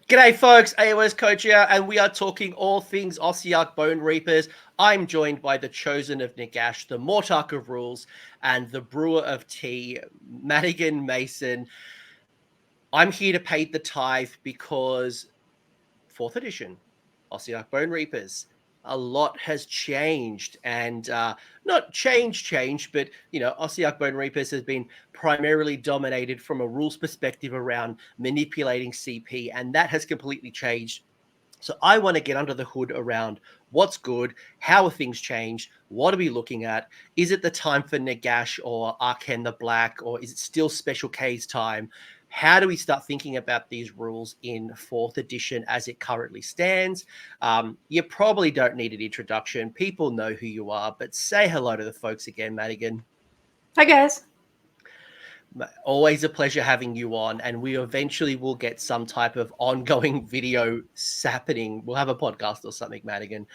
G'day folks, AoS Coach here, and we are talking all things Ossiarch Bonereapers. I'm joined by the Chosen of Nagash, the Mortach of Rules, and the brewer of tea, Madigan Mason. I'm here to pay the tithe because 4th edition, Ossiarch Bonereapers. A lot has changed, and not change, but Ossiarch Bonereapers has been primarily dominated from a rules perspective around manipulating CP, and that has completely changed. So I want to get under the hood around what's good, how have things changed, what are we looking at? Is it the time for Nagash or Arcane the Black, or is it still Special K's time? How do we start thinking about these rules in 4th edition as it currently stands? You probably don't need an introduction. People know who you are, but say hello to the folks again, Madigan. Hi, guys. Always a pleasure having you on, and we eventually will get some type of ongoing video happening. We'll have a podcast or something, Madigan.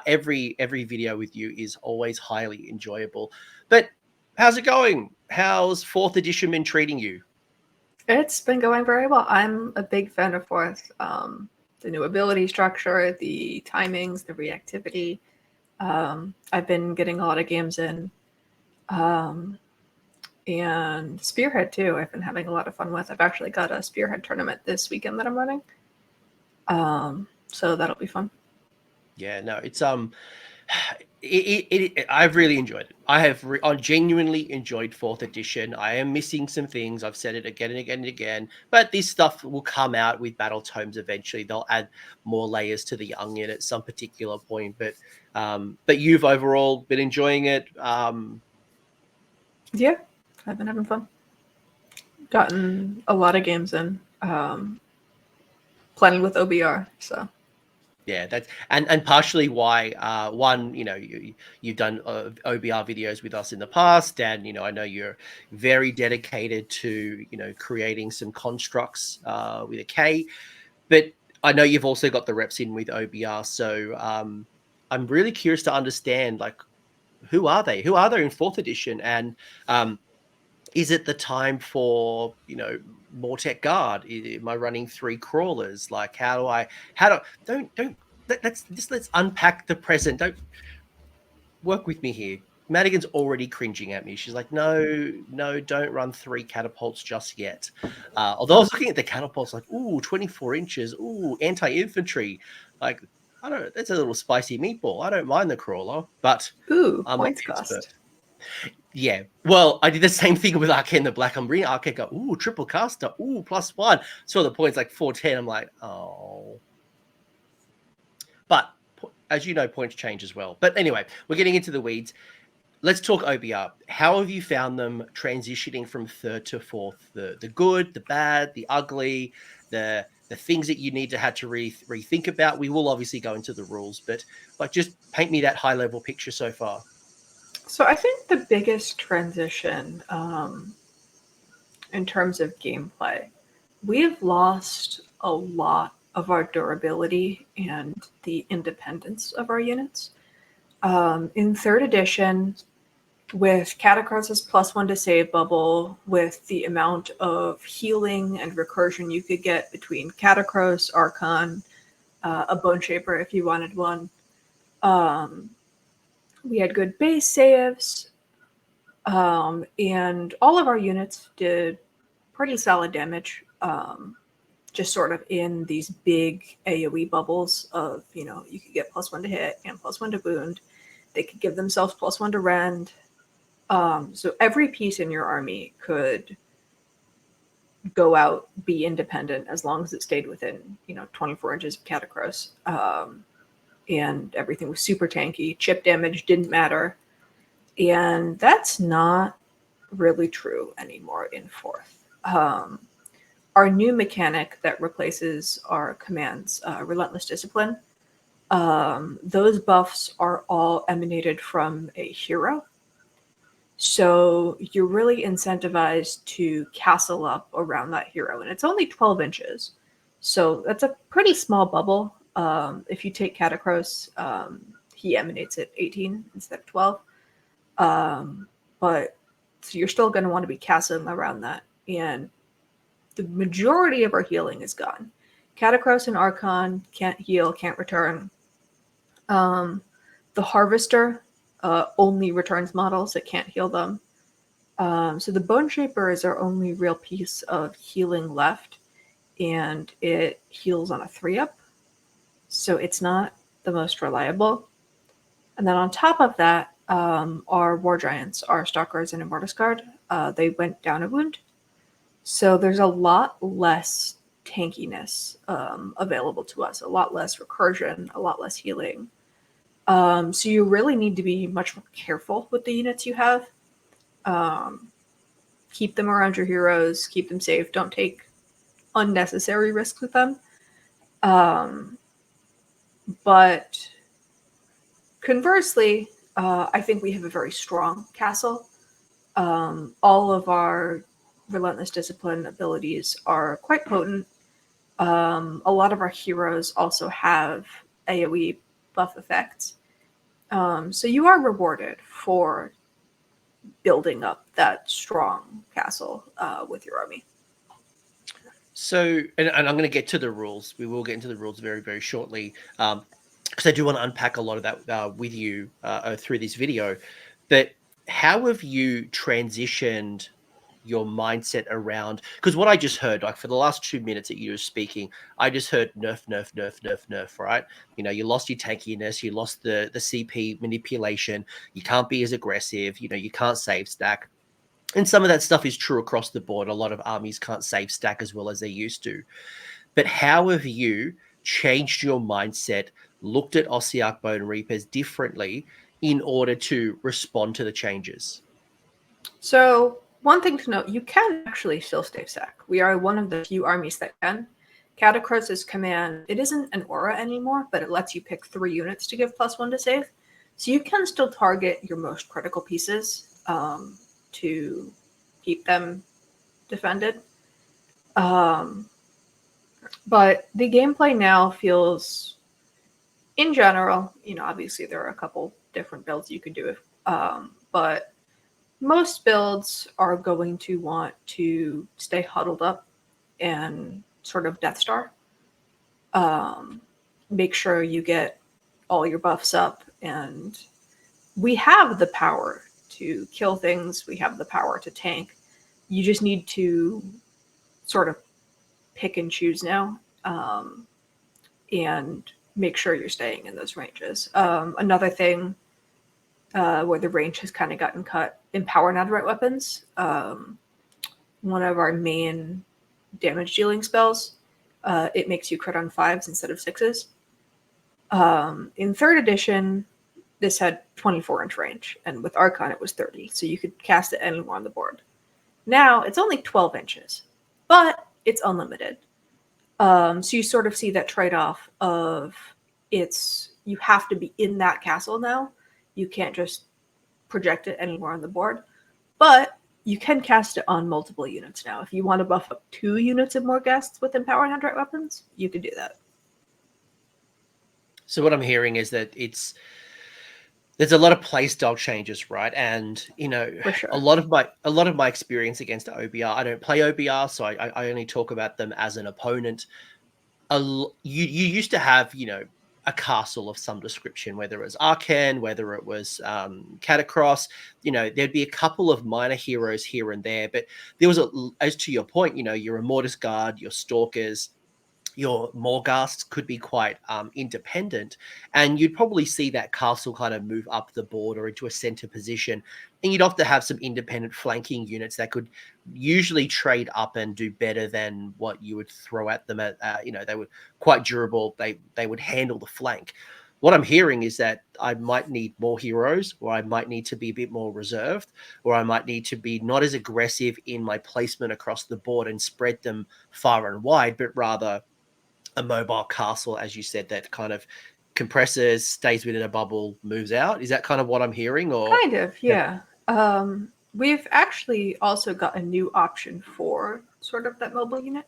Every video with you is always highly enjoyable. But how's it going? How's 4th edition been treating you? It's been going very well. I'm a big fan of 4th. The new ability structure, the timings, the reactivity. I've been getting a lot of games in. And Spearhead too, I've been having a lot of fun with. I've actually got a Spearhead tournament this weekend that I'm running. So that'll be fun. Yeah, no, it's I've really enjoyed it. I genuinely enjoyed 4th edition. I am missing some things. I've said it again and again and again, but this stuff will come out with battle tomes eventually. They'll add more layers to the onion at some particular point, but you've overall been enjoying it. Yeah, I've been having fun. Gotten a lot of games in. Playing with OBR, so. Yeah, that's and partially why one, you've done OBR videos with us in the past, and I know you're very dedicated to creating some constructs with a K, but I know you've also got the reps in with OBR, so I'm really curious to understand, like, who are they in 4th edition, and is it the time for Mortek Guard? Am I running 3 crawlers? Like, let's unpack the present. Don't work with me here. Madigan's already cringing at me. She's like, no, don't run 3 catapults just yet. Although I was looking at the catapults, like, ooh, 24 inches, ooh, anti-infantry. Like, I don't know, that's a little spicy meatball. I don't mind the crawler, but ooh, I'm points cost. Yeah, well, I did the same thing with Arcane the Black. I'm reading Arcane, go, ooh, triple caster, ooh, +1. Saw the points like 410. I'm like, oh. But as you know, points change as well. But anyway, we're getting into the weeds. Let's talk OBR. How have you found them transitioning from 3rd to 4th? The good, the bad, the ugly, the things that you need to have to rethink about. We will obviously go into the rules, but like, just paint me that high level picture so far. So I think the biggest transition in terms of gameplay, we've lost a lot of our durability and the independence of our units. In 3rd edition, with Catacross's +1 to save bubble, with the amount of healing and recursion you could get between Catacross, Archon, a Bone Shaper if you wanted one, we had good base saves, and all of our units did pretty solid damage, just sort of in these big AoE bubbles of, you could get +1 to hit and +1 to wound. They could give themselves +1 to rend. So every piece in your army could go out, be independent, as long as it stayed within, 24 inches of Catacross. And everything was super tanky. Chip damage didn't matter. And that's not really true anymore in 4th. Our new mechanic that replaces our commands, Relentless Discipline, those buffs are all emanated from a hero. So you're really incentivized to castle up around that hero. And it's only 12 inches. So that's a pretty small bubble. If you take Catacross, he emanates at 18 instead of 12. But so you're still going to want to be castling around that. And the majority of our healing is gone. Catacross and Archon can't heal, can't return. The Harvester only returns models, it can't heal them. So the Bone Shaper is our only real piece of healing left, and it heals on a 3-up, so it's not the most reliable. And then on top of that, our War Giants, our Stalkers and Mortek Guard, they went down a wound. So there's a lot less tankiness available to us, a lot less recursion, a lot less healing. So you really need to be much more careful with the units you have. Keep them around your heroes, keep them safe, don't take unnecessary risks with them. But conversely, I think we have a very strong castle. All of our Relentless Discipline abilities are quite potent. A lot of our heroes also have AoE buff effects. So you are rewarded for building up that strong castle with your army. So, and I'm going to get to the rules. We will get into the rules very, very shortly, because I do want to unpack a lot of that with you through this video. But how have you transitioned your mindset around? Because what I just heard, like for the last 2 minutes that you were speaking, I just heard nerf, nerf, nerf, nerf, nerf, right? You know, you lost your tankiness, you lost the CP manipulation, you can't be as aggressive, you know, you can't save stack. And some of that stuff is true across the board. A lot of armies can't save stack as well as they used to. But how have you changed your mindset, looked at Ossiarch Bonereapers differently in order to respond to the changes? So one thing to note, you can actually still save stack. We are one of the few armies that can. Catacross's command, it isn't an aura anymore, but it lets you pick 3 units to give +1 to save. So you can still target your most critical pieces to keep them defended. But the gameplay now feels, in general, you know, obviously there are a couple different builds you could do, but most builds are going to want to stay huddled up and sort of Death Star. Make sure you get all your buffs up, and we have the power to kill things. We have the power to tank. You just need to sort of pick and choose now, and make sure you're staying in those ranges. Another thing where the range has kind of gotten cut, empower netherite weapons. One of our main damage dealing spells. It makes you crit on 5s instead of 6s. In 3rd edition, this had 24-inch range, and with Archon it was 30, so you could cast it anywhere on the board. Now it's only 12 inches, but it's unlimited. So you sort of see that trade-off of you have to be in that castle now. You can't just project it anywhere on the board, but you can cast it on multiple units now. If you want to buff up 2 units of more guests with Empower netherite weapons, you can do that. So what I'm hearing is that there's a lot of playstyle changes, right? And you know, For sure. a lot of my experience against OBR, I don't play OBR, so I only talk about them as an opponent. You used to have, you know, a castle of some description, whether it was Arcan, whether it was Catacross, you know, there'd be a couple of minor heroes here and there, but there was as to your point, you know, your Mortek Guard, your Stalkers, your Morghasts could be quite independent, and you'd probably see that castle kind of move up the board or into a center position, and you'd have to have some independent flanking units that could usually trade up and do better than what you would throw at them. You know, they were quite durable. They would handle the flank. What I'm hearing is that I might need more heroes, or I might need to be a bit more reserved, or I might need to be not as aggressive in my placement across the board and spread them far and wide, but rather a mobile castle, as you said, that kind of compresses, stays within a bubble, moves out. Is that kind of what I'm hearing? Or Kind of, yeah. We've actually also got a new option for sort of that mobile unit.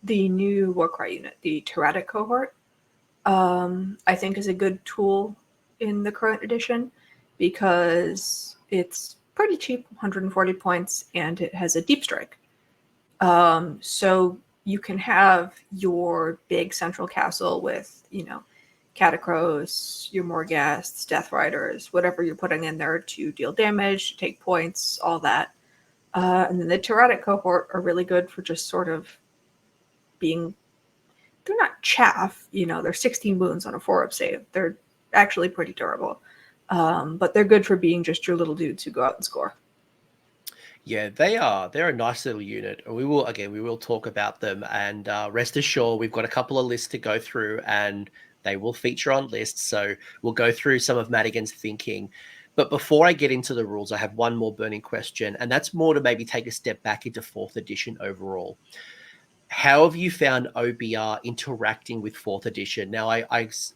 The new Warcry unit, the Tyrannic cohort, I think is a good tool in the current edition because it's pretty cheap, 140 points, and it has a deep strike. So you can have your big central castle with, Catacrows, your Morghasts, Death Riders, whatever you're putting in there to deal damage, to take points, all that. And then the Tyrannic cohort are really good for just sort of being, they're not chaff, they're 16 wounds on a 4-up save. They're actually pretty durable. But they're good for being just your little dudes who go out and score. Yeah, they are. They're a nice little unit. We will talk about them, and rest assured, we've got a couple of lists to go through, and they will feature on lists. So we'll go through some of Madigan's thinking. But before I get into the rules, I have one more burning question, and that's more to maybe take a step back into 4th edition overall. How have you found OBR interacting with 4th edition? Now, I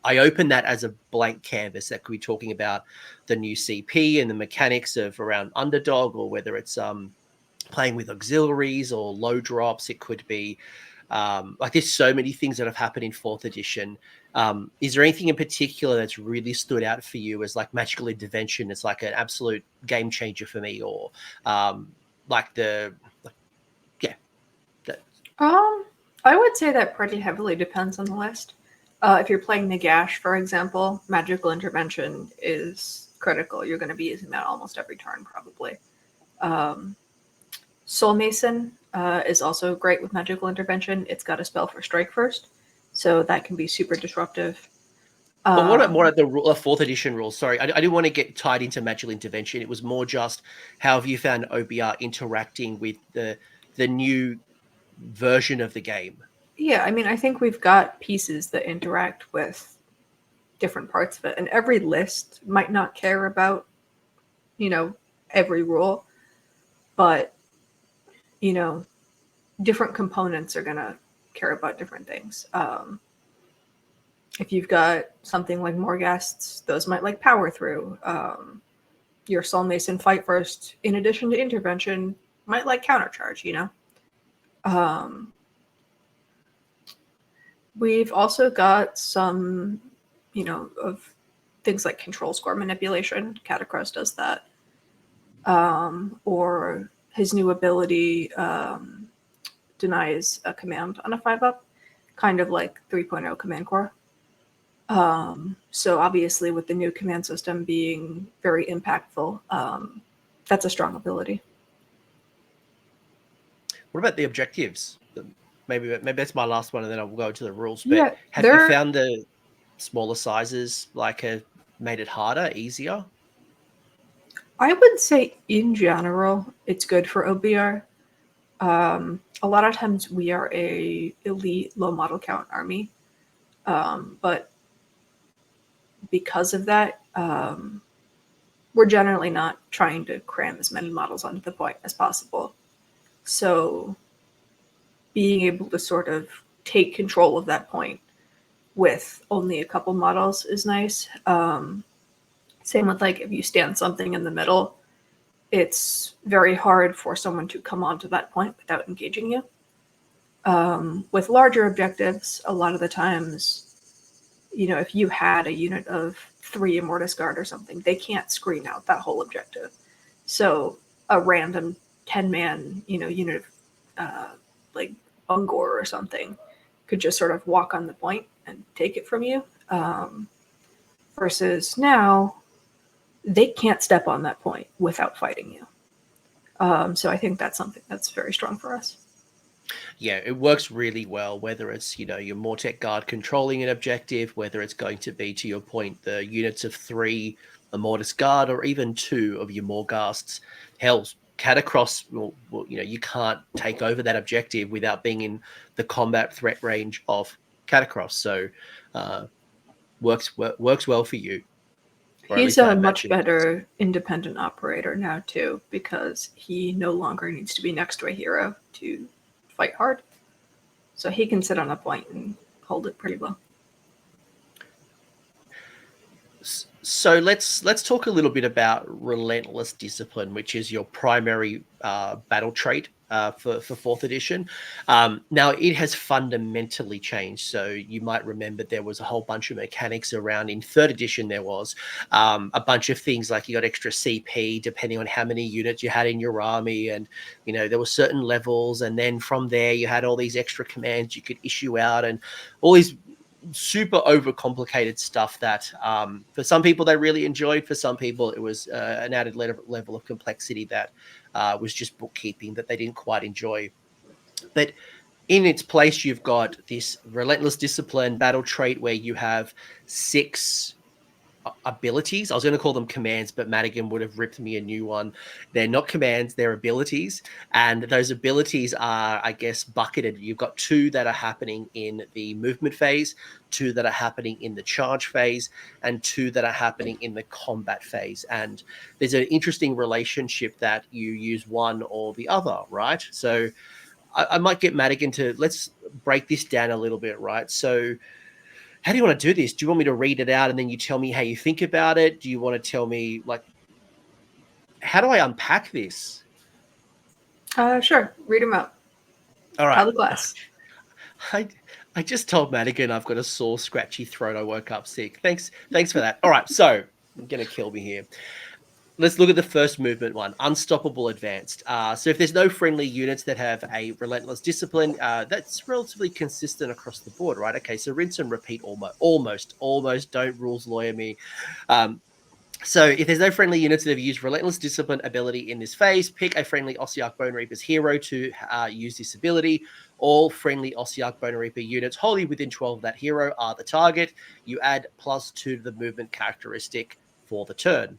open that as a blank canvas. That could be talking about the new CP and the mechanics of around underdog, or whether it's playing with auxiliaries or low drops. It could be like there's so many things that have happened in 4th edition. Is there anything in particular that's really stood out for you as like magical intervention? It's like an absolute game changer for me, or I would say that pretty heavily depends on the list. If you're playing Nagash, for example, magical intervention is critical. You're going to be using that almost every turn, probably. Soul Mason is also great with magical intervention. It's got a spell for strike first, so that can be super disruptive. But what about more at the 4th edition rules? Sorry, I didn't want to get tied into magical intervention. It was more just how have you found OBR interacting with the new version of the game? Yeah, I mean, I think we've got pieces that interact with different parts of it, and every list might not care about, every rule, but, different components are going to care about different things. If you've got something like Morghasts, those might like power through. Your Soul Mason fight first, in addition to intervention, might like countercharge, We've also got some, of things like control score manipulation. Catacross does that. Or his new ability denies a command on a 5-up, kind of like 3.0 Command Core. So obviously with the new command system being very impactful, that's a strong ability. What about the objectives? Maybe that's my last one, and then I'll go into the rules. But Yeah, have you found the smaller sizes have made it harder, easier? I would say in general, it's good for OBR. A lot of times we are a elite low model count army, but because of that, we're generally not trying to cram as many models onto the point as possible. So being able to sort of take control of that point with only a couple models is nice. Same with like if you stand something in the middle, it's very hard for someone to come onto that point without engaging you. With larger objectives, a lot of the times, if you had a unit of 3 Mortek Guard or something, they can't screen out that whole objective. So a random 10-man, unit of like Ungor or something could just sort of walk on the point and take it from you. Versus now, they can't step on that point without fighting you. So I think that's something that's very strong for us. Yeah, it works really well, whether it's, your Mortek Guard controlling an objective, whether it's going to be, to your point, the units of 3, a Mortek Guard, or even 2 of your Morghasts. Hell, Catacross, you can't take over that objective without being in the combat threat range of Catacross. So works well for you. He's a much better independent operator now, too, because he no longer needs to be next to a hero to fight hard. So he can sit on a point and hold it pretty well. So let's talk a little bit about Relentless Discipline, which is your primary battle trait for 4th edition. Now, it has fundamentally changed. So you might remember there was a whole bunch of mechanics around. In 3rd edition, there was a bunch of things like you got extra CP depending on how many units you had in your army. And, you know, there were certain levels. And then from there, you had all these extra commands you could issue out and all these super overcomplicated stuff that for some people they really enjoyed. For some people it was an added level of complexity that was just bookkeeping that they didn't quite enjoy. But in its place, you've got this relentless discipline battle trait where you have 6 abilities. I was going to call them commands, but Madigan would have ripped me a new one. They're not commands, they're abilities. And those abilities are, I guess, bucketed. You've got 2 that are happening in the movement phase, 2 that are happening in the charge phase, and 2 that are happening in the combat phase. And there's an interesting relationship that you use one or the other, right? So I might get Madigan to, let's break this down a little bit, right? So how do you want to do this? Do you want me to read it out and then you tell me how you think about it? Do you want to tell me, like, how do I unpack this? Sure. Read them out. All right. Tell the class. I just told Madigan I've got a sore, scratchy throat. I woke up sick. Thanks for that. All right, so you're going to kill me here. Let's look at the first movement one, Unstoppable Advanced. So if there's no friendly units that have a Relentless Discipline, that's relatively consistent across the board, right? Okay, so rinse and repeat almost. Don't rules lawyer me. So if there's no friendly units that have used Relentless Discipline ability in this phase, pick a friendly Ossiarch Bonereapers hero to use this ability. All friendly Ossiarch Bonereaper units wholly within 12 of that hero are the target. You add +2 to the movement characteristic for the turn.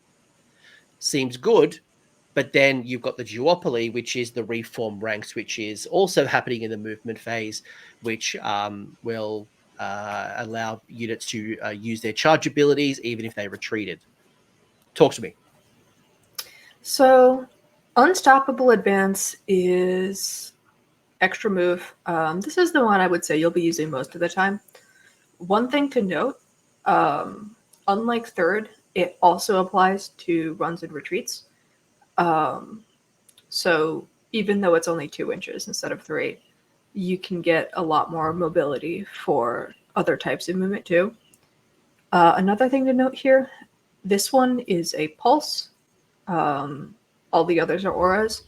Seems good, but then you've got the duopoly, which is the reform ranks, which is also happening in the movement phase, which will allow units to use their charge abilities even if they retreated. Talk to me. So, Unstoppable Advance is extra move. This is the one I would say you'll be using most of the time. One thing to note, unlike 3rd, it also applies to runs and retreats. So even though it's only 2 inches instead of 3, you can get a lot more mobility for other types of movement too. Another thing to note here, this one is a pulse. All the others are auras.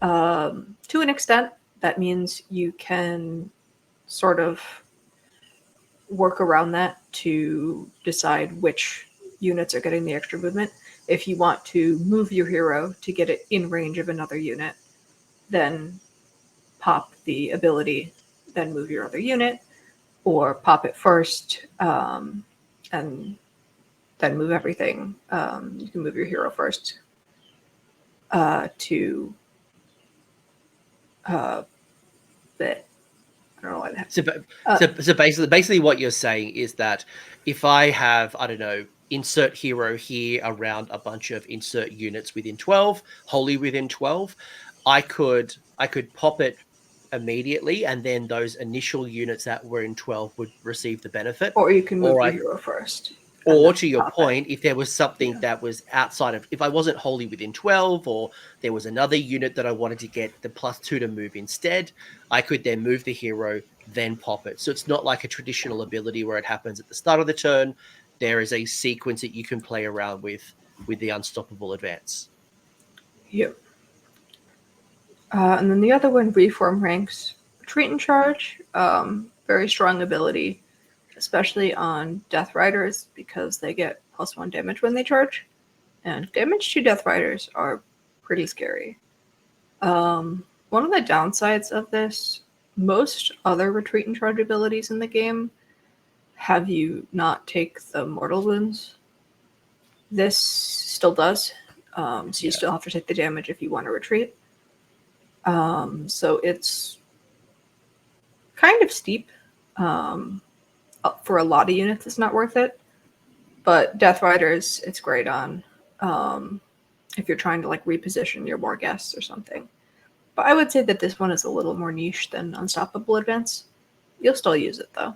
To an extent, that means you can sort of work around that to decide which units are getting the extra movement. If you want to move your hero to get it in range of another unit, then pop the ability, then move your other unit, or pop it first and then move everything. You can move your hero first to that. I don't know why that. So basically what you're saying is that if I have, I don't know, insert hero here around a bunch of insert units within 12, wholly within 12, I could pop it immediately, and then those initial units that were in 12 would receive the benefit. Or you can move your hero first. Or to your point, if there was something that was outside of, if I wasn't wholly within 12, or there was another unit that I wanted to get the +2 to move instead, I could then move the hero, then pop it. So it's not like a traditional ability where it happens at the start of the turn. There is a sequence that you can play around with the Unstoppable Advance. Yep. And then the other one, Reform Ranks. Retreat and Charge, very strong ability, especially on Death Riders, because they get +1 damage when they charge. And damage to Death Riders are pretty scary. One of the downsides of this, most other Retreat and Charge abilities in the game have you not take the mortal wounds. This still does. So you still have to take the damage if you want to retreat. So it's kind of steep. For a lot of units, it's not worth it. But Death Riders, it's great on if you're trying to like reposition your more guests or something. But I would say that this one is a little more niche than Unstoppable Advance. You'll still use it though.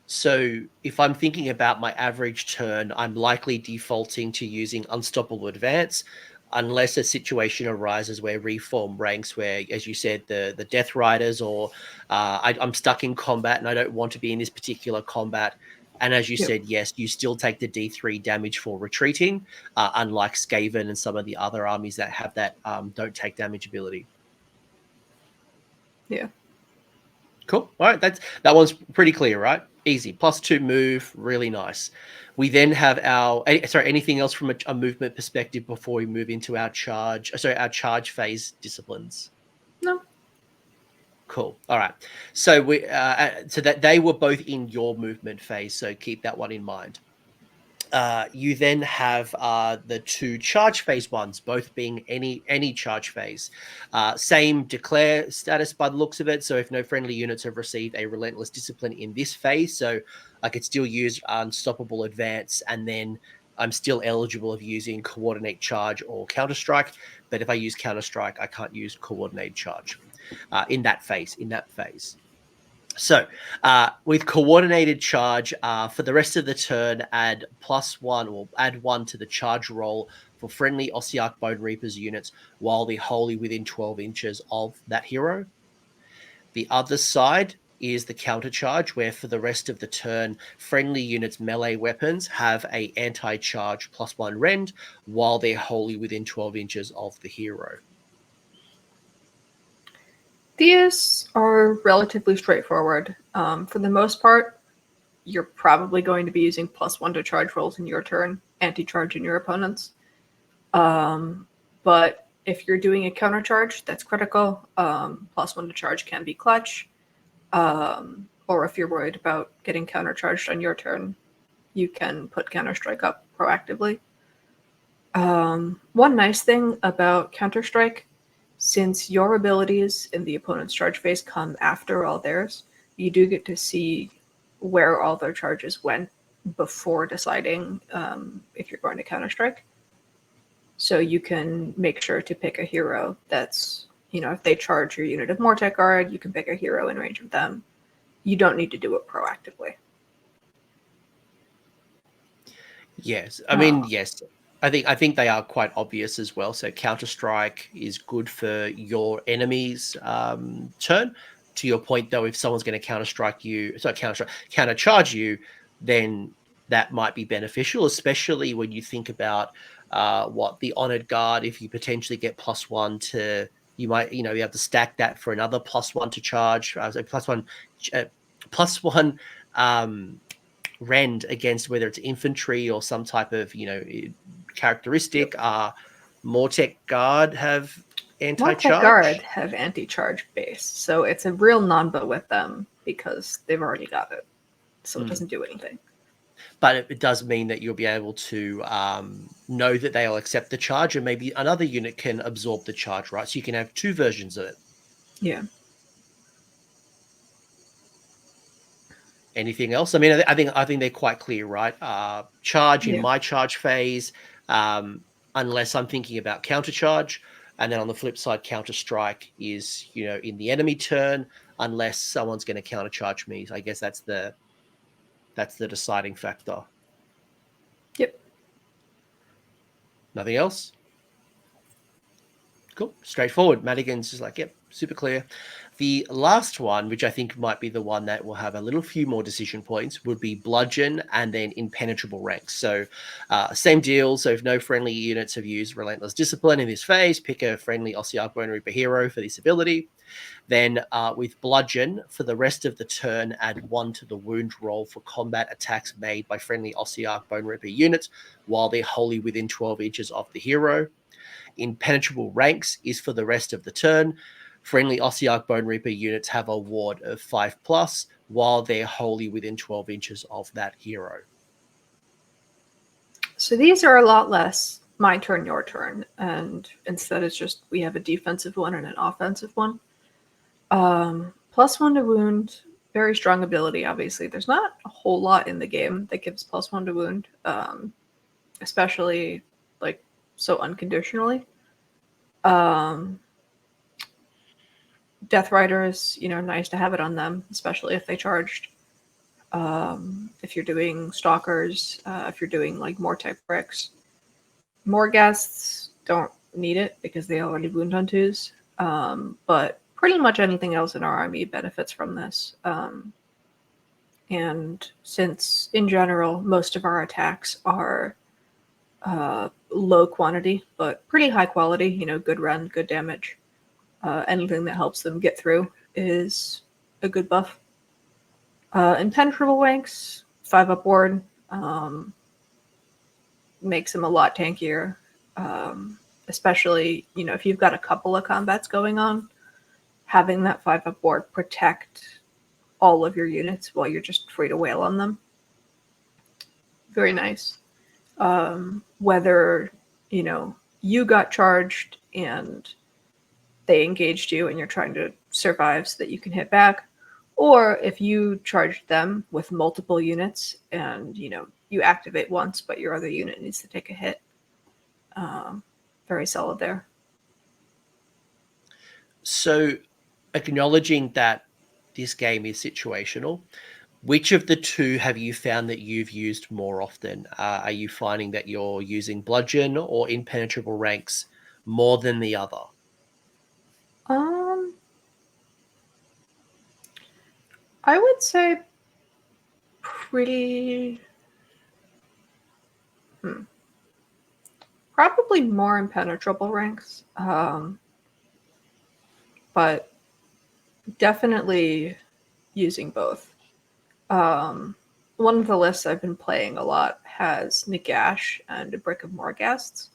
So if I'm thinking about my average turn, I'm likely defaulting to using Unstoppable Advance. unless a situation arises where reform ranks, where, as you said, the Death Riders, or I'm stuck in combat and I don't want to be in this particular combat. And as you said, yes, you still take the D3 damage for retreating, unlike Skaven and some of the other armies that have that don't take damage ability. Yeah. Cool. All right, that one's pretty clear, right? Easy. +2 move, really nice. We then have our anything else from a movement perspective before we move into our charge phase disciplines? No. Cool. All right. So so that they were both in your movement phase, so keep that one in mind. You then have the 2 charge phase ones, both being any charge phase. Same declare status by the looks of it. So if no friendly units have received a relentless discipline in this phase, so I could still use unstoppable advance, and then I'm still eligible of using coordinate charge or counterstrike. But if I use counterstrike, I can't use coordinate charge in that phase. So with coordinated charge, for the rest of the turn, add +1 or add 1 to the charge roll for friendly Ossiarch Bonereapers units while they're wholly within 12 inches of that hero. The other side is the counter charge, where for the rest of the turn, friendly units' melee weapons have a anti-charge +1 rend while they're wholly within 12 inches of the hero. These are relatively straightforward. For the most part, you're probably going to be using +1 to charge rolls in your turn, anti-charge in your opponent's. But if you're doing a counter charge, that's critical. +1 to charge can be clutch. Or if you're worried about getting counter charged on your turn, you can put counterstrike up proactively. One nice thing about counterstrike, since your abilities in the opponent's charge phase come after all theirs, you do get to see where all their charges went before deciding if you're going to counterstrike. So you can make sure to pick a hero that's, if they charge your unit of Mortek Guard, you can pick a hero in range of them. You don't need to do it proactively. Yes. I mean, yes. I think they are quite obvious as well. So counterstrike is good for your enemy's turn. To your point, though, if someone's going to countercharge you, then that might be beneficial, especially when you think about what the Honored Guard. If you potentially get +1 to, you might you have to stack that for another +1 to charge. So +1 rend against whether it's infantry or some type of characteristic. Mortek Guard have anti-charge. Mortek Guard have anti-charge base, so it's a real non-but with them because they've already got it, so it doesn't do anything. But it does mean that you'll be able to know that they'll accept the charge, and maybe another unit can absorb the charge, right? So you can have 2 versions of it. Yeah. Anything else? I mean, I think they're quite clear, right? Charge in my charge phase, unless I'm thinking about counter charge, and then on the flip side, counter strike is in the enemy turn, unless someone's going to counter charge me. So I guess that's the deciding factor. Yep. Nothing else? Cool. Straightforward. Madigan's just like, yep, super clear. The last one, which I think might be the one that will have a little few more decision points, would be bludgeon and then impenetrable ranks. So same deal. So if no friendly units have used relentless discipline in this phase, pick a friendly Ossiarch Bonereaper hero for this ability. Then with bludgeon, for the rest of the turn, add 1 to the wound roll for combat attacks made by friendly Ossiarch Bonereaper units while they're wholly within 12 inches of the hero. Impenetrable ranks is for the rest of the turn. Friendly Ossiarch Bonereaper units have a ward of 5+ while they're wholly within 12 inches of that hero. So these are a lot less my turn, your turn, and instead it's just we have a defensive one and an offensive one. +1 to wound, very strong ability, obviously. There's not a whole lot in the game that gives +1 to wound, especially so unconditionally. Death Riders, nice to have it on them, especially if they charged. If you're doing Stalkers, if you're doing Mortek bricks. Morghasts don't need it because they already wound on 2s. But pretty much anything else in our army benefits from this. And since, in general, most of our attacks are low quantity, but pretty high quality, good run, good damage, anything that helps them get through is a good buff. Impenetrable ranks, 5 upward, makes them a lot tankier. Especially, if you've got a couple of combats going on, having that 5 upward protect all of your units while you're just free to wail on them. Very nice. Whether, you got charged and they engaged you and you're trying to survive so that you can hit back, or if you charged them with multiple units and, you activate once, but your other unit needs to take a hit. Very solid there. So, acknowledging that this game is situational, which of the two have you found that you've used more often? Are you finding that you're using bludgeon or impenetrable ranks more than the other? I would say pretty... Probably more impenetrable ranks. But definitely using both. One of the lists I've been playing a lot has Nagash and a Brick of Morghasts.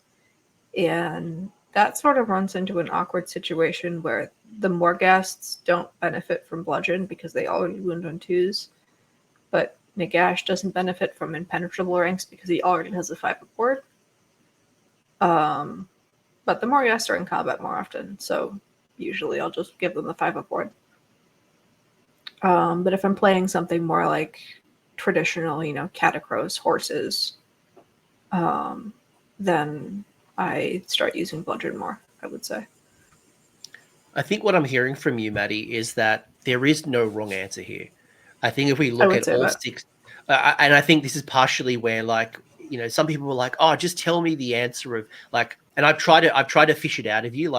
And that sort of runs into an awkward situation where the Morghasts don't benefit from bludgeon because they already wound on 2s. But Nagash doesn't benefit from impenetrable ranks because he already has a 5 upward. But the Morghasts are in combat more often, so usually I'll just give them the 5 upward. But if I'm playing something more like traditional, catacrows, horses, then I start using bludgeon more, I would say. I think what I'm hearing from you, Maddie, is that there is no wrong answer here. I think if we look at all 6, and I think this is partially where, some people were like, "Oh, just tell me the answer of and I've tried to fish it out of you.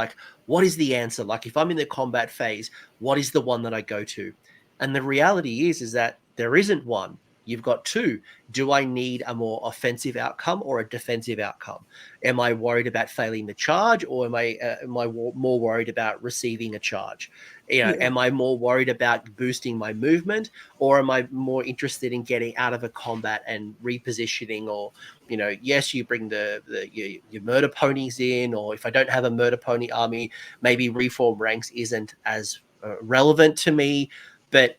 What is the answer? If I'm in the combat phase, what is the one that I go to? And the reality is that there isn't one. You've got 2. Do I need a more offensive outcome or a defensive outcome? Am I worried about failing the charge, or am I more worried about receiving a charge? Am I more worried about boosting my movement, or am I more interested in getting out of a combat and repositioning? Or, yes, you bring your murder ponies in, or if I don't have a murder pony army, maybe reform ranks isn't as relevant to me. But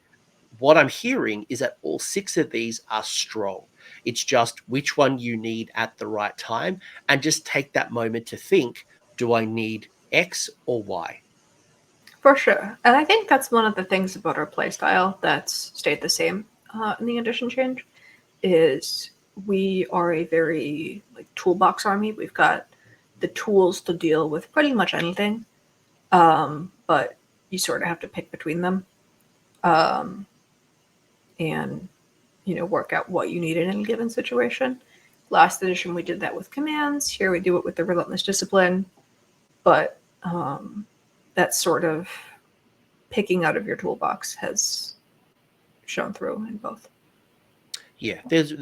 what I'm hearing is that all 6 of these are strong. It's just which one you need at the right time, and just take that moment to think, do I need X or Y? For sure. And I think that's one of the things about our playstyle that's stayed the same in the edition change, is we are a very toolbox army. We've got the tools to deal with pretty much anything, but you sort of have to pick between them. And work out what you need in any given situation. Last edition we did that with commands. Here we do it with the relentless discipline. But that sort of picking out of your toolbox has shown through in both. Yeah,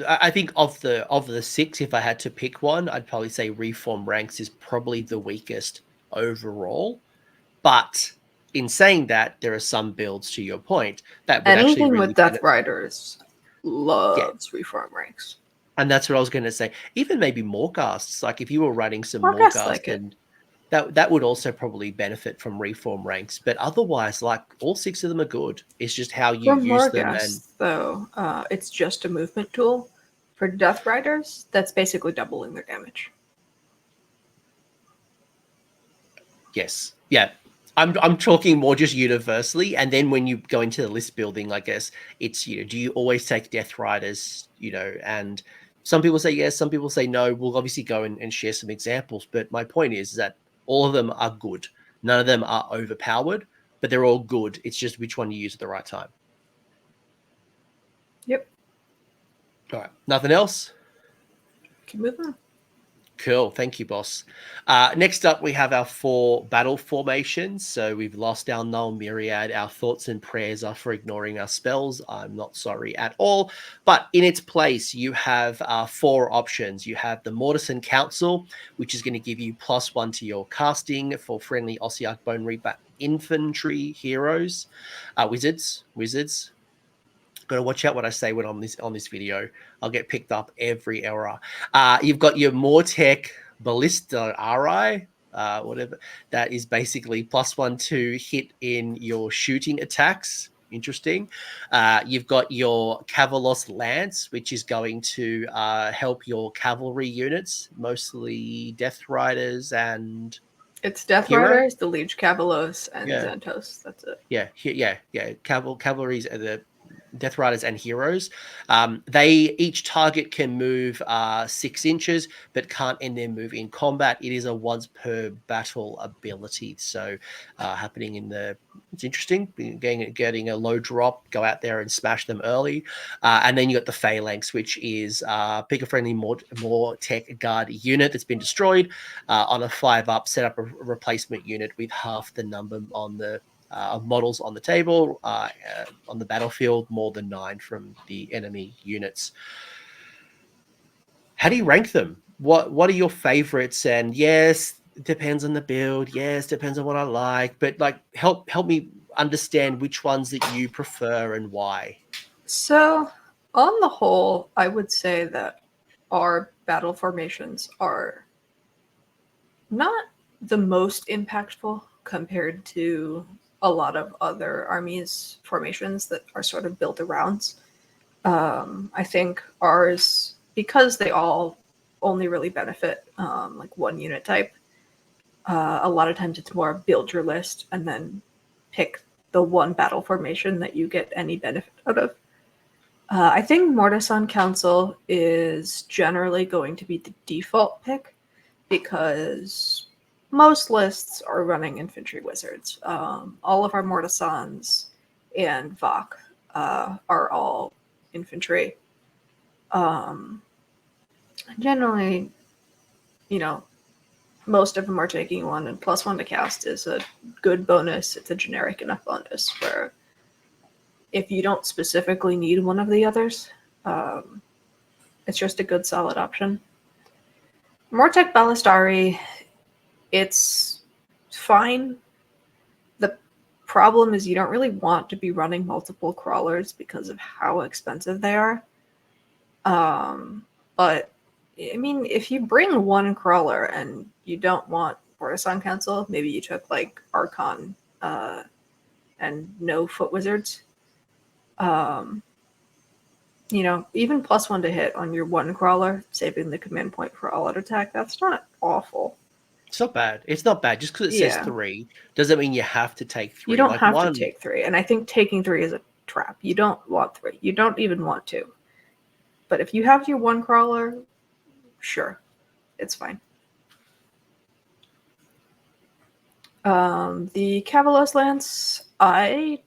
I think of the 6, if I had to pick one, I'd probably say reform ranks is probably the weakest overall. But in saying that, there are some builds, to your point, that would anything actually really with Death Riders loves reform ranks. And that's what I was going to say. Even maybe Morghasts, if you were writing some Morghast, and that would also probably benefit from reform ranks. But otherwise, all 6 of them are good. It's just how you use them. And though, it's just a movement tool. For Death Riders, that's basically doubling their damage. Yes, yeah. I'm talking more just universally, and then when you go into the list building, I guess it's do you always take Death Riders? And some people say yes, some people say no. We'll obviously go and share some examples, but my point is that all of them are good. None of them are overpowered, but they're all good. It's just which one you use at the right time. Yep. All right. Nothing else? Keep moving on. Cool. Thank you, boss. Next up, we have our 4 battle formations. So we've lost our Null Myriad. Our thoughts and prayers are for ignoring our spells. I'm not sorry at all. But in its place, you have 4 options. You have the Mortison Council, which is going to give you +1 to your casting for friendly Ossiarch Bonereaper infantry heroes. Wizards. Gotta watch out what I say when on this video. I'll get picked up every error. You've got your Mortek Ballista RI, whatever. That is basically +1 to hit in your shooting attacks. Interesting. You've got your Cavalos Lance, which is going to help your cavalry units, mostly Death Riders and It's Death Hero? Riders, the Liege Cavalos, and Xantos. That's it. Yeah. Cavalries are the Death Riders and Heroes. They each target can move 6 inches, but can't end their move in combat. It is a once per battle ability. So happening in it's interesting. Getting a low drop, go out there and smash them early. And then you got the Phalanx, which is pick a friendly Mortek Guard unit that's been destroyed on a 5-up. Set up a replacement unit with half the number on the of models on the table on the battlefield, more than 9 from the enemy units. How do you rank them? What are your favorites? And yes, it depends on the build. Yes, depends on what I like. But like, help me understand which ones that you prefer and why. So, on the whole, I would say that our battle formations are not the most impactful compared to a lot of other armies' formations that are sort of built around. I think ours, because they all only really benefit like one unit type, a lot of times it's more build your list and then pick the one battle formation that you get any benefit out of. I think Mortison Council is generally going to be the default pick because most lists are running infantry wizards. All of our Mortisons and Vok are all infantry. Generally, most of them are taking 1, and +1 to cast is a good bonus. It's a generic enough bonus where if you don't specifically need one of the others, it's just a good solid option. Mortek Ballistari, it's fine. The problem is you don't really want to be running multiple crawlers because of how expensive they are. But I mean, if you bring 1 crawler and you don't want Mortison Council, maybe you took like Archon and no foot wizards. Even +1 to hit on your 1 crawler, saving the command point for all out attack, that's not awful. It's not bad. It's not bad. Just because it says 3 doesn't mean you have to take 3. You don't have to take 3. And I think taking 3 is a trap. You don't want 3. You don't even want 2. But if you have your 1 crawler, sure. It's fine. The Cavalos Lance, I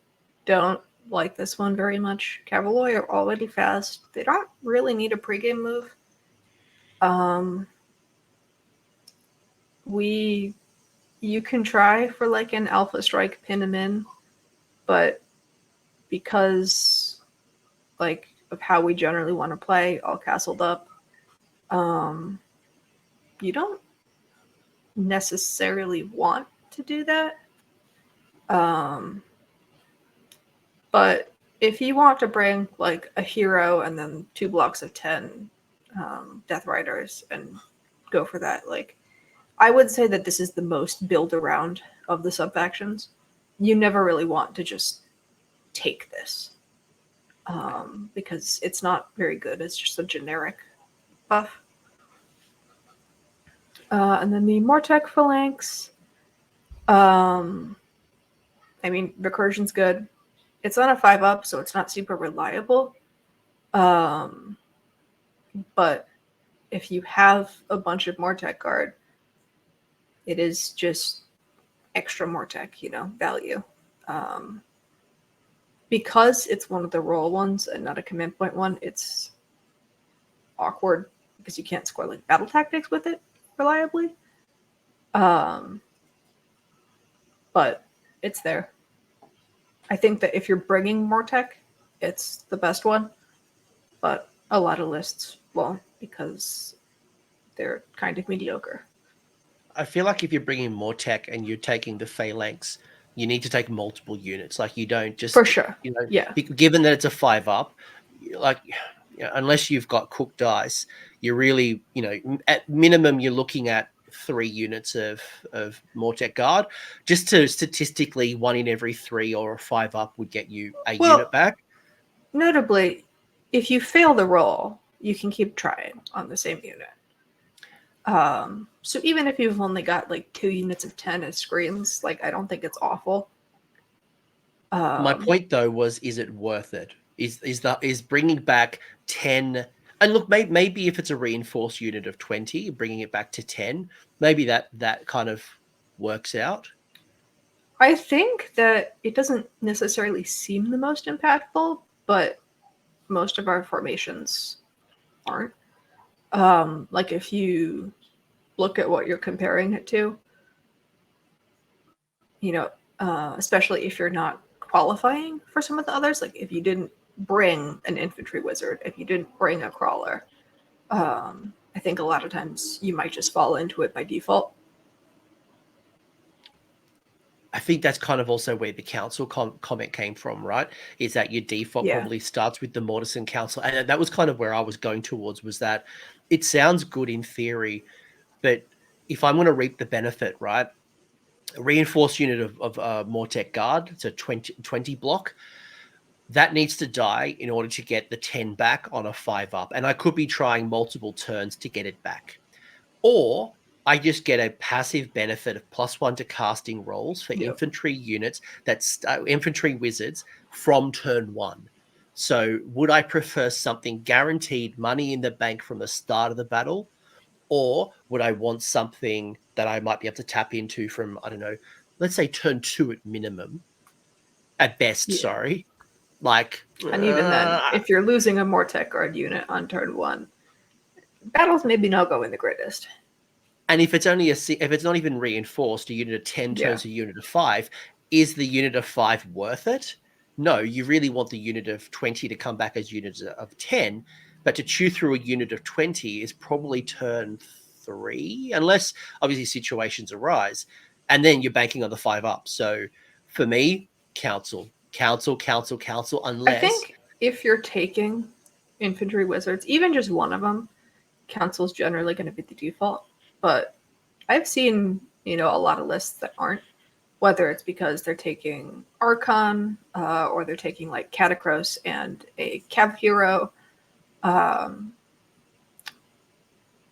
don't like this one very much. Cavaloy are already fast. They don't really need a pregame move. You can try for like an Alpha Strike, pin them in, but because like of how we generally want to play, all castled up, you don't necessarily want to do that. But if you want to bring like a hero and then 2 blocks of 10 Death Riders and go for that, like I would say that this is the most build around of the sub-factions. You never really want to just take this because it's not very good. It's just a generic buff. And then the Mortek Phalanx. I mean, recursion's good. It's on a 5-up, so it's not super reliable. But if you have a bunch of Mortek Guard, it is just extra Mortek, value. Because it's one of the roll ones and not a command point one, it's awkward because you can't score like battle tactics with it. reliably. But it's there. I think that if you're bringing Mortek, it's the best one. But a lot of lists won't because they're kind of mediocre. I feel like if you're bringing Mortek and you're taking the phalanx, you need to take multiple units. Like you don't just For sure. you know, Yeah. given that it's a 5-up, like unless you've got cooked dice, you're really, at minimum you're looking at 3 units of Mortek Guard. Just to statistically, 1 in every 3 or a 5-up would get you a unit back. Notably, if you fail the roll, you can keep trying on the same unit. So even if you've only got like 2 units of 10 as screens, like I don't think it's awful. My point though was, is it worth it? Is bringing back 10? And look, maybe if it's a reinforced unit of 20, bringing it back to 10, maybe that kind of works out. I think that it doesn't necessarily seem the most impactful, but most of our formations aren't. Like if you look at what you're comparing it to, especially if you're not qualifying for some of the others, like if you didn't bring an infantry wizard, if you didn't bring a crawler, I think a lot of times you might just fall into it by default. I think that's kind of also where the council comment came from, right? Is that your default probably starts with the Mortison Council. And that was kind of where I was going towards, was that it sounds good in theory, but if I'm going to reap the benefit, right? A reinforced unit of Mortek Guard, it's a 20 block, that needs to die in order to get the 10 back on a 5-up. And I could be trying multiple turns to get it back. Or I just get a passive benefit of +1 to casting rolls for infantry units, that's infantry wizards from turn 1. So would I prefer something guaranteed money in the bank from the start of the battle? Or would I want something that I might be able to tap into from, I don't know, let's say turn 2 at minimum, at best, sorry. Like, and even then, if you're losing a Mortek Guard unit on turn 1, battles maybe not going the greatest. And if it's only if it's not even reinforced, a unit of 10 turns a unit of 5, is the unit of 5 worth it? No, you really want the unit of 20 to come back as units of 10, but to chew through a unit of 20 is probably turn 3, unless obviously situations arise, and then you're banking on the 5-up. So for me, council, unless... I think if you're taking infantry wizards, even just one of them, council's generally going to be the default. But I've seen, a lot of lists that aren't, whether it's because they're taking Archon or they're taking like Catacross and a Cav hero.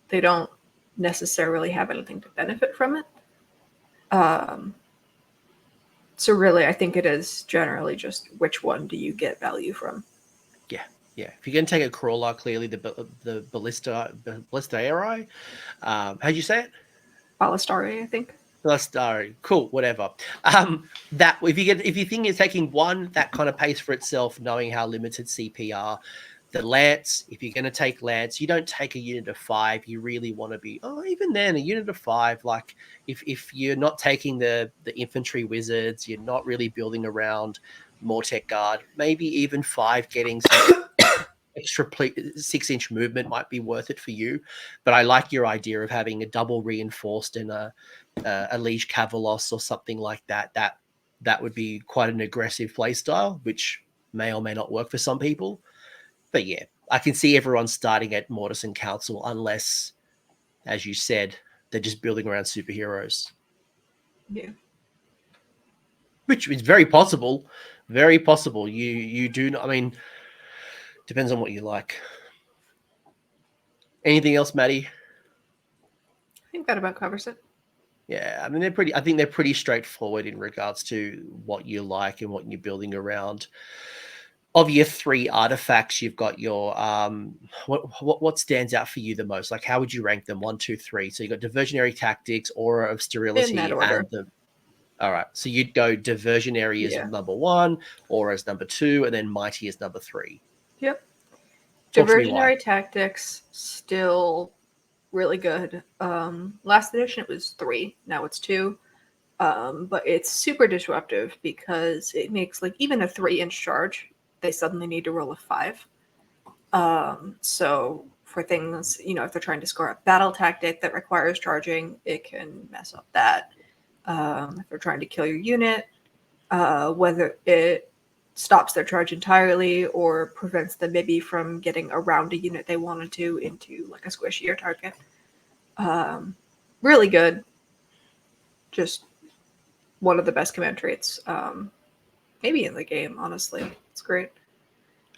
They don't necessarily have anything to benefit from it. So really, I think it is generally just which one do you get value from. Yeah, if you're going to take a crawler, clearly the Ballistari, how'd you say it? Ballistari, I think. Ballistari, cool, whatever. That if you think you're taking one, that kind of pays for itself, knowing how limited CP are. The Lance, if you're going to take Lance, you don't take a unit of 5. You really want to be, even then, a unit of 5. Like if you're not taking the infantry wizards, you're not really building around Mortek Guard, maybe even 5 getting some extra 6-inch movement might be worth it for you. But I like your idea of having a double reinforced and a Liege Cavalos or something like that. That would be quite an aggressive play style, which may or may not work for some people. But yeah, I can see everyone starting at Mortison Council unless, as you said, they're just building around superheroes. Yeah. Which is very possible. Very possible. You do not, I mean, depends on what you like. Anything else, Maddie? I think that about covers it. Yeah, I mean, I think they're pretty straightforward in regards to what you like and what you're building around. Of your 3 artifacts, you've got your what stands out for you the most? Like, how would you rank them? 1, 2, 3. So you got Diversionary Tactics, Aura of Sterility, In that order. and the. All right, so you'd go Diversionary as number 1, Aura as number 2, and then Mighty as number 3. Yep. Talk to me why. Diversionary Tactics still really good. Last edition it was 3, now it's 2. But it's super disruptive because it makes like even a 3-inch charge, they suddenly need to roll a 5. So for things, you know, if they're trying to score a battle tactic that requires charging, it can mess up that. If they're trying to kill your unit, whether it stops their charge entirely or prevents them maybe from getting around a unit they wanted to into like a squishier target. Really good. Just one of the best command traits, maybe in the game. Honestly, it's great.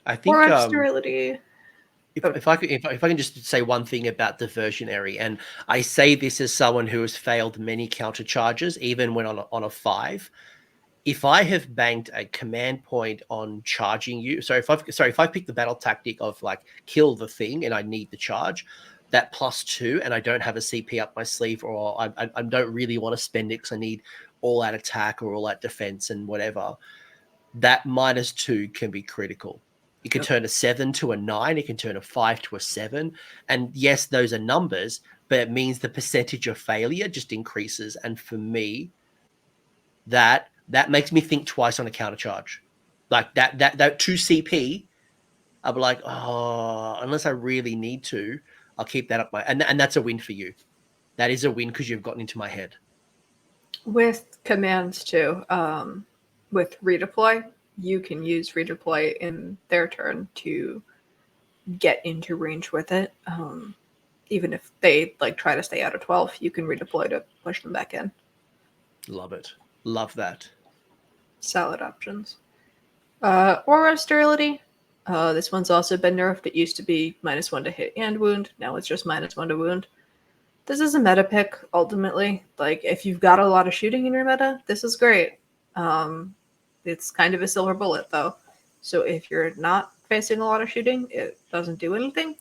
I think Or sterility. if I can just say one thing about diversionary, and I say this as someone who has failed many counter charges, even when on a 5. If I have banked a command point on charging you, if I pick the battle tactic of like kill the thing and I need the charge, that +2, and I don't have a CP up my sleeve, or I don't really want to spend it because I need all out attack or all out defense and whatever, that -2 can be critical. It can turn a 7 to a 9. It can turn a 5 to a 7. And yes, those are numbers, but it means the percentage of failure just increases. And for me, that makes me think twice on a counter charge. Like that 2 CP, I'll be like, oh, unless I really need to, I'll keep that up my and that's a win for you. That is a win because you've gotten into my head. With commands too, with redeploy, you can use redeploy in their turn to get into range with it. Even if they like try to stay out of 12, you can redeploy to push them back in. Love it. Love that. Solid options. Aura sterility. This one's also been nerfed. It used to be -1 to hit and wound. Now it's just -1 to wound. This is a meta pick, ultimately. Like, if you've got a lot of shooting in your meta, this is great. It's kind of a silver bullet, though. So if you're not facing a lot of shooting, it doesn't do anything.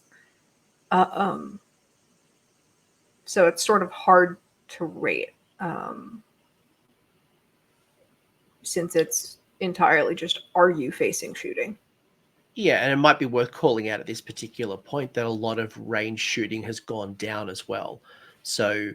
So it's sort of hard to rate, since it's entirely just, are you facing shooting? Yeah, and it might be worth calling out at this particular point that a lot of range shooting has gone down as well. So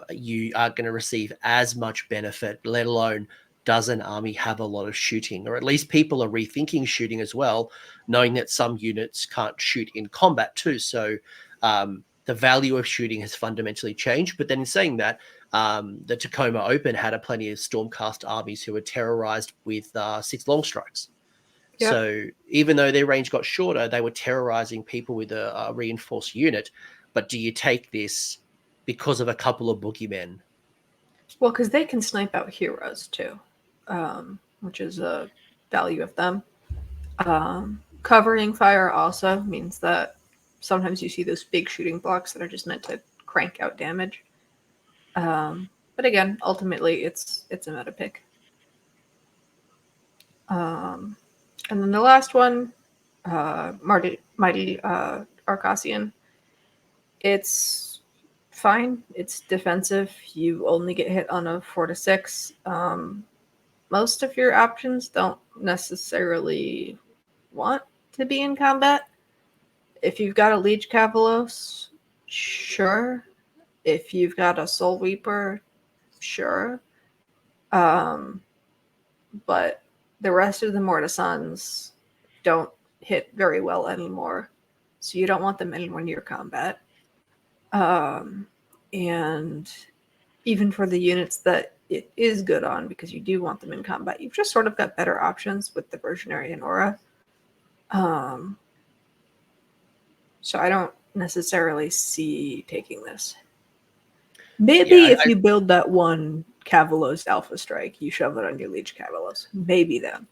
you aren't going to receive as much benefit, let alone does an army have a lot of shooting, or at least people are rethinking shooting as well, knowing that some units can't shoot in combat too. So the value of shooting has fundamentally changed. But then in saying that, the Tacoma Open had a plenty of Stormcast armies who were terrorized with 6 long strikes. Yep. So even though their range got shorter, they were terrorizing people with a reinforced unit. But do you take this because of a couple of boogeymen? Well, because they can snipe out heroes too, which is a value of them. Covering fire also means that sometimes you see those big shooting blocks that are just meant to crank out damage. But again, ultimately, it's a meta pick. And then the last one, Mighty Arcasian. It's fine. It's defensive. You only get hit on a 4 to 6. Most of your options don't necessarily want to be in combat. If you've got a Liege Cavalos, sure. If you've got a Soul Reaper, sure. But the rest of the Mortisons don't hit very well anymore, so you don't want them anywhere near combat. And even for the units that it is good on, because you do want them in combat, you've just sort of got better options with the Versionary and Aura. So I don't necessarily see taking this. Maybe if you build that one Cavalos Alpha Strike, you shove it on your Liege Cavalos. Maybe then.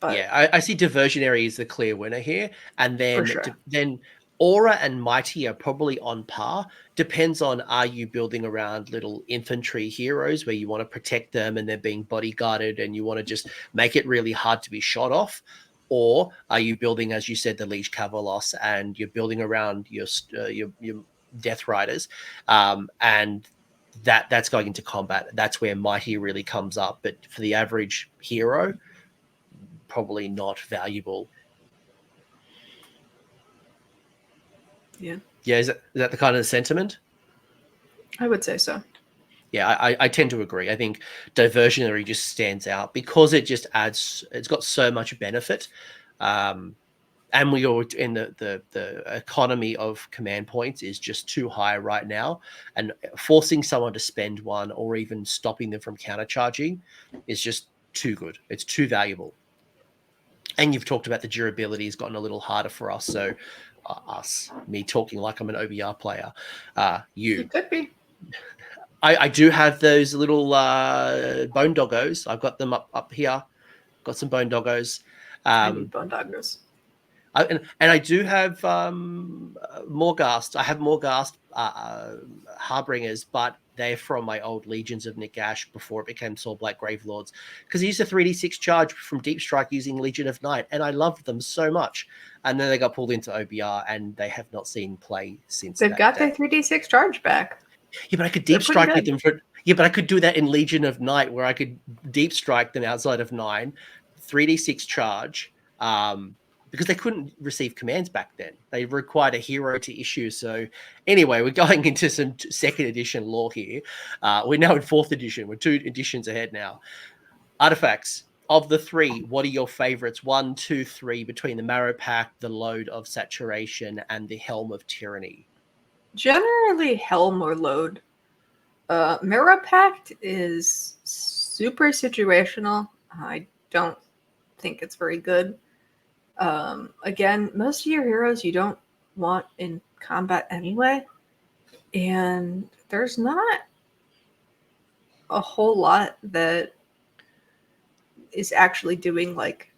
But yeah, I see Diversionary is the clear winner here. And then, sure. then Aura and Mighty are probably on par. Depends on, are you building around little infantry heroes where you want to protect them and they're being bodyguarded and you want to just make it really hard to be shot off? Or are you building, as you said, the Liege Cavalos, and you're building around your Death Riders, and that's going into combat? That's where Mighty really comes up. But for the average hero, probably not valuable. Yeah. Yeah, is that the kind of sentiment? I would say so. Yeah, I tend to agree. I think diversionary just stands out because it just adds. It's got so much benefit, and we are in the economy of command points is just too high right now, and forcing someone to spend one or even stopping them from countercharging is just too good. It's too valuable. And you've talked about the durability has gotten a little harder for us. So, me talking like I'm an OBR player, you. It could be. I do have those little bone doggos. I've got them up here. Got some bone doggos. I need bone doggos. And I do have Morghast. I have Morghast Harbingers, but they're from my old Legions of Nagash before it became Soul Black Gravelords. Because he used a 3d6 charge from Deep Strike using Legion of Night, and I loved them so much. And then they got pulled into OBR, and they have not seen play since. They've got their 3d6 charge back. Yeah, but I could deep strike with them for. Yeah, but I could do that in Legion of Night, where I could deep strike them outside of 9, 3d6 charge, because they couldn't receive commands back then. They required a hero to issue. So anyway, we're going into some second edition lore here. We're now in 4th edition. We're 2 editions ahead now. Artifacts. Of the 3, what are your favorites? 1, 2, 3 between the Marrow Pact, the Load of Saturation, and the Helm of Tyranny? Generally, Helm or Load. Marrow Pact is super situational. I don't think it's very good. Again, most of your heroes you don't want in combat anyway. And there's not a whole lot that is actually doing like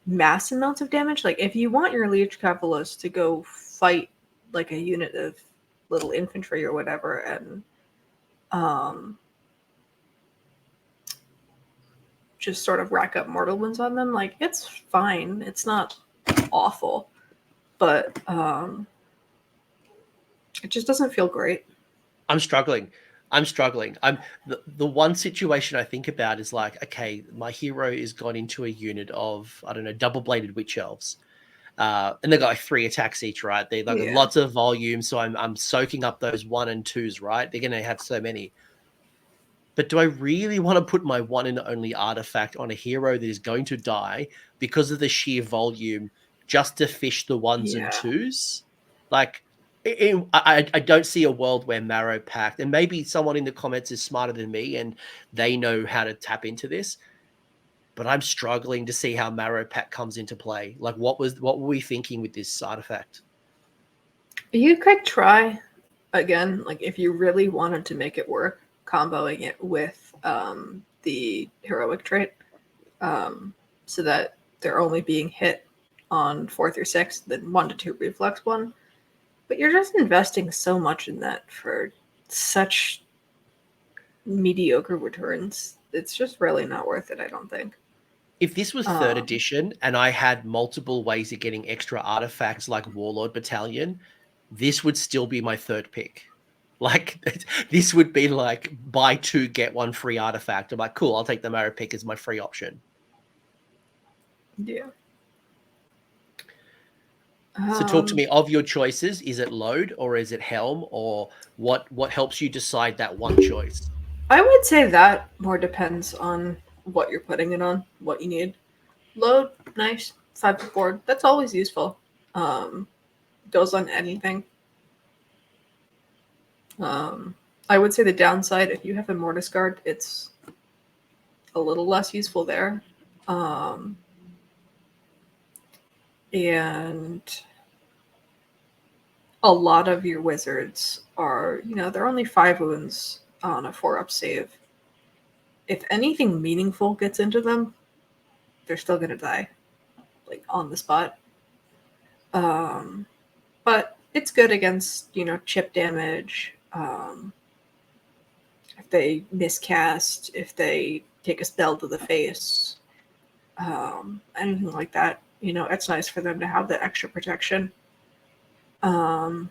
mass amounts of damage. Like if you want your Liege Cavalos to go fight like a unit of little infantry or whatever and just sort of rack up mortal wounds on them, like it's fine. It's not awful, but it just doesn't feel great. I'm struggling. I'm the one situation I think about is like, okay, my hero is gone into a unit of, I don't know, double-bladed witch elves. And they've got like 3 attacks each, right? They've got lots of volume, so I'm soaking up those 1 and 2s, right? They're gonna have so many. But do I really want to put my one and only artifact on a hero that is going to die because of the sheer volume just to fish the 1s and 2s? Like, I don't see a world where Marrow Pact, and maybe someone in the comments is smarter than me and they know how to tap into this, but I'm struggling to see how Marrow Pact comes into play. Like, what were we thinking with this artifact? You could try again, like if you really wanted to make it work, comboing it with the heroic trait, so that they're only being hit on 4th or 6th, then 1 to 2 reflex 1. But you're just investing so much in that for such mediocre returns. It's just really not worth it, I don't think. If this was 3rd edition and I had multiple ways of getting extra artifacts like Warlord Battalion, this would still be my 3rd pick. Like, this would be like buy 2, get 1 free artifact. I'm like, cool, I'll take the Marrow pick as my free option. Yeah. So talk to me of your choices. Is it Load or is it Helm, or what helps you decide that one choice? I would say that more depends on what you're putting it on, what you need. Load, nice. 5 to board. That's always useful. Goes on anything. I would say the downside, if you have a Mortis Guard, it's a little less useful there. And a lot of your wizards are, they're only 5 wounds on a 4-up save. If anything meaningful gets into them, they're still going to die, like, on the spot. But it's good against, chip damage, if they miscast, if they take a spell to the face, anything like that. It's nice for them to have that extra protection. Helm,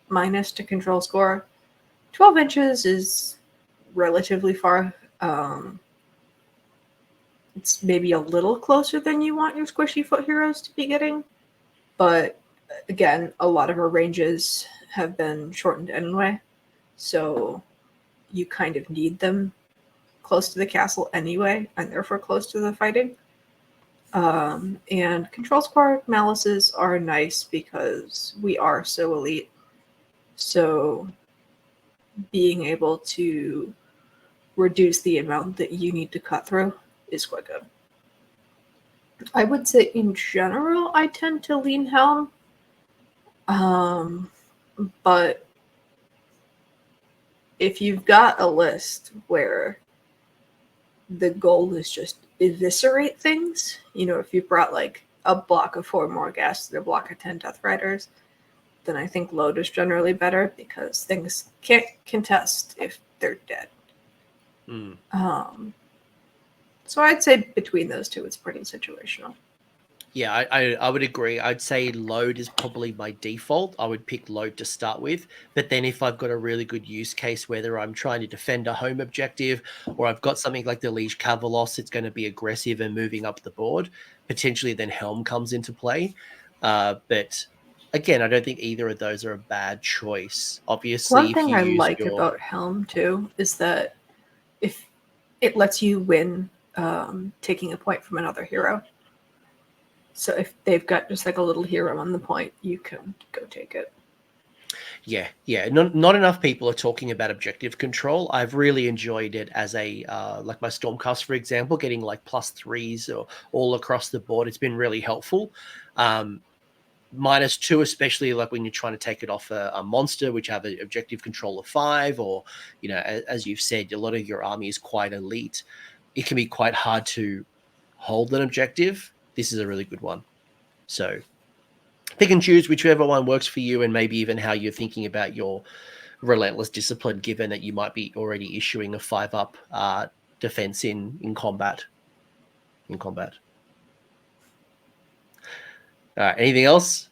minus to control score. 12 inches is relatively far. It's maybe a little closer than you want your squishy foot heroes to be getting, but again, a lot of our ranges have been shortened anyway, so you kind of need them close to the castle anyway, and therefore close to the fighting. And Control Squad Malices are nice because we are so elite. So being able to reduce the amount that you need to cut through is quite good. I would say in general, I tend to lean Helm. But if you've got a list where the goal is just eviscerate things, if you brought like a block of 4 more guests and a block of 10 Death Riders, then I think load is generally better because things can't contest if they're dead. So I'd say between those two, it's pretty situational. Yeah, I would agree. I'd say load is probably my default. I would pick load to start with. But then if I've got a really good use case, whether I'm trying to defend a home objective or I've got something like the Liege Cavalos, it's going to be aggressive and moving up the board, potentially then Helm comes into play. But again, I don't think either of those are a bad choice. Obviously, One thing if I you use like about Helm, too, is that if it lets you win taking a point from another hero. So if they've got just like a little hero on the point, you can go take it. Yeah. Not enough people are talking about objective control. I've really enjoyed it as a like my Stormcast, for example, getting like +3s or all across the board. It's been really helpful. -2, especially like when you're trying to take it off a monster, which have an objective control of 5, or as you've said, a lot of your army is quite elite. It can be quite hard to hold an objective. This is a really good one. So pick and choose whichever one works for you, and maybe even how you're thinking about your relentless discipline, given that you might be already issuing a 5-up defense in combat. All right, anything else?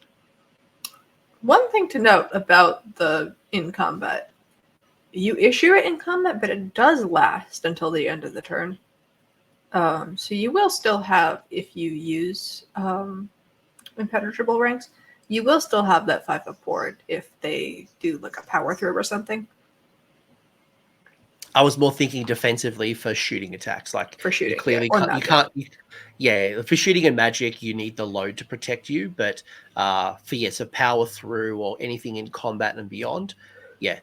One thing to note about the in combat, you issue it in combat, but it does last until the end of the turn. So you will still have, if you use impenetrable ranks, you will still have that 5-up board if they do like a power through or something. I was more thinking defensively for shooting attacks, like for shooting. For shooting and magic, you need the load to protect you, but for power through or anything in combat and beyond, that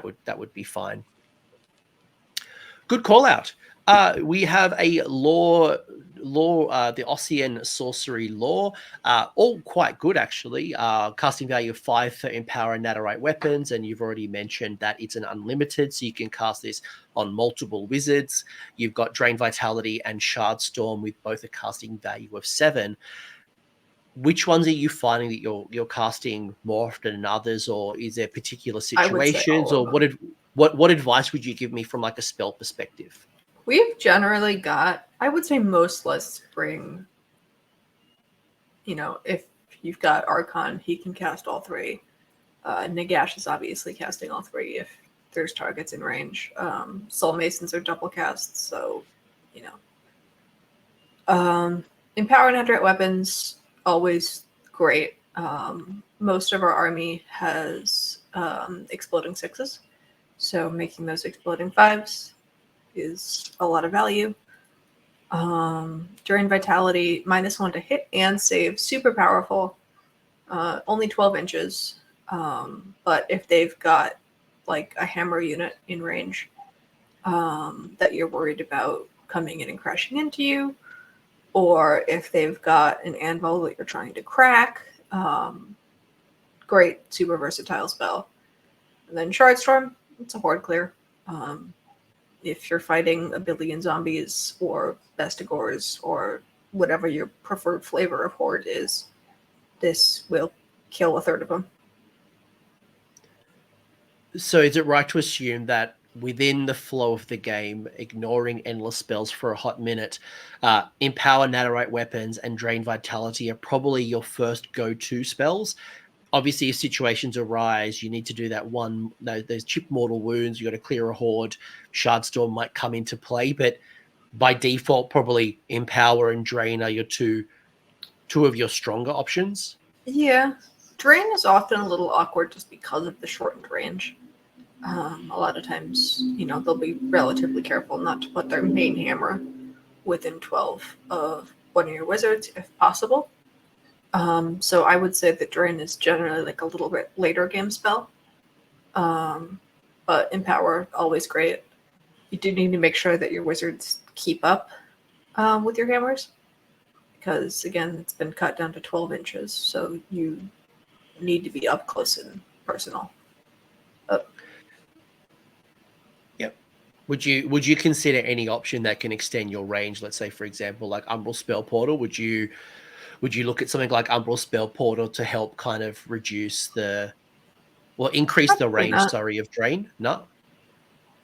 would be fine. Good call out. We have a lore, the Ossian sorcery lore, all quite good actually. Casting value of 5 for Empower and Nadirite weapons, and you've already mentioned that it's an unlimited, so you can cast this on multiple wizards. You've got Drain Vitality and Shard Storm with both a casting value of 7. Which ones are you finding that you're casting more often than others, or is there particular situations, or what advice would you give me from like a spell perspective? We've generally got, I would say most lists bring, if you've got Archon, he can cast all 3. Nagash is obviously casting all 3 if there's targets in range. Soul Masons are double casts, so, Empower and Nadirite weapons, always great. Most of our army has exploding 6s, so making those exploding 5s is a lot of value. Drain Vitality, -1 to hit and save, super powerful. Only 12 inches. But if they've got like a hammer unit in range that you're worried about coming in and crashing into you, or if they've got an anvil that you're trying to crack, great, super versatile spell. And then Shard Storm, it's a horde clear. If you're fighting a billion zombies or bestigors or whatever your preferred flavor of horde is, this will kill 1/3 of them. So is it right to assume that within the flow of the game, ignoring endless spells for a hot minute, Empower Nadirite weapons and Drain Vitality are probably your first go-to spells? Obviously, if situations arise, you need to do that one. Those chip mortal wounds. You got to clear a horde. Shardstorm might come into play, but by default, probably Empower and Drain are your two of your stronger options. Yeah. Drain is often a little awkward just because of the shortened range. A lot of times, they'll be relatively careful not to put their main hammer within 12 of one of your wizards if possible. So I would say that Drain is generally like a little bit later game spell. But Empower, always great. You do need to make sure that your wizards keep up with your hammers. Because, again, it's been cut down to 12 inches. So you need to be up close and personal. Yep. Would you consider any option that can extend your range? Let's say, for example, like Umbral Spell Portal. Would you look at something like Umbral Spell Portal to help kind of reduce increase the range? Not. Sorry, of Drain. No.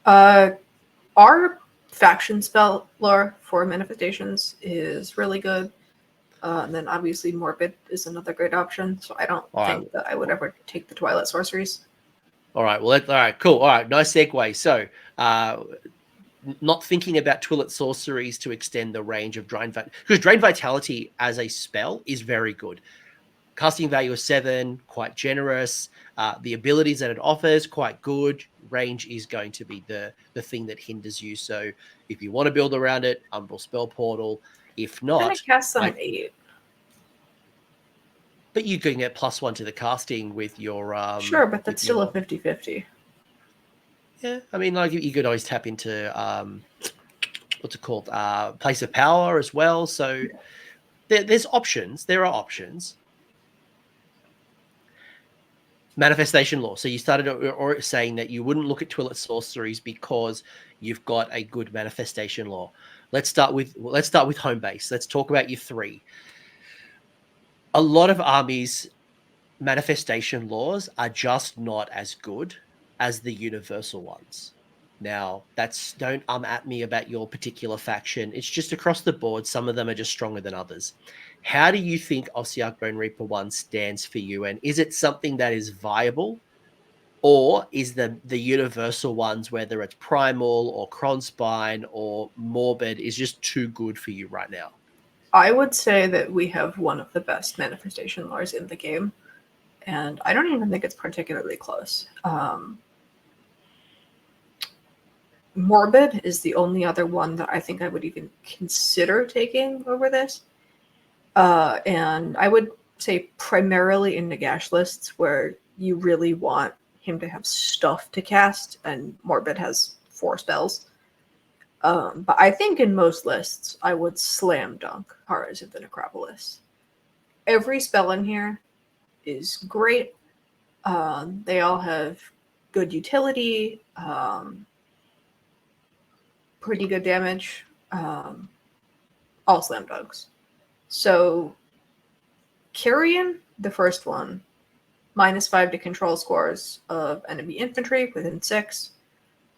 Our faction spell lore for manifestations is really good. And then obviously Morbid is another great option. So I don't think that I would ever take the Twilight Sorceries. All right. Well, all right. Cool. All right. Nice segue. So, not thinking about Twilight Sorceries to extend the range of Drain because Drain Vitality as a spell is very good. Casting value of 7, quite generous. The abilities that it offers, quite good. Range is going to be the thing that hinders you. So if you want to build around it, Umbral Spell Portal. If not, I'm gonna cast some 8. But you can get +1 to the casting with your sure, but that's still a 50-50. Yeah, I mean, like you could always tap into what's it called? Place of Power as well. So there's options. There are options. Manifestation Law. So you started or saying that you wouldn't look at Twilight Sorceries because you've got a good Manifestation Law. Let's start with home base. Let's talk about your 3. A lot of armies' manifestation laws are just not as good as the universal ones. Now, don't at me about your particular faction. It's just across the board. Some of them are just stronger than others. How do you think Ossiarch Bonereaper 1 stands for you? And is it something that is viable? Or is the universal ones, whether it's Primal or Cronspine or Morbid, is just too good for you right now? I would say that we have one of the best manifestation lores in the game. And I don't even think it's particularly close. Morbid is the only other one that I think I would even consider taking over this. And I would say primarily in Nagash lists where you really want him to have stuff to cast, and Morbid has 4 spells. But I think in most lists, I would slam dunk Horrors of the Necropolis. Every spell in here is great. They all have good utility, pretty good damage, all slam dunks. So Carrion, the first one, -5 to control scores of enemy infantry within 6.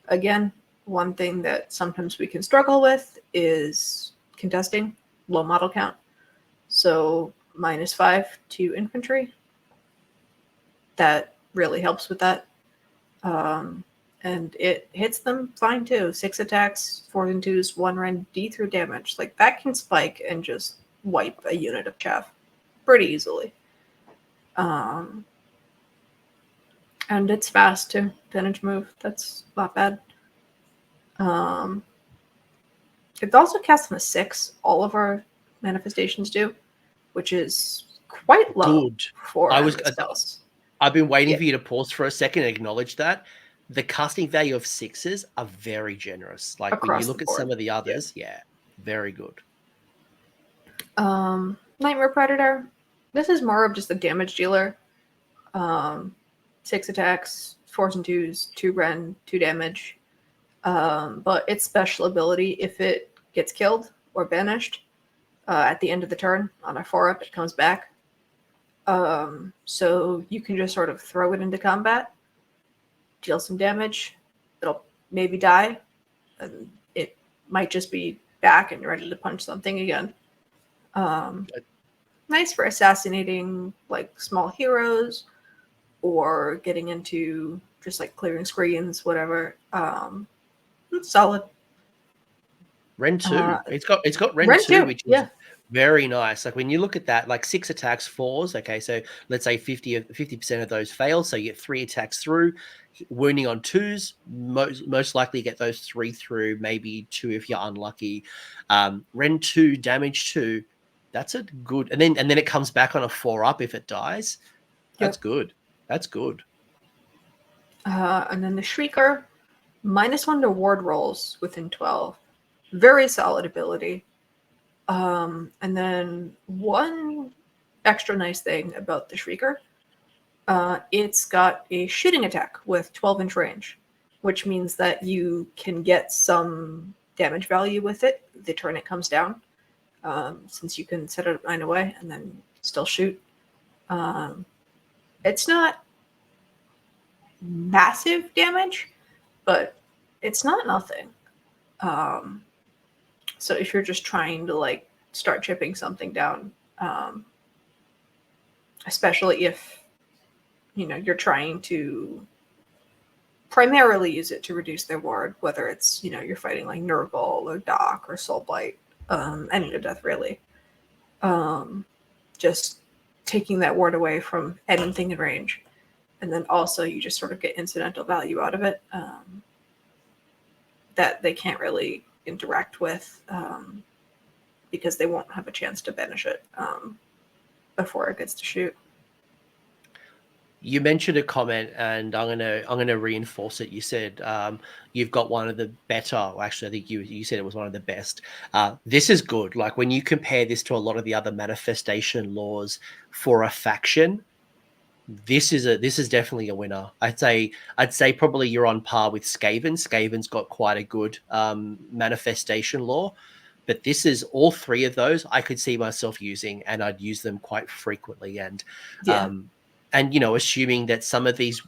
Again, one thing that sometimes we can struggle with is contesting, low model count. So -5 to infantry. That really helps with that. And it hits them fine too. 6 attacks, 4 and 2s, 1 rend, D3 damage. Like that can spike and just wipe a unit of chaff pretty easily. And it's fast too. Advantage move. That's not bad. It also casts on a 6. All of our manifestations do, which is quite low for spells. I've been waiting for you to pause for a second and acknowledge that. The casting value of 6s are very generous. Like across when you look at some of the others, very good. Nightmare Predator. This is more of just a damage dealer. 6 attacks, 4s and 2s, 2 rend, 2 damage. But its special ability, if it gets killed or banished at the end of the turn on a 4-up, it comes back. So you can just sort of throw it into combat, deal some damage. It'll maybe die, and it might just be back and ready to punch something again. Nice for assassinating like small heroes or getting into just like clearing screens, whatever. It's solid. Rend 2. It's got Rend 2, which is Very nice. Like when you look at that, like 6 attacks, 4s. Okay, so let's say 50% of those fail. So you get 3 attacks through, wounding on 2s. Most likely get those 3 through, maybe 2 if you're unlucky. Ren 2, damage 2. That's a good. And then it comes back on a 4 up if it dies. That's good. That's good. And then the Shrieker, -1 to ward rolls within 12. Very solid ability. And then one extra nice thing about the Shrieker, it's got a shooting attack with 12-inch range, which means that you can get some damage value with it the turn it comes down, since you can set it at 9 away and then still shoot. It's not massive damage, but it's not nothing. So if you're just trying to like start chipping something down, especially if you're trying to primarily use it to reduce their ward, whether it's you're fighting like Nurgle or Doc or Soulblight, any to death really, just taking that ward away from anything in range, and then also you just sort of get incidental value out of it that they can't really interact with, because they won't have a chance to banish it before it gets to shoot. You mentioned a comment, and I'm gonna reinforce it. You said you've got one of the better. Well, actually, I think you said it was one of the best. This is good. Like when you compare this to a lot of the other manifestation laws for a faction, this is definitely a winner. I'd say probably you're on par with Skaven. Skaven's got quite a good manifestation law, but this is all 3 of those I could see myself using, and I'd use them quite frequently. And assuming that some of these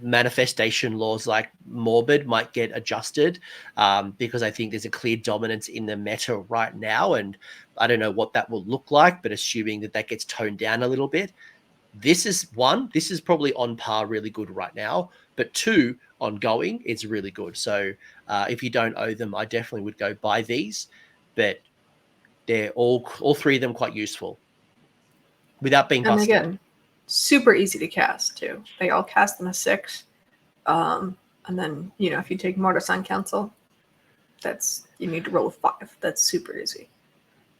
manifestation laws like Morbid might get adjusted, because I think there's a clear dominance in the meta right now, and I don't know what that will look like, but assuming that gets toned down a little bit. This is probably on par, really good right now, but 2, ongoing, it's really good. So if you don't owe them, I definitely would go buy these, but they're all 3 of them quite useful without being busted. And again, super easy to cast too. They all cast them as 6. And then, if you take Mortis on Council, you need to roll a 5. That's super easy.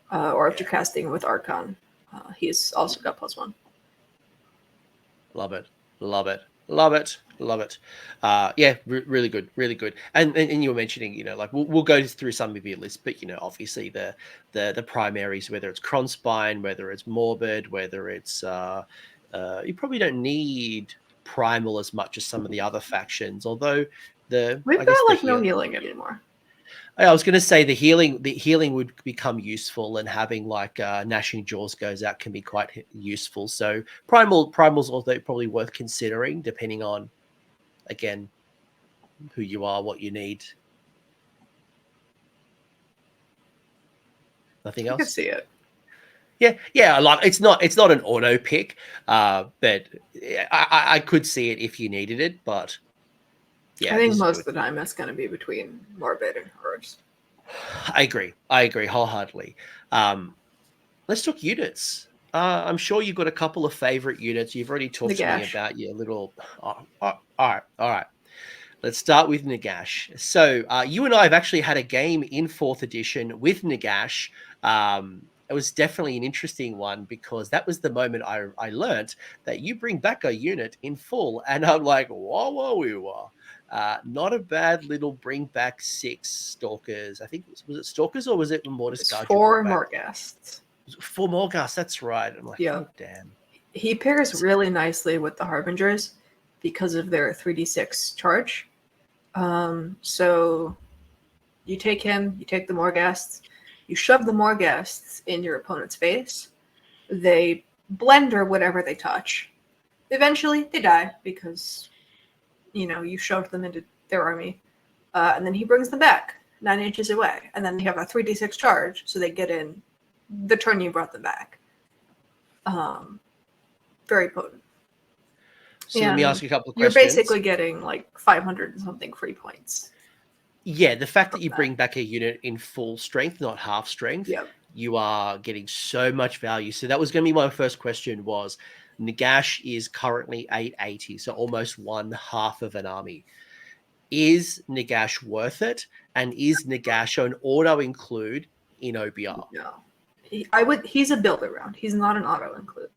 Or if you're casting with Archon, he's also got +1. Love it. Really good, really good. And you were mentioning, like we'll go through some of your lists, but obviously the primaries, whether it's Kronspine, whether it's Morbid, whether it's you probably don't need Primal as much as some of the other factions, although we've got like no healing anymore. I was going to say the healing would become useful, and having like Gnashing Jaws goes out can be quite useful. So Primal's also probably worth considering, depending on, again, who you are, what you need. Nothing else? I can see it. Yeah. Like it's not an auto pick, but I could see it if you needed it, but. Yeah, I think most of the time that's going to be between Morbid and Hordes. I agree wholeheartedly. Let's talk units. I'm sure you've got a couple of favorite units. You've already talked to me about your little. All right. Let's start with Nagash. So you and I have actually had a game in 4th edition with Nagash. It was definitely an interesting one, because that was the moment I learnt that you bring back a unit in full, and I'm like, whoa. Not a bad little bring back 6 Stalkers. I think was it Stalkers or was it Mortis Guard? 4 Morghasts. 4 Morghasts, that's right. I'm like, oh damn. He pairs really nicely with the Harbingers because of their 3d6 charge. So you take him, you take the Morghasts, you shove the Morghasts in your opponent's face. They blender whatever they touch. Eventually, they die because you shoved them into their army, and then he brings them back 9 inches away, and then they have a 3d6 charge, so they get in the turn you brought them back. Very potent. So let me ask you a couple of questions. You're basically getting like 500 and something free points. Yeah, the fact that you bring back a unit in full strength, not half strength, you are getting so much value. So that was going to be my first question was, Nagash is currently 880, so almost one half of an army. Is Nagash worth it? And is Nagash an auto include in OBR? No. He's a build around. He's not an auto include.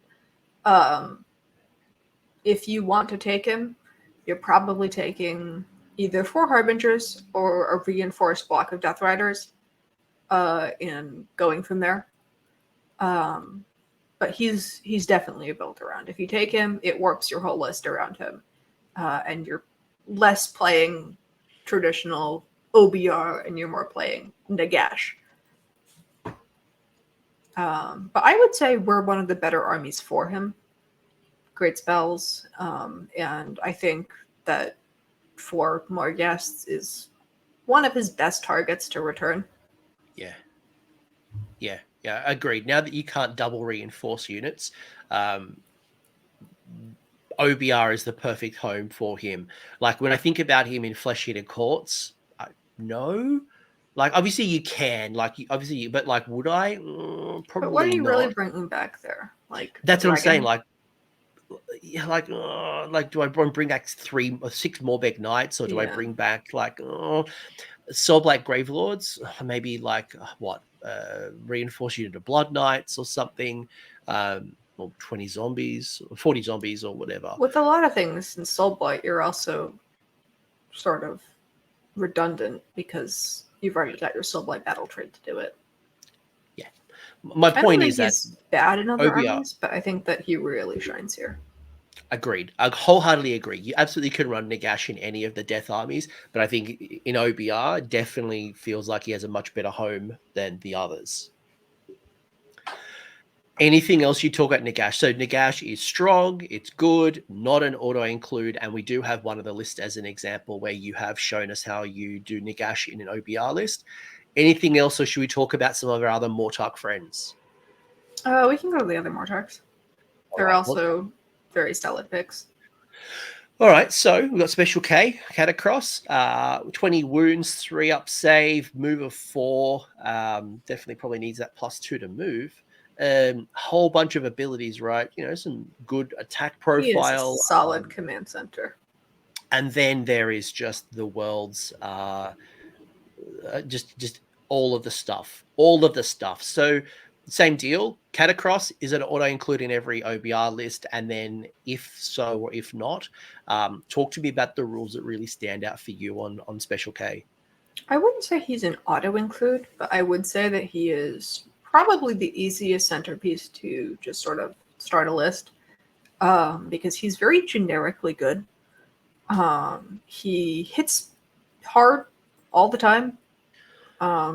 If you want to take him, you're probably taking either 4 Harbingers or a reinforced block of Death Riders, and going from there. But he's definitely a build around. If you take him, it warps your whole list around him, and you're less playing traditional OBR and you're more playing Nagash. But I would say we're one of the better armies for him. Great spells, and I think that for more guests is one of his best targets to return. Yeah, agreed. Now that you can't double reinforce units, OBR is the perfect home for him. Like when I think about him in Flesh Eater Courts, no. Like obviously you can, but like would I? Probably But what are you not. really bringing back there? Like That's what I'm saying. Like do I bring back 3 or 6 Mortek Knights, or do I bring back Soulblight Gravelords? Maybe reinforce unit of Blood Knights or something, or 20 zombies, or 40 zombies, or whatever. With a lot of things in Soulblight, you're also sort of redundant because you've already got your Soulblight battle trait to do it. Yeah, my point is that he's bad in other OBR, armies, but I think that he really shines here. Agreed. I wholeheartedly agree. You absolutely can run Nagash in any of the death armies, but I think in OBR, definitely feels like he has a much better home than the others. Anything else you talk about Nagash? So Nagash is strong, it's good, not an auto-include, and we do have one of the lists as an example where you have shown us how you do Nagash in an OBR list. Anything else, or should we talk about some of our other Mortarch friends? We can go to the other Mortarchs. They're also very solid picks. All right, so we've got Special K, Catacross, 20 wounds, 3 up save, move of 4. Definitely probably needs that +2 to move. Whole bunch of abilities, right? Some good attack profile. He is a solid command center. And then there is just the world's just all of the stuff. So same deal. Catacross, is it auto include in every OBR list? And then if so or if not, talk to me about the rules that really stand out for you on Special K. I wouldn't say he's an auto include, but I would say that he is probably the easiest centerpiece to just sort of start a list, because he's very generically good. He hits hard all the time,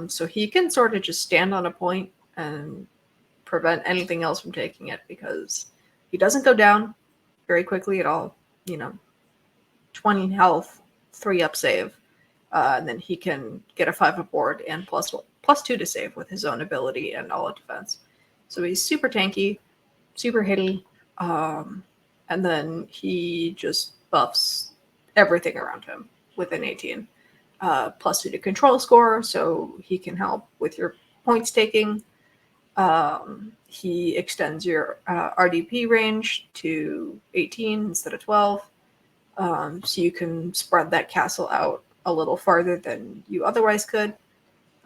so he can sort of just stand on a point and prevent anything else from taking it, because he doesn't go down very quickly at all. 20 health, 3 up save, and then he can get a 5 aboard and +2 to save with his own ability and all defense. So he's super tanky, super hitty, and then he just buffs everything around him within 18. +2 to control score, so he can help with your points taking. He extends your RDP range to 18 instead of 12, so you can spread that castle out a little farther than you otherwise could.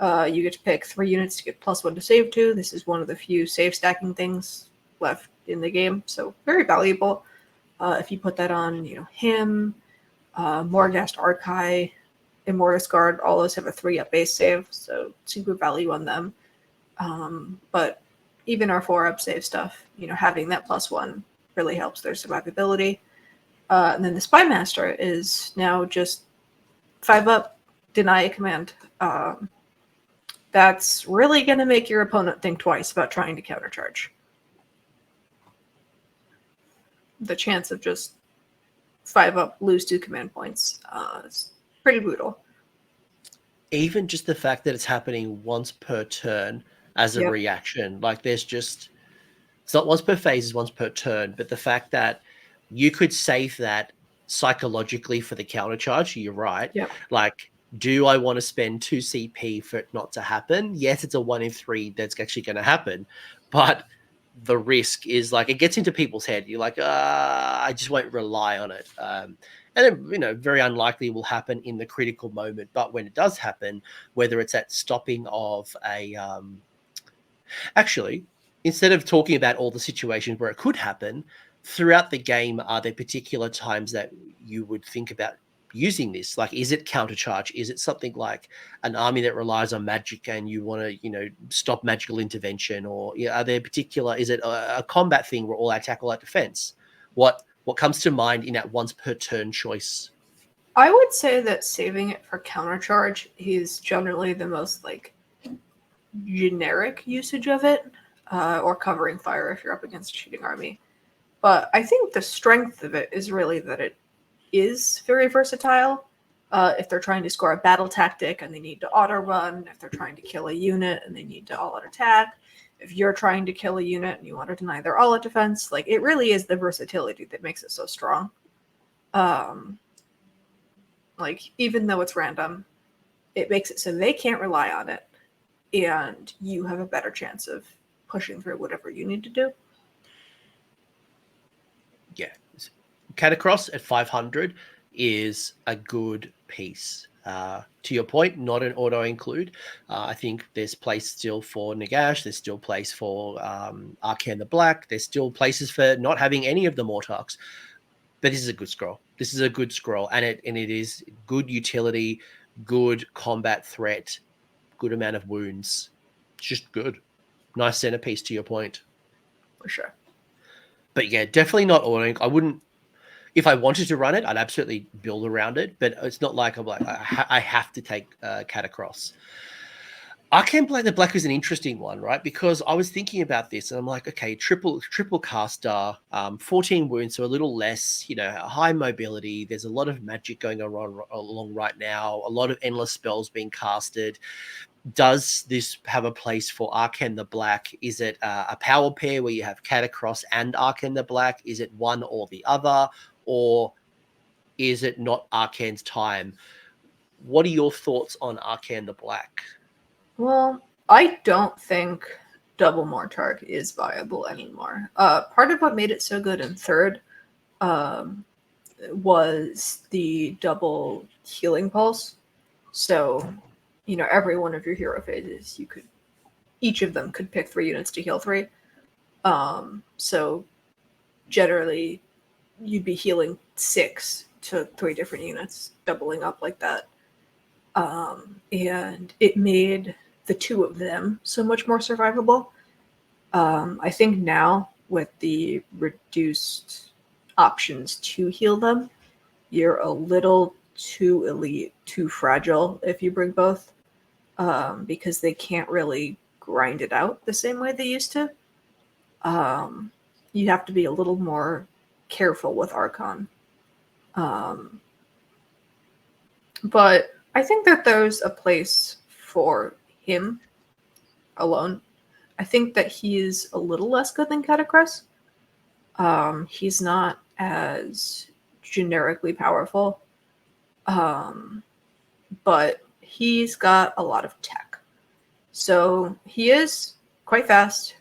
You get to pick 3 units to get +1 to save to. This is one of the few save stacking things left in the game, so very valuable. If you put that on, him, Morghast Archai, Immortus Guard, all those have a 3-up base save, so super value on them. But even our 4-up save stuff, having that +1 really helps their survivability. And then the Spy Master is now just 5-up, deny a command. That's really going to make your opponent think twice about trying to countercharge. The chance of just 5-up, lose 2 command points is pretty brutal. Even just the fact that it's happening once per turn as a reaction, it's not once per phase, it's once per turn, but the fact that you could save that psychologically for the countercharge, you're right. Yep. Do I want to spend 2 CP for it not to happen? Yes, it's a 1 in 3 that's actually going to happen, but the risk is like it gets into people's head. You're like, I just won't rely on it. And it, very unlikely will happen in the critical moment. But when it does happen, whether it's at stopping of a, actually, instead of talking about all the situations where it could happen throughout the game, are there particular times that you would think about using this? Like, is it countercharge? Is it something like an army that relies on magic and you want to, stop magical intervention? Or are there particular, is it a combat thing where all attack, all out defense? What comes to mind in that once per turn choice? I would say that saving it for countercharge is generally the most generic usage of it, or covering fire if you're up against a shooting army. But I think the strength of it is really that it is very versatile. If they're trying to score a battle tactic and they need to auto run, if they're trying to kill a unit and they need to all out attack, if you're trying to kill a unit and you want to deny their all out defense, it really is the versatility that makes it so strong. Even though it's random, it makes it so they can't rely on it, and you have a better chance of pushing through whatever you need to do. Yeah. Catacross at 500 is a good piece. To your point, not an auto include. I think there's place still for Nagash. There's still place for Arcane the Black. There's still places for not having any of the Mortachs. But this is a good scroll. This is a good scroll, and it is good utility, good combat threat, good amount of wounds. It's just good. Nice centerpiece to your point. For sure. But yeah, definitely not auto. I wouldn't. If I wanted to run it, I'd absolutely build around it. But it's not like I'm like I have to take Catacross. Arcane Black, the Black is an interesting one, right? Because I was thinking about this and I'm like, okay, triple caster, 14 wounds, so a little less, high mobility. There's a lot of magic going along right now, a lot of endless spells being casted. Does this have a place for Arcane the Black? Is it a power pair where you have Catacross and Arcane the Black? Is it one or the other? Or is it not Arcane's time? What are your thoughts on Arcane the Black? Well, I don't think double Mortark is viable anymore. Part of what made it so good in third was the double healing pulse. So, every one of your hero phases, each of them could pick 3 units to heal 3. So generally, you'd be healing 6 to 3 different units, doubling up like that. And it made the 2 of them so much more survivable. I think now with the reduced options to heal them, you're a little too elite, too fragile if you bring both, because they can't really grind it out the same way they used to. You have to be a little more careful with Archon. But I think that there's a place for him alone. I think that he's a little less good than Catacross. He's not as generically powerful, but he's got a lot of tech. So he is quite fast.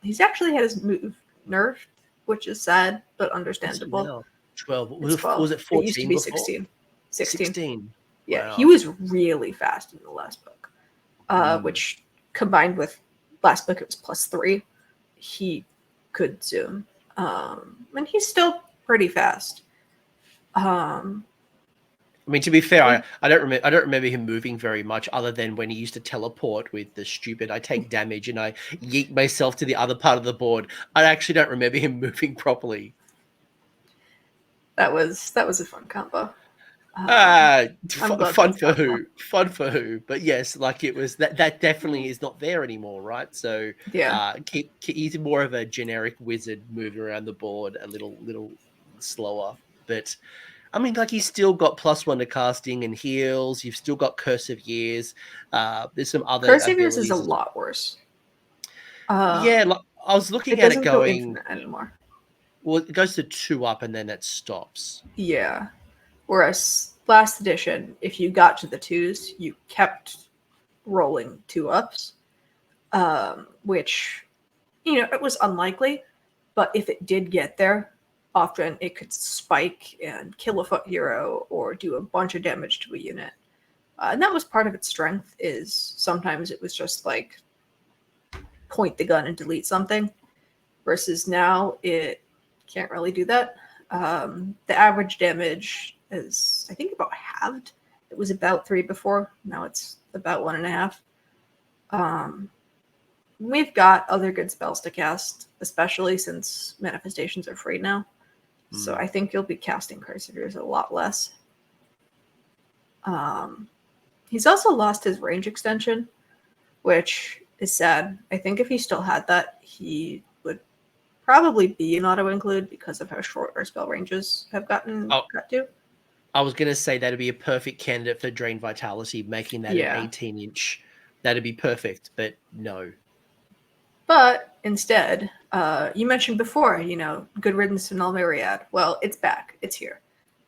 He's actually had his move nerfed, which is sad, but understandable. 12. It's 12. Was it 14 It used to be before? 16. 16. Yeah, Wow. he was really fast in the last book, which combined with last book, it was +3. He could zoom. And he's still pretty fast. I mean, to be fair, I don't remember him moving very much, other than when he used to teleport with the stupid "I take damage and I yeet myself to the other part of the board." I actually don't remember him moving properly. That was a fun combo. Fun for who? Fun for who? But yes, it was that definitely is not there anymore, right? So yeah, he's more of a generic wizard moving around the board a little slower, but. I mean, he's still got +1 to casting and heals. You've still got Curse of Years. There's some other Curse of Years abilities. is a lot worse. I was looking at it going anymore. Well, it goes to 2 up and then it stops. Yeah, whereas last edition, if you got to the 2s, you kept rolling 2-ups, which, you know, it was unlikely, but if it did get there, often it could spike and kill a foot hero or do a bunch of damage to a unit. And that was part of its strength, is sometimes it was just like point the gun and delete something, versus now it can't really do that. The average damage is, I think, about halved. It was about 3 before. Now it's about 1.5. We've got other good spells to cast, especially since manifestations are free now. So I think you'll be casting Perseveres a lot less. He's also lost his range extension, which is sad. I think if he still had that, he would probably be an auto-include because of how short our spell ranges have gotten cut to. I was going to say that'd be a perfect candidate for Drain Vitality, making that an 18-inch. That'd be perfect, but no. But instead, you mentioned before, you know, good riddance to Null Myriad. Well, it's back. It's here.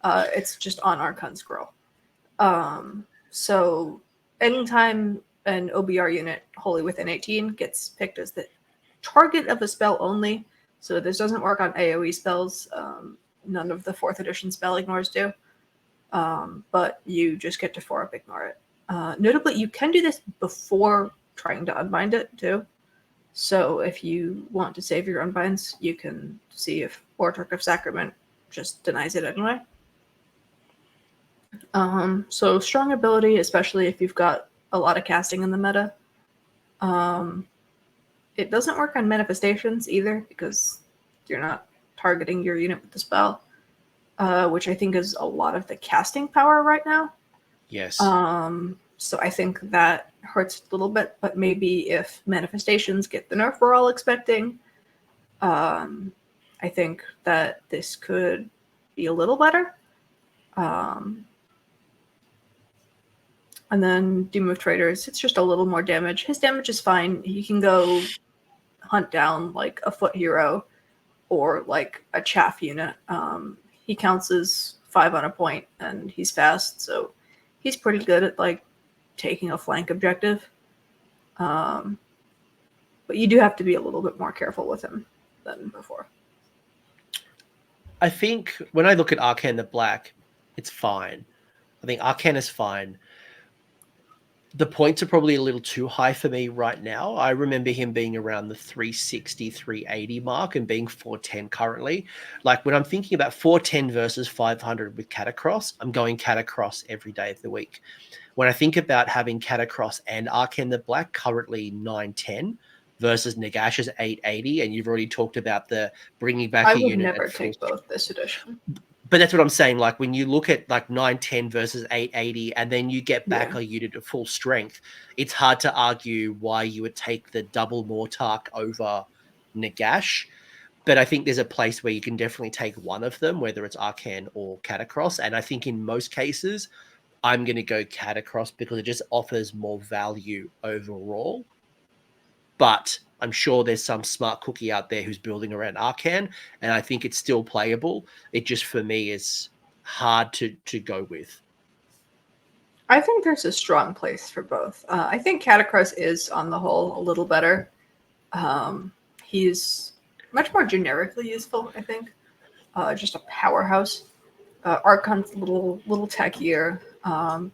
It's just on Archon Scroll. So anytime an OBR unit wholly within 18 gets picked as the target of a spell only, so this doesn't work on AoE spells. None of the 4th edition spell ignores do. But you just get to 4-up ignore it. Notably, you can do this before trying to unbind it, too. So if you want to save your unbinds, you can see if Mortach of Sacrament just denies it anyway. So strong ability, especially if you've got a lot of casting in the meta. It doesn't work on manifestations either, because you're not targeting your unit with the spell, which I think is a lot of the casting power right now. Yes. So I think that hurts a little bit, but maybe if manifestations get the nerf we're all expecting, I think that this could be a little better. And then Doom of Traders, it's just a little more damage. His damage is fine. He can go hunt down like a foot hero or like a chaff unit. He counts as 5 on a point and he's fast, so he's pretty good at like taking a flank objective. But you do have to be a little bit more careful with him than before. I think when I look at Arcane the Black, it's fine. I think Arcane is fine. The points are probably a little too high for me right now. I remember him being around the 360, 380 mark and being 410 currently. Like when I'm thinking about 410 versus 500 with Catacross, I'm going Catacross every day of the week. When I think about having Catacross and Arcane the Black, currently 910 versus Nagash's 880, and you've already talked about the bringing back a unit. I would never take both this edition. But that's what I'm saying. Like when you look at like 910 versus 880, and then you get back a unit at full strength, it's hard to argue why you would take the double Mortarch over Nagash. But I think there's a place where you can definitely take one of them, whether it's Arcane or Catacross. And I think in most cases, I'm going to go Catacross because it just offers more value overall. But I'm sure there's some smart cookie out there who's building around Arcane, and I think it's still playable. It just, for me, is hard to go with. I think there's a strong place for both. I think Catacross is, on the whole, a little better. He's much more generically useful, I think. Just a powerhouse. Archon's a little techier,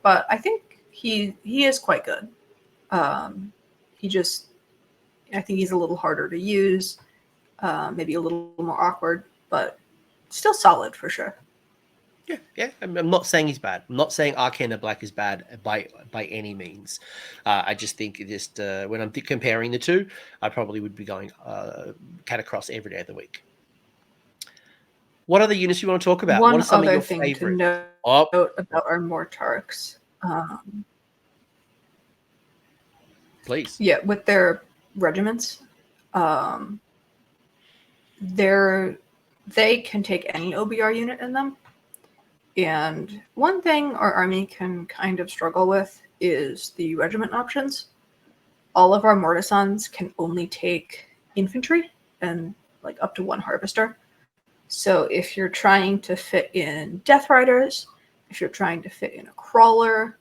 but I think he is quite good. I think he's a little harder to use, maybe a little more awkward, but still solid for sure. Yeah. I'm not saying he's bad. I'm not saying Arcane the Black is bad by any means. I just think when I'm comparing the two, I probably would be going Catacross every day of the week. What other units do you want to talk about? One what are some other of your thing favorite? to note about our Mortarchs. Please. Yeah, with their regiments, they can take any OBR unit in them. And one thing our army can kind of struggle with is the regiment options. All of our Mortisons can only take infantry and like up to one harvester. So if you're trying to fit in Death Riders, If you're trying to fit in a crawler,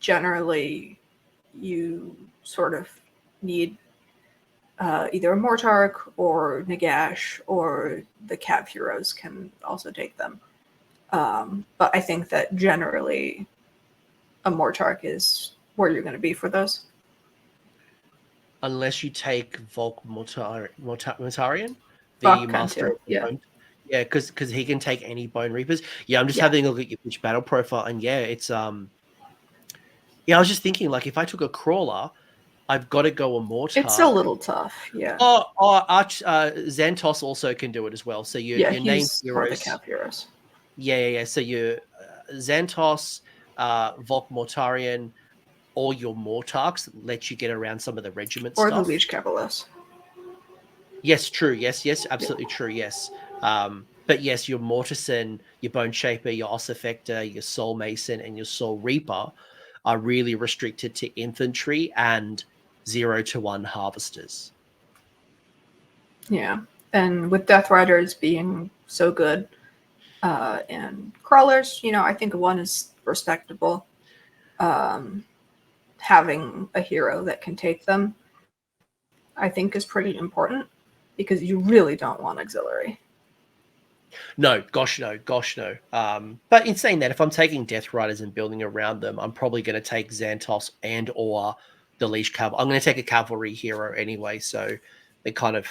generally you sort of need either a Mortach or Nagash, or the Cav heroes can also take them. But I think that generally a Mortach is where you're going to be for those. Unless you take Mortarian, the Volk master of the yeah. bone. Yeah, because he can take any Bone Reapers. Yeah, I'm just having a look at your pitch battle profile, and yeah, it's yeah, I was just thinking, like, if I took a crawler, I've got to go a Mortach. It's a little tough, yeah. Xantos also can do it as well. So your named heroes. heroes. The Cav heroes. Yeah. So your Xantos, Volk Mortarian, or your Mortachs let you get around some of the regiment or stuff. Or the Liege Cavaliers. Yes, true. Yes, absolutely true. Yes. But yes, your Mortison, your Bone Shaper, your Ossifector, your Soul Mason, and your Soul Reaper are really restricted to infantry and 0 to 1 harvesters. Yeah, and with Death Riders being so good, and crawlers, I think 1 is respectable. Having a hero that can take them, I think, is pretty important, because you really don't want auxiliary. No, gosh no. But in saying that, if I'm taking Death Riders and building around them, I'm probably going to take Xantos and or the Liege Cavalry. I'm going to take a cavalry hero anyway, so it kind of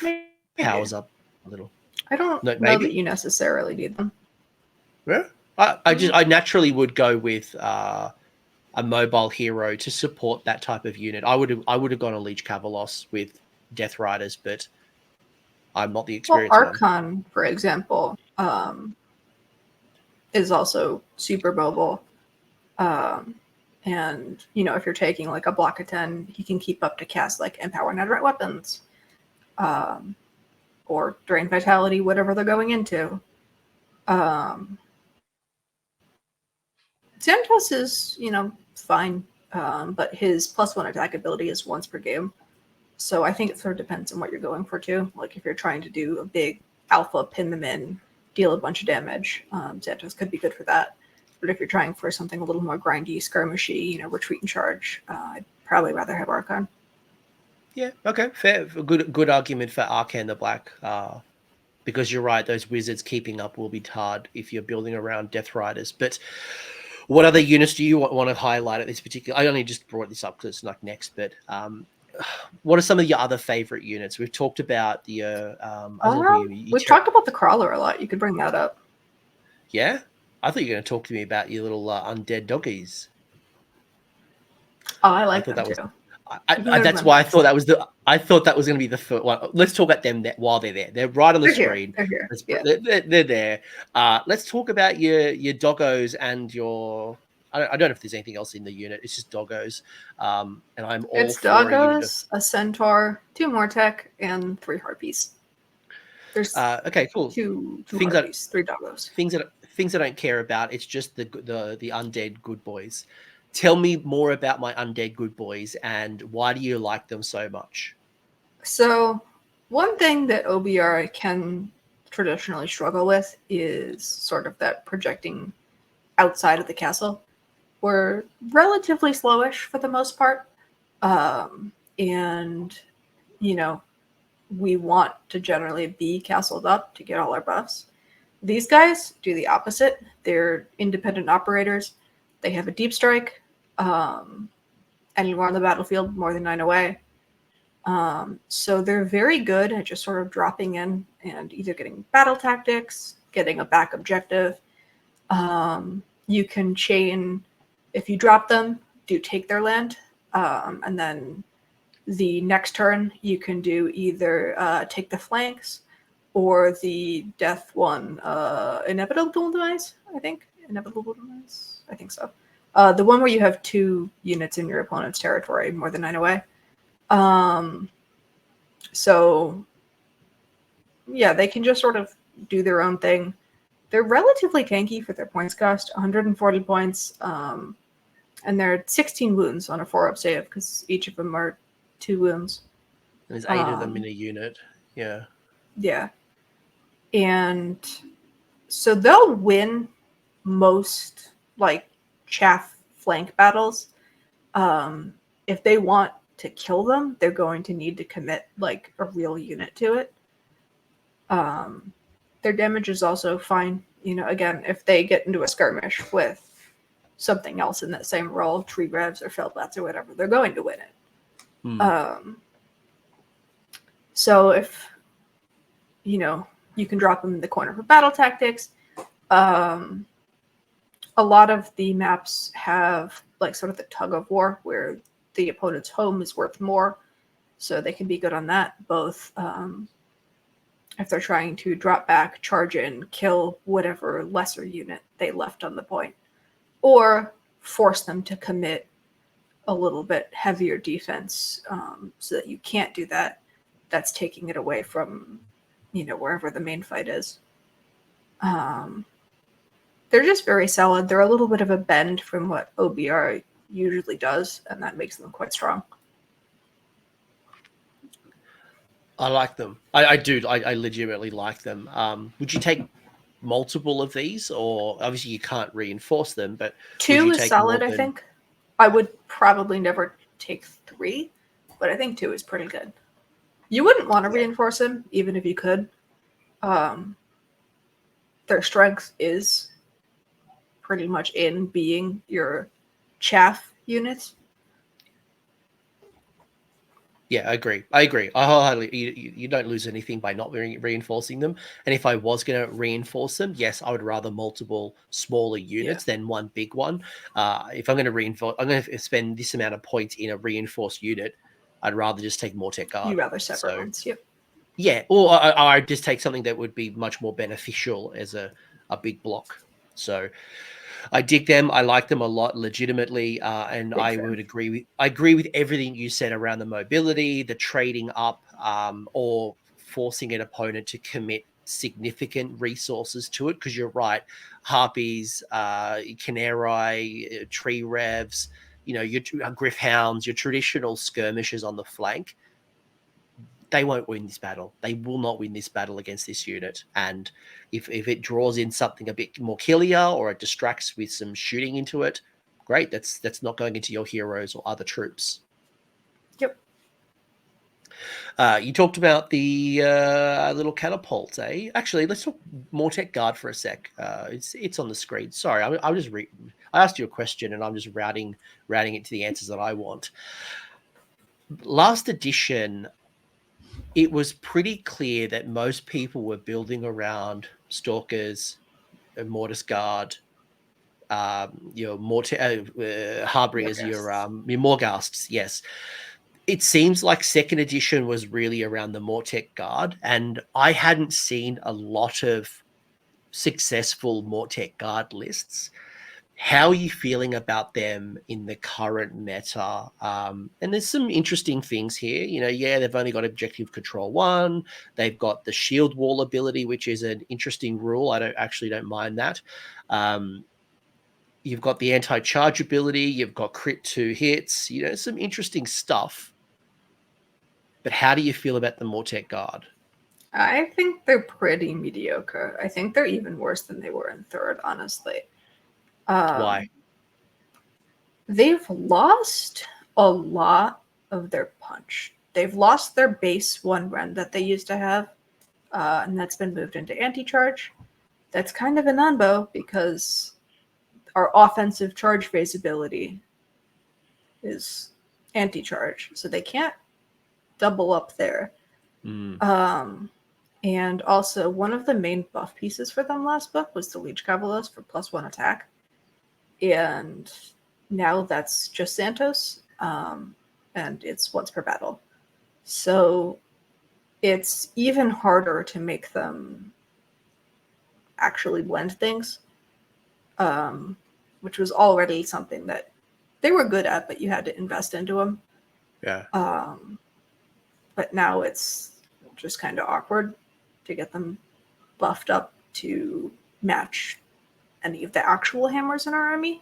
powers up a little. I don't know that you necessarily need them. Yeah, I naturally would go with a mobile hero to support that type of unit. I would have gone a Liege Cavalos with Death Riders, but I'm not the experienced one. Archon, for example, is also super mobile. And, if you're taking like a block of 10, he can keep up to cast like Empower Netherite Weapons, or Drain Vitality, whatever they're going into. Xantos is, fine, but his +1 attack ability is once per game. So I think it sort of depends on what you're going for too. Like if you're trying to do a big alpha, pin them in, deal a bunch of damage, Xantos could be good for that. But if you're trying for something a little more grindy, skirmishy, retreat and charge, I'd probably rather have Archon. Yeah, okay, fair. Good argument for Archon the Black. Because you're right, those wizards keeping up will be hard if you're building around Death Riders. But what other units do you want to highlight at this particular? I only just brought this up because it's not next, but what are some of your other favorite units? We've talked about the. We've talked about the crawler a lot. You could bring that up. Yeah, I thought you were going to talk to me about your little undead doggies. Oh, I like them too. That's why I thought that was the. I thought that was going to be the first one. Let's talk about them while they're there. They're right on the screen. They're here. They're there. Let's talk about your doggos and your. I don't know if there's anything else in the unit. It's just doggos, and I'm all. It's doggos, a centaur, 2 Mortek, and 3 harpies. There's okay, cool. Two harpies, 3 doggos. Things I don't care about. It's just the undead good boys. Tell me more about my undead good boys and why do you like them so much? So, one thing that OBR can traditionally struggle with is sort of that projecting outside of the castle. We're relatively slowish for the most part. And, we want to generally be castled up to get all our buffs. These guys do the opposite. They're independent operators. They have a deep strike. Anywhere on the battlefield more than 9 away. So they're very good at just sort of dropping in and either getting battle tactics, getting a back objective. You can chain, if you drop them, take their land, and then the next turn you can do either take the flanks or the death one, inevitable demise, I think. Inevitable demise? I think so. The one where you have 2 units in your opponent's territory, more than 9 away. So, yeah, they can just sort of do their own thing. They're relatively tanky for their points cost, 140 points, and they're 16 wounds on a 4-up save, because each of them are 2 wounds. There's 8 of them in a unit, yeah. Yeah. And So they'll win most like chaff flank battles. If they want to kill them, they're going to need to commit like a real unit to it. Their damage is also fine. Again, if they get into a skirmish with something else in that same role, tree revs or feldbats or whatever, they're going to win it. So if you can drop them in the corner for battle tactics. A lot of the maps have like sort of the tug of war where the opponent's home is worth more, so they can be good on that, both if they're trying to drop back, charge in, kill whatever lesser unit they left on the point, or force them to commit a little bit heavier defense so that you can't do that. That's taking it away from wherever the main fight is. They're just very solid. They're a little bit of a bend from what OBR usually does, and that makes them quite strong. I like them. I do. I legitimately like them. Would you take multiple of these, or obviously you can't reinforce them, but 2 is solid, I think. I would probably never take 3, but I think 2 is pretty good. You wouldn't want to reinforce them, even if you could. Their strength is pretty much in being your chaff units. Yeah, I agree. You don't lose anything by not reinforcing them. And if I was going to reinforce them, yes, I would rather multiple smaller units than one big one. If I'm going to reinforce, I'm going to spend this amount of points in a reinforced unit. I'd rather just take Mortek Guard. You'd rather separate ones, yep. Yeah, or I'd just take something that would be much more beneficial as a big block. So I dig them. I like them a lot, legitimately, and I agree with everything you said around the mobility, the trading up, or forcing an opponent to commit significant resources to it. Because you're right, harpies, canary, tree revs, your griff hounds, your traditional skirmishers on the flank. They won't win this battle. They will not win this battle against this unit. And if it draws in something a bit more killier, or it distracts with some shooting into it, great. That's not going into your heroes or other troops. Yep. You talked about the little catapults, eh? Actually, let's talk Mortek Guard for a sec. It's on the screen. Sorry, I asked you a question, and I'm just routing it to the answers that I want. Last edition, it was pretty clear that most people were building around Stalkers, Mortis Guard, Harbingers, your Morghasts, yes. It seems like second edition was really around the Mortek Guard, and I hadn't seen a lot of successful Mortek Guard lists. How are you feeling about them in the current meta? And there's some interesting things here. They've only got objective control 1. They've got the shield wall ability, which is an interesting rule. I don't mind that. You've got the anti-charge ability. You've got crit 2 hits. Some interesting stuff. But how do you feel about the Mortek Guard? I think they're pretty mediocre. I think they're even worse than they were in third, honestly. Why? They've lost a lot of their punch. They've lost their base 1 rend that they used to have, and that's been moved into anti-charge. That's kind of a non-bow because our offensive charge phase ability is anti-charge, so they can't double up there. And also, one of the main buff pieces for them last book was the Leech Cavalos for +1 attack. And now that's just Santos, and it's once per battle. So it's even harder to make them actually blend things, which was already something that they were good at, but you had to invest into them. Yeah. But now it's just kind of awkward to get them buffed up to match any of the actual hammers in our army.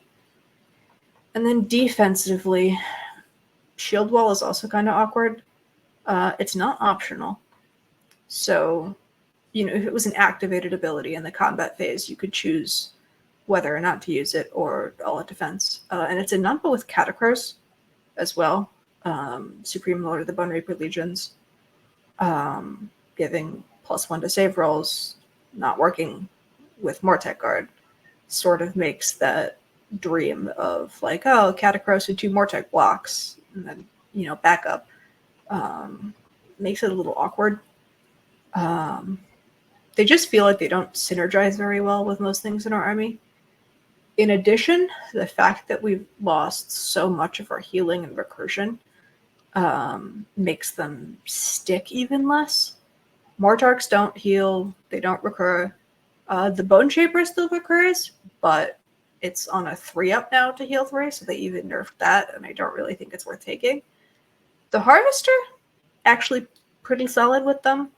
And then defensively, shield wall is also kind of awkward. It's not optional. So if it was an activated ability in the combat phase, you could choose whether or not to use it or all at defense. And it's a number with Catacross as well. Supreme Lord of the Bonereaper Legions, giving +1 to save rolls, not working with Mortek Guard, sort of makes that dream of like, oh, Catacross with 2 Mortek blocks, and then, backup, makes it a little awkward. They just feel like they don't synergize very well with most things in our army. In addition, the fact that we've lost so much of our healing and recursion makes them stick even less. Mortarks don't heal, they don't recur. The Bone Shaper still recurs, but it's on a 3-up now to heal 3, so they even nerfed that, and I don't really think it's worth taking. The Harvester, actually pretty solid with them.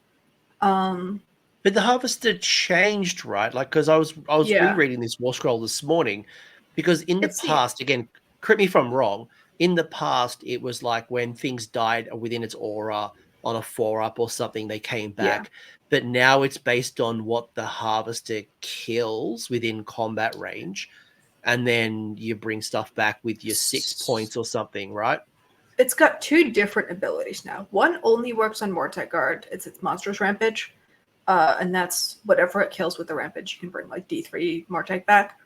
But the Harvester changed, right? Like, because I was rereading this War Scroll this morning, because in the past, again, correct me if I'm wrong, in the past, it was like when things died within its aura on a 4-up or something, they came back. Yeah. But now it's based on what the Harvester kills within combat range. And then you bring stuff back with your 6 points or something, right? It's got 2 different abilities now. One only works on Mortek Guard. It's Monstrous Rampage. And that's whatever it kills with the Rampage. You can bring like D3 Mortek back.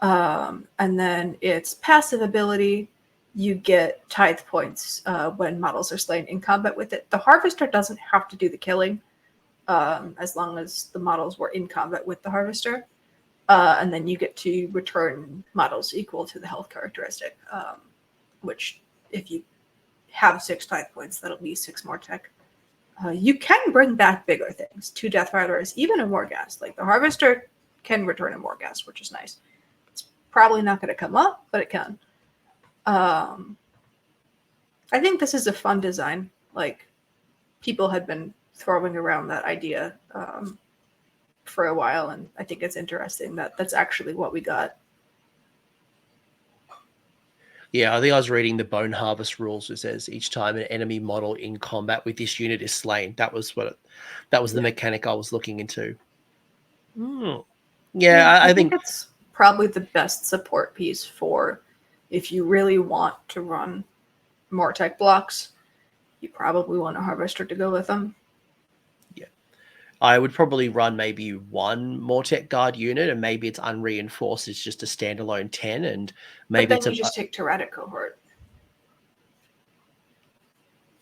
And then its passive ability, you get tithe points when models are slain in combat with it. The Harvester doesn't have to do the killing as long as the models were in combat with the Harvester. And then you get to return models equal to the health characteristic, which if you have 6 tithe points, that'll be 6 Mortek. You can bring back bigger things, 2 Death Riders, even a Morghast. Like the Harvester can return a Morghast, which is nice. It's probably not going to come up, but it can. I think this is a fun design. Like, people had been throwing around that idea for a while, and I think it's interesting that that's actually what we got. Yeah, I think I was reading the Bone Harvest rules. It says each time an enemy model in combat with this unit is slain. That was the mechanic I was looking into. Yeah, I think it's probably the best support piece for if you really want to run Mortek blocks. You probably want a Harvester to go with them. Yeah, I would probably run maybe 1 Mortek Guard unit, and maybe it's unreinforced. It's just a standalone 10, and maybe but then you just take Tyrannic Cohort.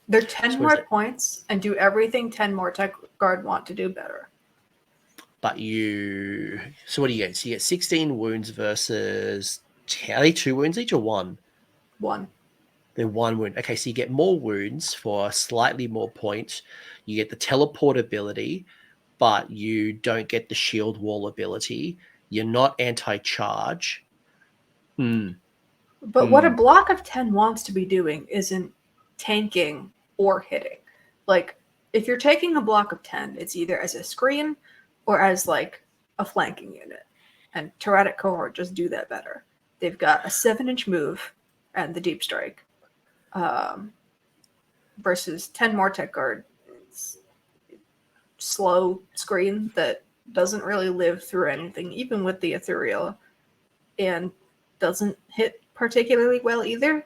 They're 10 more points and do everything 10 Mortek Guard want to do better. But so what do you get? So you get 16 wounds versus 10. Are they 2 wounds each or 1? 1. They're 1 wound. Okay, so you get more wounds for slightly more points. You get the teleport ability, but you don't get the shield wall ability. You're not anti-charge. But what a block of 10 wants to be doing isn't tanking or hitting. Like, if you're taking a block of 10, it's either as a screen or as, like, a flanking unit. And Tyrannic Cohort just do that better. They've got a 7-inch move and the deep strike. Versus 10 Mortek Guard. It's slow screen that doesn't really live through anything, even with the Ethereal, and doesn't hit particularly well either.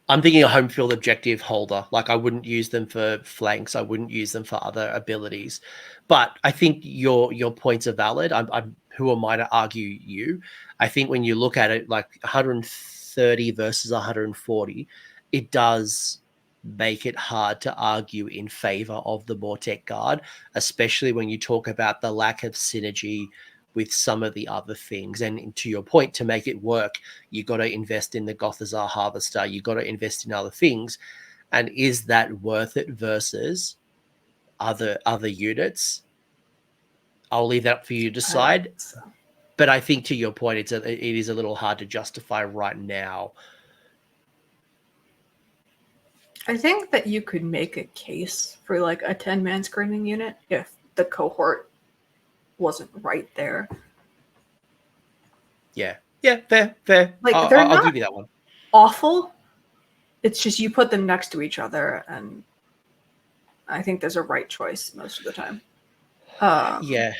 I'm thinking a home field objective holder. Like, I wouldn't use them for flanks. I wouldn't use them for other abilities. But I think your points are valid. I'm who am I to argue you? I think when you look at it, like 130 versus 140, it does make it hard to argue in favor of the Mortek Guard, especially when you talk about the lack of synergy with some of the other things. And to your point, to make it work, you got to invest in the Gothazar Harvester. You got to invest in other things. And is that worth it versus other units? I'll leave that up for you to decide. But I think to your point, it is a little hard to justify right now. I think that you could make a case for like a 10-man screening unit if the cohort wasn't right there. Yeah, fair. Like, I'll give you that one. Awful. It's just you put them next to each other, and I think there's a right choice most of the time. Yeah.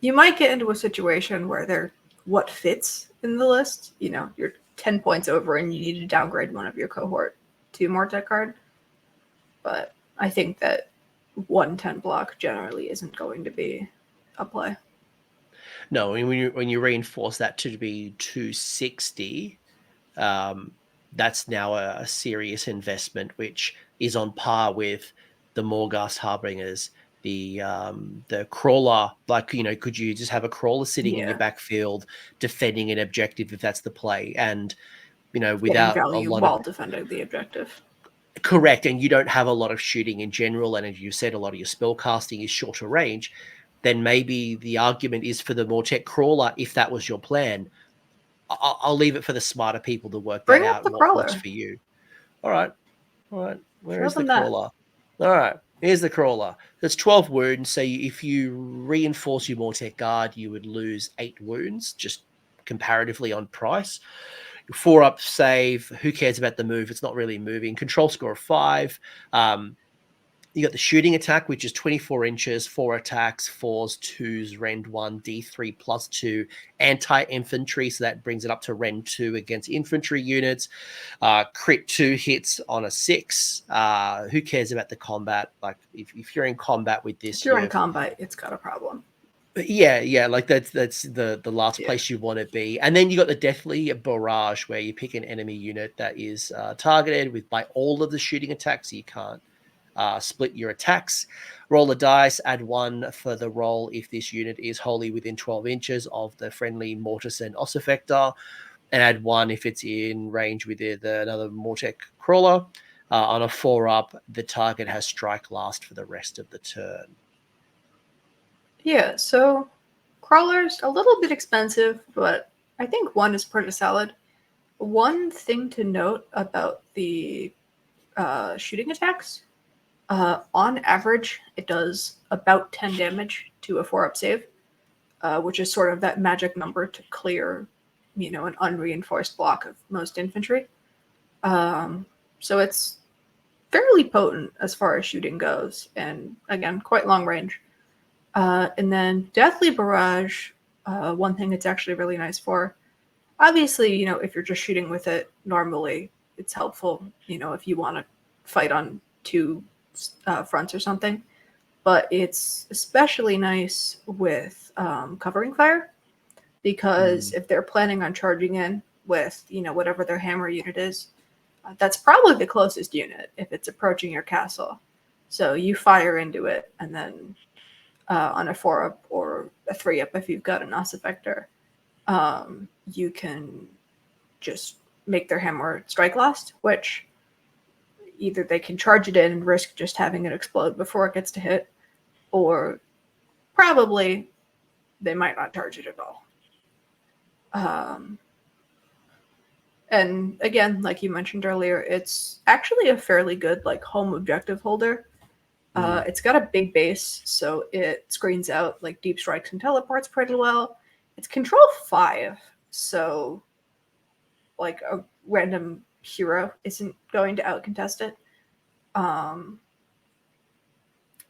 You might get into a situation where they're what fits in the list. You know, you're 10 points over and you need to downgrade one of your cohort to Mortek Guard. But I think that 110 block generally isn't going to be a play. No, when you reinforce that to be 260, that's now a serious investment, which is on par with the Morghast Harbingers, the crawler. Like, you know, could you just have a crawler sitting in your backfield defending an objective if that's the play? And, you know, without a lot while of defending the objective. correct, and you don't have a lot of shooting in general, and as you said, a lot of your spell casting is shorter range, then maybe the argument is for the Mortek crawler if that was your plan. I'll leave it for the smarter people to work that Bring up out the what works crawler. for you. All right. Where Show is the them that. crawler? All right. Here's the crawler. There's 12 wounds. So if you reinforce your Mortek Guard, you would lose 8 wounds, just comparatively on price. 4-up save. Who cares about the move? It's not really moving. Control score of 5. You got the shooting attack, which is 24 inches, 4 attacks, 4s, 2s, rend 1, d3 plus 2, anti-infantry, so that brings it up to rend 2 against infantry units. Crit 2 hits on a 6. Who cares about the combat? Like, if you're in combat with this, If you're in combat, it's got a problem. Yeah, like that's the last place you want to be. And then you got the Deathly Barrage, where you pick an enemy unit that is targeted by all of the shooting attacks, so you can't split your attacks. Roll a dice, add 1 for the roll if this unit is wholly within 12 inches of the friendly Mortis and Os effector, and add 1 if it's in range with another Mortek crawler. On a 4-up, the target has strike last for the rest of the turn. Yeah, so crawler's a little bit expensive, but I think 1 is pretty solid. One thing to note about the shooting attacks, on average, it does about 10 damage to a 4-up save, which is sort of that magic number to clear, you know, an unreinforced block of most infantry. So it's fairly potent as far as shooting goes, and again, quite long range. And then Deathly Barrage, one thing it's actually really nice for, obviously, you know, if you're just shooting with it normally, it's helpful, you know, if you want to fight on 2 fronts or something, but it's especially nice with covering fire, because if they're planning on charging in with, you know, whatever their hammer unit is, that's probably the closest unit if it's approaching your castle. So you fire into it, and then on a 4-up or a 3-up if you've got an Os effector, you can just make their hammer strike last, which either they can charge it in and risk just having it explode before it gets to hit, or probably they might not charge it at all. And again, like you mentioned earlier, it's actually a fairly good like home objective holder. It's got a big base, so it screens out like deep strikes and teleports pretty well. It's control 5, so like a random hero isn't going to outcontest it.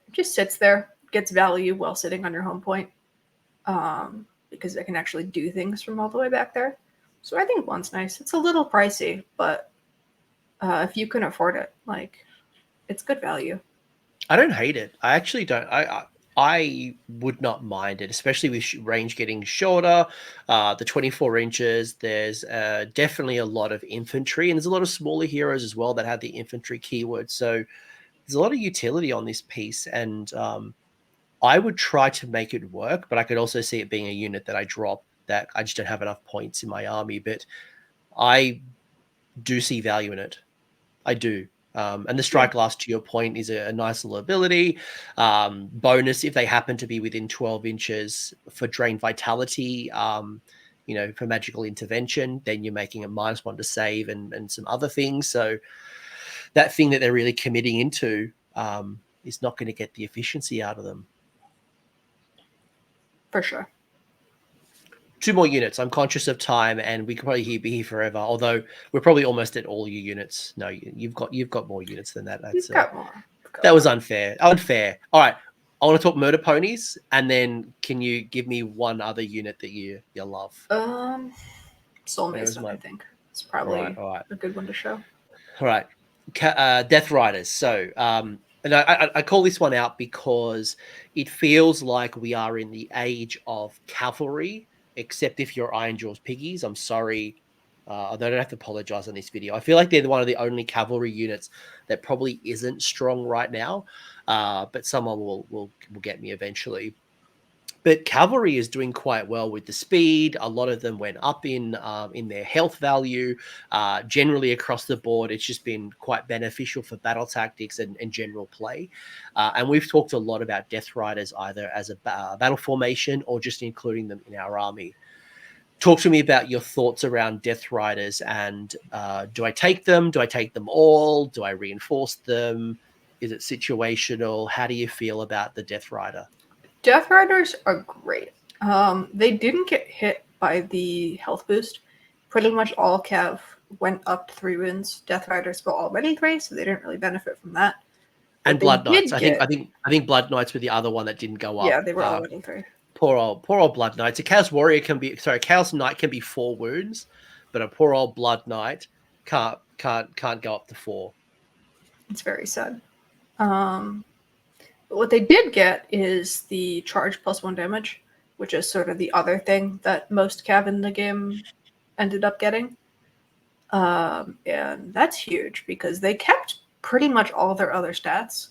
It just sits there, gets value while sitting on your home point, because it can actually do things from all the way back there. So I think 1's nice. It's a little pricey, but if you can afford it, like, it's good value. I don't hate it. I actually don't. I would not mind it, especially with range getting shorter. The 24 inches, there's definitely a lot of infantry, and there's a lot of smaller heroes as well that have the infantry keyword. So there's a lot of utility on this piece, and I would try to make it work, but I could also see it being a unit that I drop, that I just don't have enough points in my army. But I do see value in it. I do. And the strike last, to your point, is a nice little ability. Bonus if they happen to be within 12 inches for drain vitality, you know, for magical intervention, then you're making a -1 to save and some other things. So that thing that they're really committing into is not going to get the efficiency out of them. For sure. 2 more units. I'm conscious of time, and we could probably be here forever. Although we're probably almost at all your units. No, you've got more units than that. You've got more. That was unfair. Unfair. All right. I want to talk murder ponies, and then can you give me one other unit that you love? Soul Mason, I think. It's probably all right. a good one to show. All right. Death Riders. So, and I call this one out because it feels like we are in the age of cavalry, except if you're Iron Jaws piggies. I'm sorry. I don't have to apologize on this video. I feel like they're one of the only cavalry units that probably isn't strong right now, but someone will get me eventually. But cavalry is doing quite well with the speed. A lot of them went up in their health value. Generally across the board, it's just been quite beneficial for battle tactics and general play. And we've talked a lot about Death Riders either as a battle formation or just including them in our army. Talk to me about your thoughts around Death Riders, and do I take them? Do I take them all? Do I reinforce them? Is it situational? How do you feel about the Death Rider? Death Riders are great. They didn't get hit by the health boost. Pretty much all Cav went up 3 wins. Death Riders were already 3, so they didn't really benefit from that. And Blood Knights. I think Blood Knights were the other one that didn't go up. Yeah, they were already 3. Poor old Blood Knights. A Chaos Knight can be 4 wounds, but a poor old Blood Knight can't go up to 4. It's very sad. But what they did get is the charge +1 damage, which is sort of the other thing that most Cav in the game ended up getting. And that's huge because they kept pretty much all their other stats.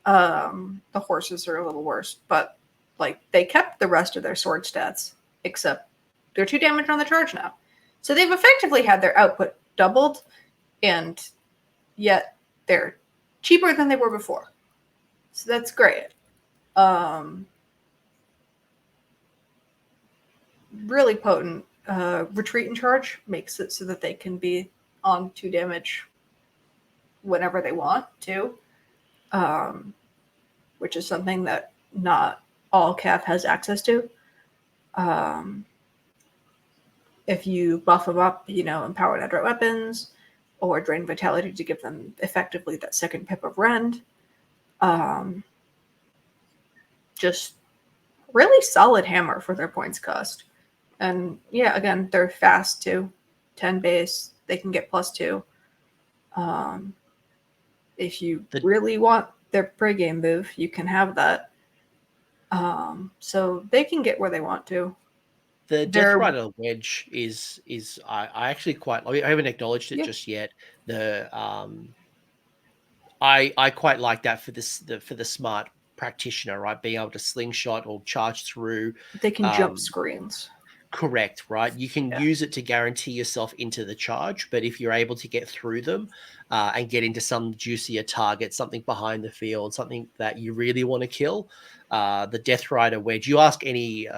The horses are a little worse, but like they kept the rest of their sword stats, except they're 2 damage on the charge now. So they've effectively had their output doubled, and yet they're cheaper than they were before. So that's great. Really potent. Retreat and charge makes it so that they can be on 2 damage whenever they want to, which is something that not all Cav has access to. If you buff them up, empower network weapons or drain vitality to give them effectively that second pip of rend. Just really solid hammer for their points cost. And yeah, again, they're fast too. 10 base, they can get +2. If you really want their pregame move, you can have that. So they can get where they want to. The Death Rider wedge is I actually quite, I haven't acknowledged it just yet. I quite like that for the smart practitioner, right? Being able to slingshot or charge through. They can jump screens. Correct, right? You can use it to guarantee yourself into the charge, but if you're able to get through them and get into some juicier target, something behind the field, something that you really want to kill, the Death Rider wedge, you ask any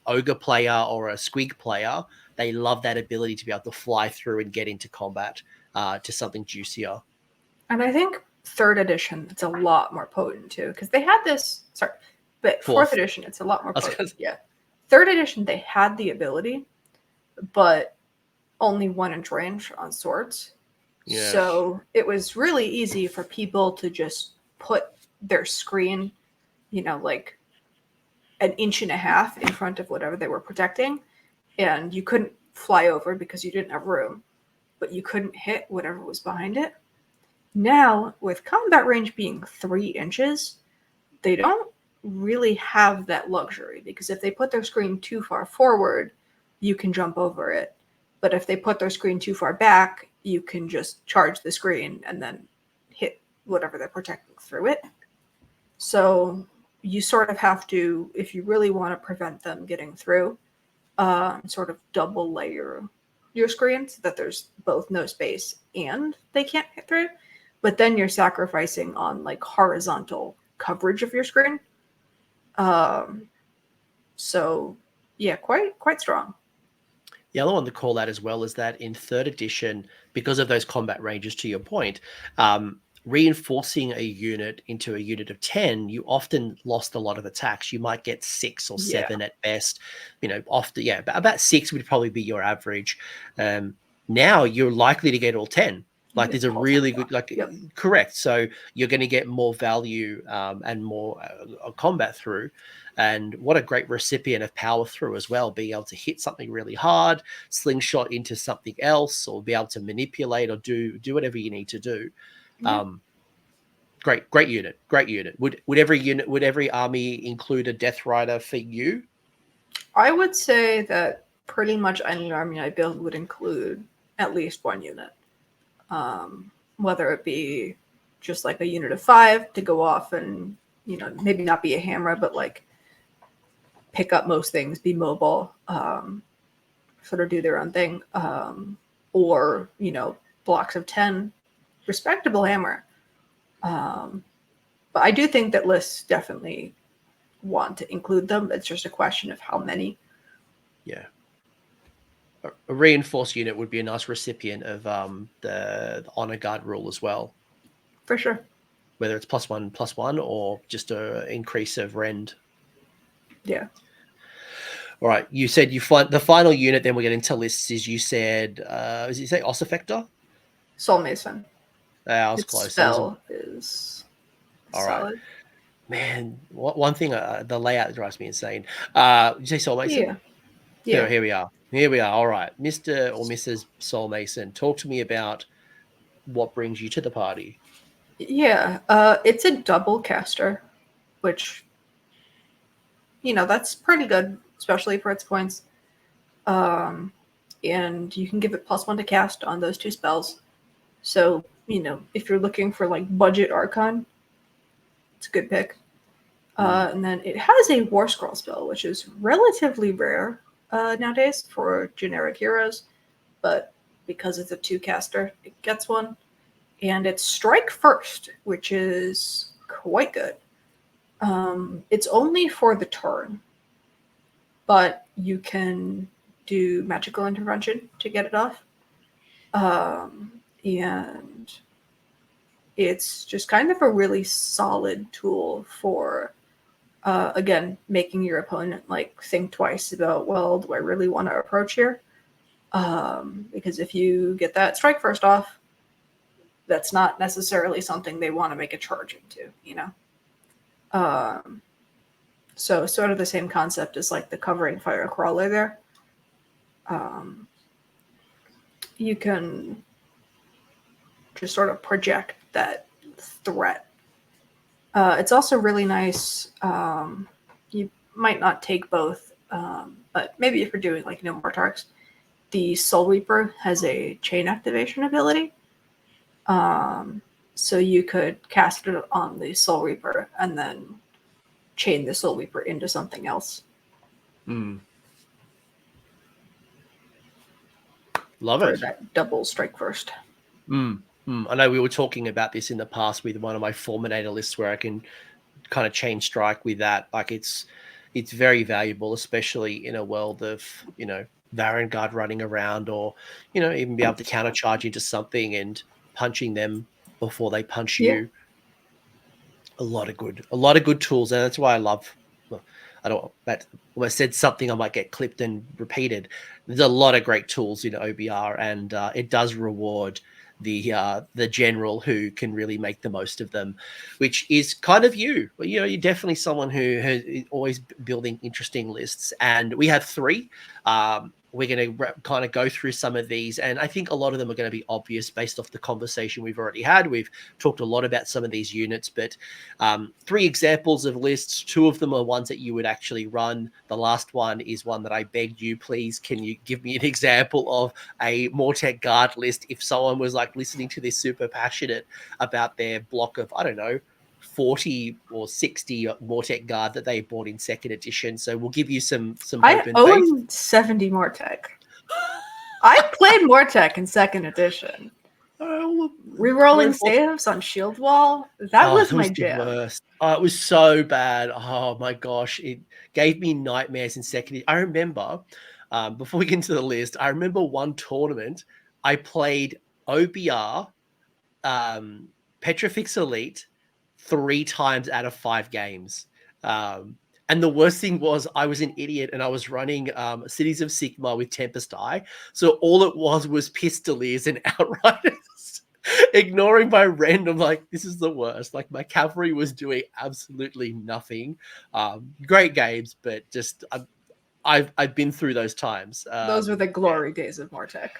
Ogre player or a Squig player, they love that ability to be able to fly through and get into combat to something juicier. And I think 3rd edition, it's a lot more potent too, because they had this, but 4th edition, it's a lot more potent. Yeah. 3rd edition, they had the ability, but only 1-inch range on swords. Yeah. So it was really easy for people to just put their screen, like 1.5 inches in front of whatever they were protecting. And you couldn't fly over because you didn't have room, but you couldn't hit whatever was behind it. Now, with combat range being 3 inches, they don't really have that luxury, because if they put their screen too far forward, you can jump over it. But if they put their screen too far back, you can just charge the screen and then hit whatever they're protecting through it. So you sort of have to, if you really want to prevent them getting through, sort of double layer your screen so that there's both no space and they can't hit through. But then you're sacrificing on like horizontal coverage of your screen. So yeah, quite strong. The other one to call out as well is that in 3rd edition, because of those combat ranges, to your point, reinforcing a unit into a unit of 10, you often lost a lot of attacks. You might get 6 or 7 at best. Often, about 6 would probably be your average. Now you're likely to get all 10. Like there's a really good, Yep. correct. So you're going to get more value and more combat through. And what a great recipient of power through as well, being able to hit something really hard, slingshot into something else, or be able to manipulate or do whatever you need to do. Yeah. Great unit. Would every army include a Death Rider for you? I would say that pretty much any army I build would include at least one unit. Whether it be just like a unit of 5 to go off and, maybe not be a hammer, but like pick up most things, be mobile, sort of do their own thing, or, blocks of 10, respectable hammer. But I do think that lists definitely want to include them. It's just a question of how many. Yeah. A reinforced unit would be a nice recipient of the honor guard rule as well. For sure. Whether it's +1/+1 or just an increase of rend. Yeah. All right. You said you find the final unit, then we get into lists, is you said, did you say Ossiarch? Soul Mason. I was Its close. spell is all solid. Right. Man, one thing, the layout drives me insane. Did you say Soul Mason? Yeah. Here we are. All right. Mr. or Mrs. Soul Mason, talk to me about what brings you to the party. Yeah. It's a double caster, which, that's pretty good, especially for its points. And you can give it +1 to cast on those 2 spells. So, if you're looking for like budget Archon, it's a good pick. And then it has a War Scroll spell, which is relatively rare nowadays for generic heroes. But because it's a 2-caster, it gets one. And it's Strike First, which is quite good. It's only for the turn, but you can do Magical Intervention to get it off. And it's just kind of a really solid tool for, again, making your opponent think twice about, well, do I really want to approach here? Because if you get that Strike First off, that's not necessarily something they want to make a charge into, So sort of the same concept as like the Covering Fire Crawler there. You can just sort of project that threat. It's also really nice. You might not take both, but maybe if you're doing Mortarks, the Soul Reaper has a chain activation ability. So you could cast it on the Soul Reaper and then chain the Soul Reaper into something else. Love it. That double Strike First. I know we were talking about this in the past with one of my Fulminator lists where I can kind of chain strike with that. Like it's very valuable, especially in a world of, Vanguard running around, or, even be able to countercharge into something and punching them before they punch you. A lot of good tools. And that's why I love, I said something I might get clipped and repeated. There's a lot of great tools in OBR, and it does reward the general who can really make the most of them, which is kind of you. But you're definitely someone who is always building interesting lists, and we have 3. We're going to kind of go through some of these, and I think a lot of them are going to be obvious based off the conversation we've already had. We've talked a lot about some of these units, but 3 examples of lists. 2 of them are ones that you would actually run. The last one is one that I begged you, please, can you give me an example of a Mortek Guard list if someone was listening to this super passionate about their block of, I don't know, 40 or 60 Mortek Guard that they bought in 2nd edition. So we'll give you some I own 70 Mortek. I played Mortek in 2nd edition. Rerolling saves on Shield Wall. That was my jam. Worst. It was so bad. Oh my gosh. It gave me nightmares in 2nd edition. I remember, before we get into the list, I remember one tournament I played OBR, Petrifix Elite, 3 times out of 5 games. And the worst thing was I was an idiot and I was running Cities of Sigmar with Tempest Eye. So all it was Pistoliers and Outriders. ignoring my random, like, this is the worst. Like, my cavalry was doing absolutely nothing. Great games, but just I've been through those times. Those were the glory days of Mortek.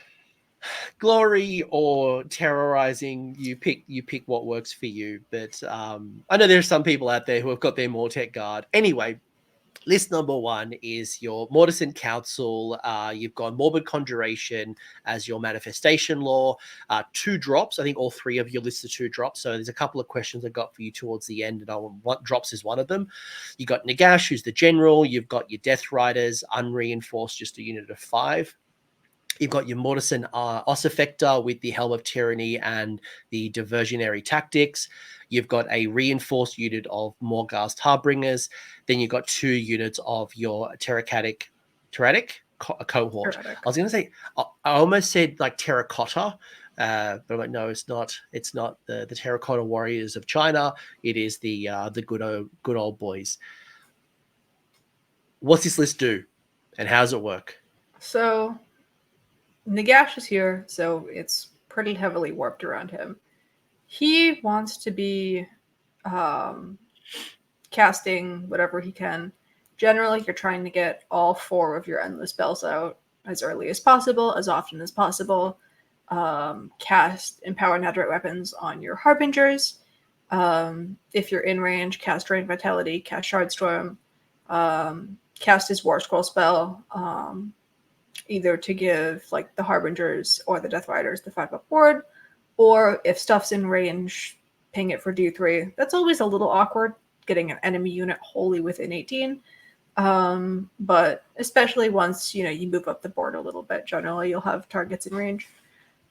Glory or terrorizing, you pick what works for you. But I know there's some people out there who have got their Mortek Guard. Anyway, list number one is your Mortison Council. You've got Morbid Conjuration as your manifestation law. 2 drops. I think all 3 of your lists are 2 drops. So there's a couple of questions I got for you towards the end, and what drops is one of them. You got Nagash, who's the general. You've got your Death Riders, unreinforced, just a unit of 5. You've got your Mortison Ossifector with the Helm of Tyranny and the Diversionary Tactics. You've got a reinforced unit of Morghast Harbingers. Then you've got 2 units of your Terratic cohort. Terratic. I was going to say, I almost said like terracotta, but I'm like, no, it's not. It's not the terracotta warriors of China. It is the good old boys. What's this list do, and how does it work? So Nagash is here, so it's pretty heavily warped around him. He wants to be casting whatever he can. Generally, you're trying to get all 4 of your endless spells out as early as possible, as often as possible. Cast Empower Netherite Weapons on your Harbingers. If you're in range, cast Drain Vitality, cast Shardstorm, cast his War Scroll spell, either to give like the Harbingers or the Death Riders the 5-up ward, or if stuff's in range, ping it for D3. That's always a little awkward, getting an enemy unit wholly within 18. But especially once, you move up the board a little bit, generally you'll have targets in range.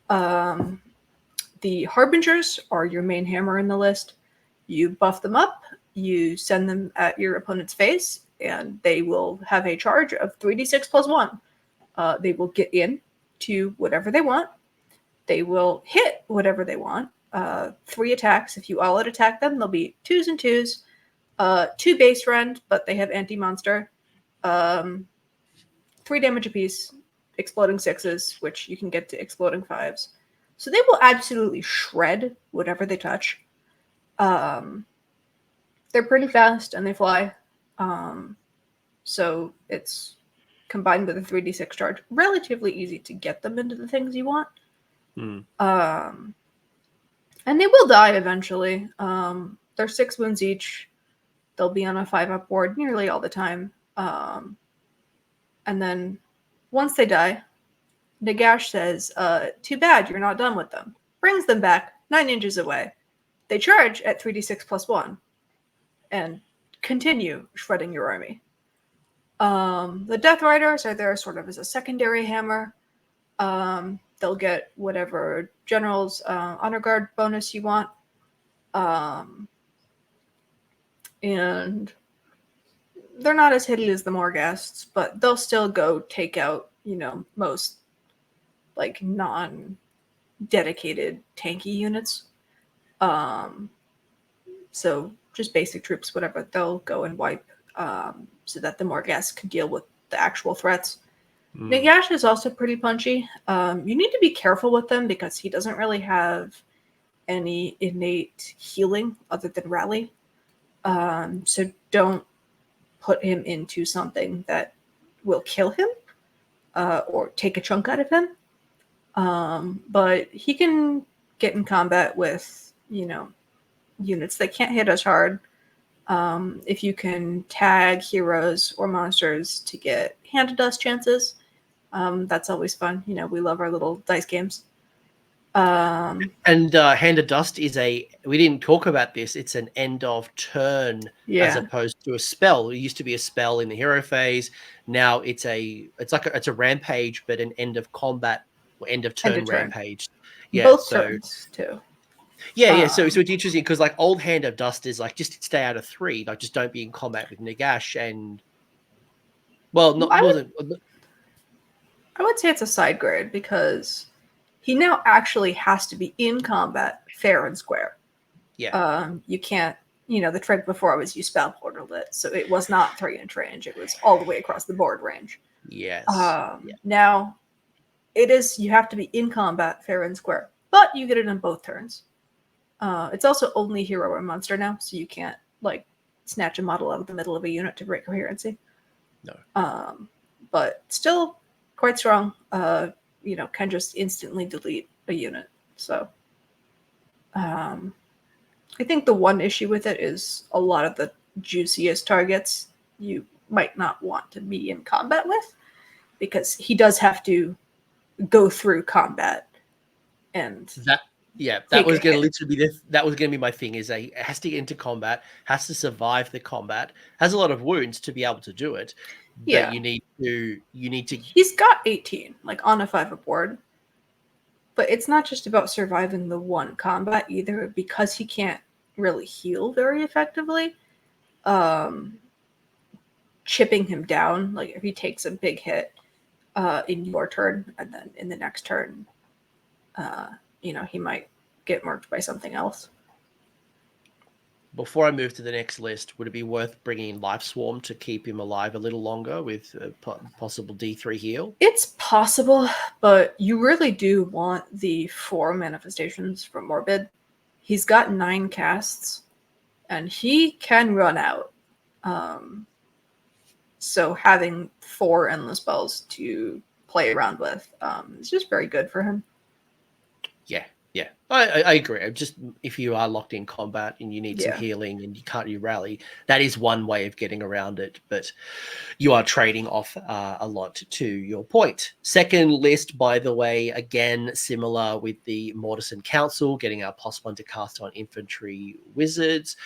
The Harbingers are your main hammer in the list. You buff them up, you send them at your opponent's face, and they will have a charge of 3d6 plus 1. They will get in to whatever they want. They will hit whatever they want. 3 attacks. If you all-out attack them, they'll be 2s and 2s. 2 base rend, but they have anti-monster. 3 damage apiece. Exploding 6s, which you can get to exploding 5s. So they will absolutely shred whatever they touch. They're pretty fast and they fly. So it's combined with a 3d6 charge, relatively easy to get them into the things you want. And they will die eventually. They're 6 wounds each. They'll be on a 5-up board nearly all the time. And then once they die, Nagash says, too bad you're not done with them. Brings them back 9 inches away. They charge at 3d6 plus 1 and continue shredding your army. The Death Riders are there sort of as a secondary hammer. They'll get whatever general's honor guard bonus you want. And they're not as hitty as the Morghasts, but they'll still go take out, most like non-dedicated tanky units. So just basic troops, whatever, they'll go and wipe so that the Morghasts can deal with the actual threats. Nagash is also pretty punchy. You need to be careful with them because he doesn't really have any innate healing other than rally. So don't put him into something that will kill him or take a chunk out of him. But he can get in combat with, units that can't hit as hard. If you can tag heroes or monsters to get hand of dust chances, that's always fun. We love our little dice games. And Hand of Dust is we didn't talk about this, it's an end of turn as opposed to a spell. It used to be a spell in the hero phase. Now it's a rampage, but an end of combat or end of turn rampage. Yeah, both turns too. Yeah. So it's interesting because like old Hand of Dust is like just stay out of 3, like just don't be in combat with Nagash. And I would say it's a side grade because he now actually has to be in combat, fair and square. Yeah. You can't. The trick before was you spell portaled it, so it was not 3-inch range; it was all the way across the board range. Yes. Now, it is. You have to be in combat, fair and square. but you get it on both turns. It's also only hero or monster now, so you can't like snatch a model out of the middle of a unit to break coherency. No. But still quite strong. Can just instantly delete a unit. So I think the one issue with it is a lot of the juiciest targets you might not want to be in combat with, because he does have to go through combat and that was going to literally be that was going to be my thing. Is he has to get into combat, has to survive the combat, has a lot of wounds to be able to do it. Yeah, but you need to. He's got 18 like on a 5 board, but it's not just about surviving the one combat either, because he can't really heal very effectively. Chipping him down, like if he takes a big hit in your turn, and then in the next turn, he might get marked by something else. Before I move to the next list, would it be worth bringing Life Swarm to keep him alive a little longer with a possible D3 heal? It's possible, but you really do want the 4 manifestations from Morbid. He's got 9 casts, and he can run out. So having 4 endless spells to play around with is just very good for him. Yeah, I agree. Just if you are locked in combat and you need some Yeah. healing and you can't rally, that is one way of getting around it. But you are trading off a lot, to your point. Second list, by the way, again similar with the Mortison Council, getting our +1 to cast on infantry wizards.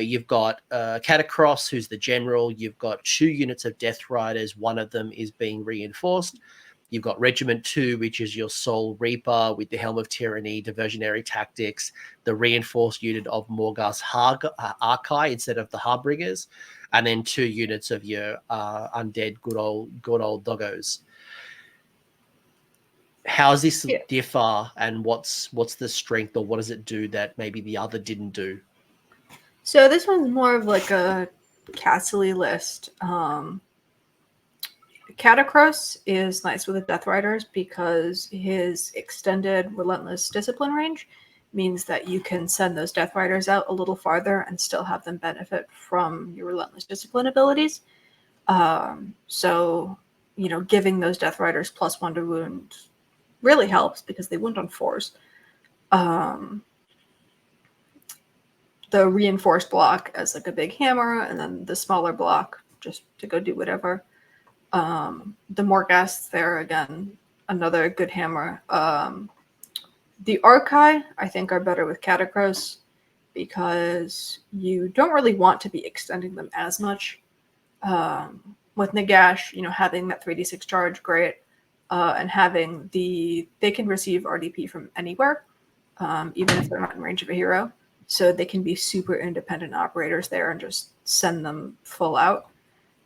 You've got Catacross, who's the general. You've got 2 units of Death Riders. One of them is being reinforced. You've got Regiment 2, which is your Soul Reaper with the Helm of Tyranny, Diversionary Tactics, the reinforced unit of Morghast Archai instead of the Harbingers, and then 2 units of your undead good old doggos. How does this differ, and what's the strength, or what does it do that maybe the other didn't do? So this one's more of like a castle-y list. Catacross is nice with the Death Riders because his extended Relentless Discipline range means that you can send those Death Riders out a little farther and still have them benefit from your Relentless Discipline abilities. So, giving those Death Riders +1 to wound really helps because they wound on 4s. The reinforced block as like a big hammer, and then the smaller block just to go do whatever. The Morghasts there, again, another good hammer. The Archai, I think, are better with Catacross because you don't really want to be extending them as much. With Nagash, having that 3d6 charge, great. And having they can receive RDP from anywhere, even if they're not in range of a hero. So they can be super independent operators there and just send them full out.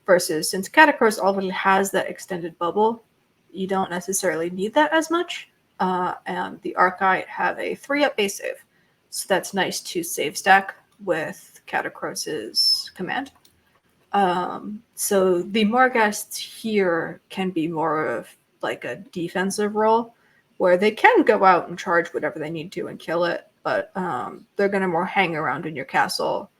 Versus since Catacross already has that extended bubble, you don't necessarily need that as much. And the Archai have a 3-up base save. So that's nice to save stack with Catacross's command. So the Morghasts here can be more of like a defensive role where they can go out and charge whatever they need to and kill it, but they're going to more hang around in your castle.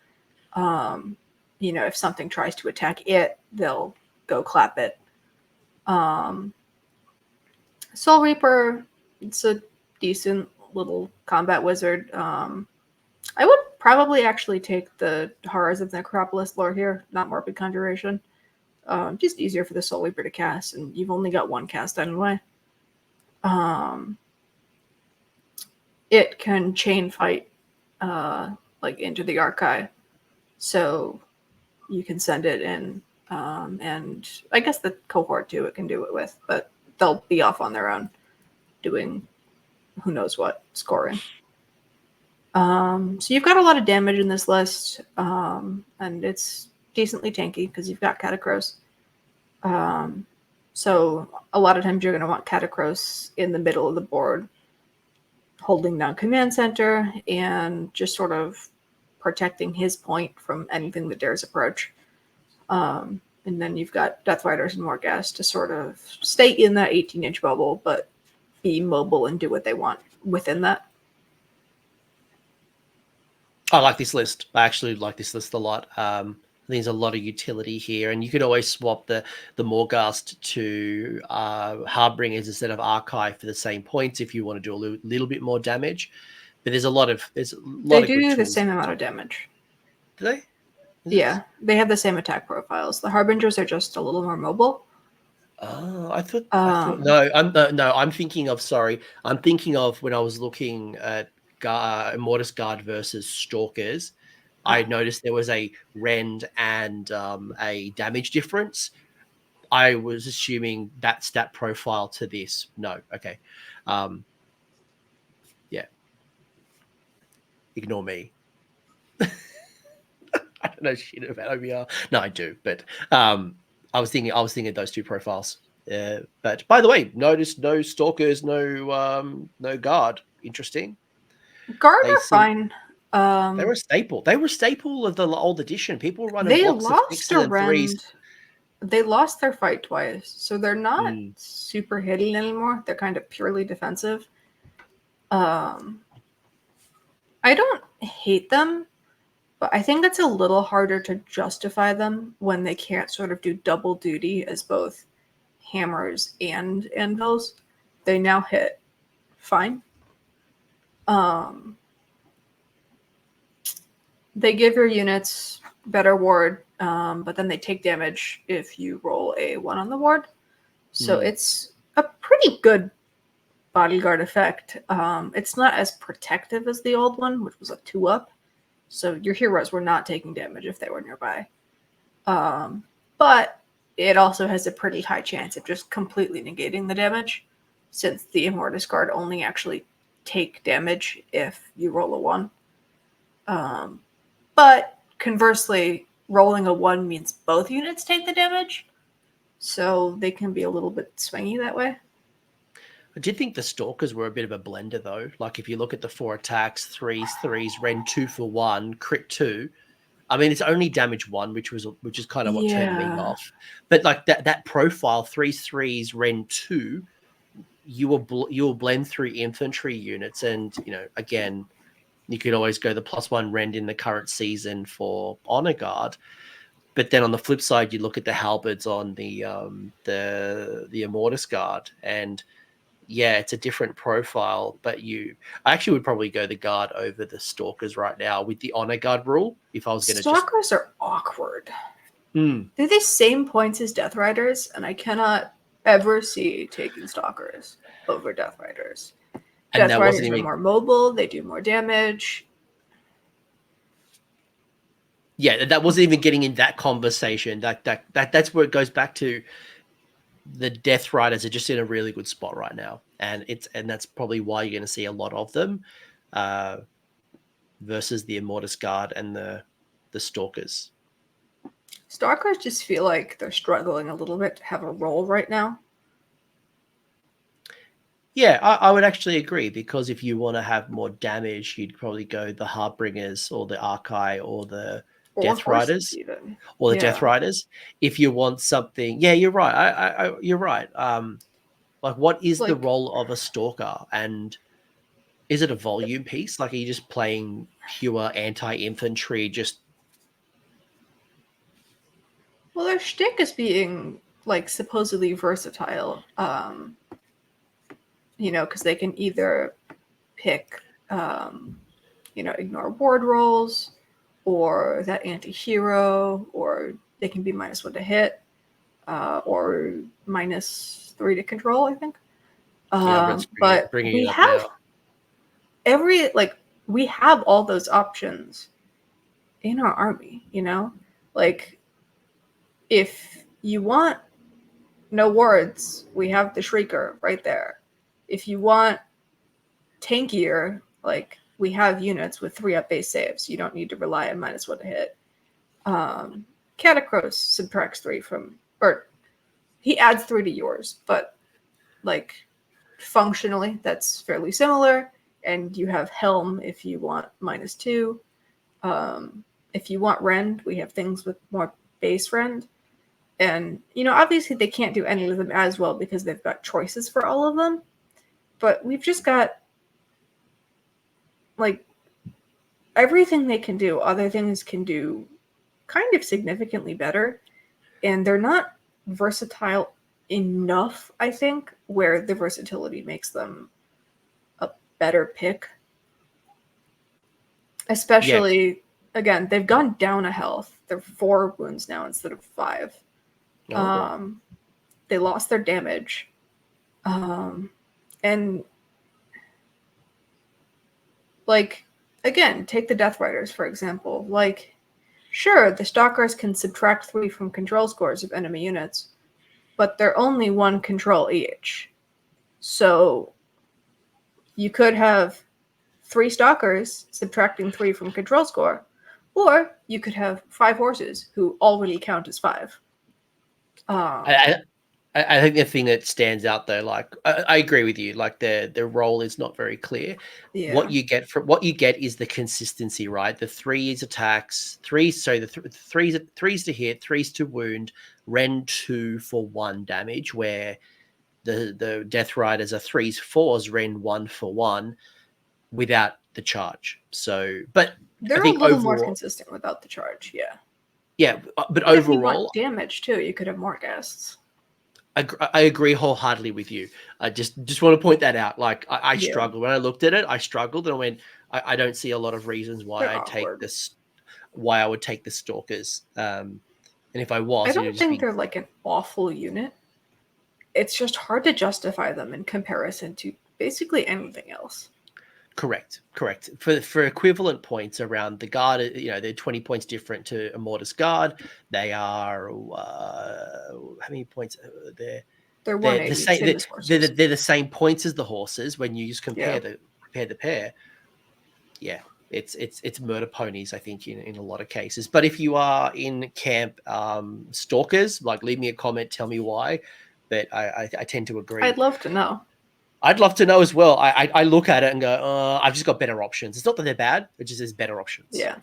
If something tries to attack it, they'll go clap it. Soul Reaper, it's a decent little combat wizard. I would probably actually take the Horrors of Necropolis lore here, not Morbid Conjuration. Just easier for the Soul Reaper to cast, and you've only got 1 cast anyway. It can chain fight into the Archai. So you can send it in, and I guess the cohort too, it can do it with, but they'll be off on their own doing who knows what scoring. So you've got a lot of damage in this list, and it's decently tanky because you've got Catacross. So a lot of times you're going to want Catacross in the middle of the board, holding down command center and just sort of protecting his point from anything that dares approach. And then you've got Death Riders and Morghast to sort of stay in that 18-inch bubble, but be mobile and do what they want. within that. I like this list. I actually like this list a lot. I think there's a lot of utility here, and you could always swap the Morghast to Harbingers instead of Archive for the same points if you want to do a little bit more damage. But there's a lot of They good do the tools. same amount of damage. Do they? Yeah, they have the same attack profiles. The Harbingers are just a little more mobile. Oh, I thought I'm thinking of I'm thinking of when I was looking at Immortus Guard versus Stalkers. I noticed there was a rend and a damage difference. I was assuming that stat profile to this. No, okay. Yeah. Ignore me. I don't know shit about OBR. No, I do, but I was thinking those two profiles. But by the way, notice no Stalkers, no Guard. Interesting. Guard are fine. They were a staple. They were a staple of the old edition. People were running they blocks of lost sixes and threes. They lost their fight twice, so they're not super hitting anymore. They're kind of purely defensive. I don't hate them, but I think it's a little harder to justify them when they can't sort of do double duty as both hammers and anvils. They now hit fine. They give your units better ward, but then they take damage if you roll a 1 on the ward. So it's a pretty good bodyguard effect. It's not as protective as the old one, which was a 2-up. So your heroes were not taking damage if they were nearby. But it also has a pretty high chance of just completely negating the damage, since the Immortus Guard only actually take damage if you roll a 1. But conversely, rolling a 1 means both units take the damage, so they can be a little bit swingy that way. I did think the Stalkers were a bit of a blender, though. Like, if you look at the 4 attacks, 3s, Ren 2 for 1, crit 2. I mean, it's only damage 1, which is kind of what turned me off. But like that profile, 3s, Ren 2, you will blend through infantry units, and again, you could always go the +1 rend in the current season for Honor Guard. But then on the flip side, you look at the halberds on the Immortus Guard, and yeah, it's a different profile. But I actually would probably go the Guard over the Stalkers right now with the Honor Guard rule. If I was going to, Stalkers are awkward. They're the same points as Death Riders, and I cannot ever see taking Stalkers over Death Riders. And Death Riders are more mobile. They do more damage. Yeah, that wasn't even getting in that conversation. That's where it goes back to. The Death Riders are just in a really good spot right now, and that's probably why you're going to see a lot of them versus the Immortus Guard and the Stalkers. Stalkers just feel like they're struggling a little bit to have a role right now. Yeah, I would actually agree, because if you want to have more damage, you'd probably go the Harbingers or the Archive or the Death Riders, even. Or the Death Riders. If you want something, yeah, you're right. You're right. Like, what is the role of a Stalker, and is it a volume piece? Like, are you just playing pure anti-infantry? Well, their shtick is being like supposedly versatile. Because they can either pick, ignore ward rolls, or that anti-hero, or they can be -1 to hit, or -3 to control, I think. But we have we have all those options in our army, Like, if you want no wards, we have the Shrieker right there. If you want tankier, like, we have units with 3-up base saves. You don't need to rely on -1 to hit. Catacross subtracts 3 or he adds 3 to yours, but like, functionally that's fairly similar. And you have Helm if you want -2. If you want Rend, we have things with more base Rend. And, obviously they can't do any of them as well because they've got choices for all of them. But we've just got like everything they can do, other things can do kind of significantly better, and they're not versatile enough, I think, where the versatility makes them a better pick. Especially, again, they've gone down a health. They're 4 wounds now instead of 5. Oh. They lost their damage. And, like, again, take the Death Riders, for example. Like, sure, the Stalkers can subtract 3 from control scores of enemy units, but they're only 1 control each. So you could have 3 Stalkers subtracting 3 from control score, or you could have 5 horses who already count as 5. I think the thing that stands out though, like I agree with you, like the role is not very clear. Yeah. What you get is the consistency, right? The 3s attacks, threes to hit, 3s to wound, Ren 2 for 1 damage, where the Death Riders are 3s, 4s, Ren 1 for 1 without the charge. So, but they're I think a little overall, more consistent without the charge, yeah. Yeah, but If you overall, want damage too, you could have more guests. I agree wholeheartedly with you. I just want to point that out. Like I Yeah. struggled when I looked at it. I struggled and I went, I don't see a lot of reasons why They're I'd awkward. take this, why I would take the Stalkers. And if I was, I it would don't just think be they're like an awful unit. It's just hard to justify them in comparison to basically anything else. correct. For equivalent points around the guard, they're 20 points different to a Mortis guard. They are how many points? They're They're the 180. same. Same as horses. They're the same points as the horses when you just compare Yeah. the pair. Yeah, it's murder ponies, I think, in a lot of cases. But if you are in camp Stalkers, like leave me a comment, tell me why. But I tend to agree. I'd love to know. I'd love to know as well. I look at it and go, I've just got better options. It's not that they're bad, it just there's better options. Yeah.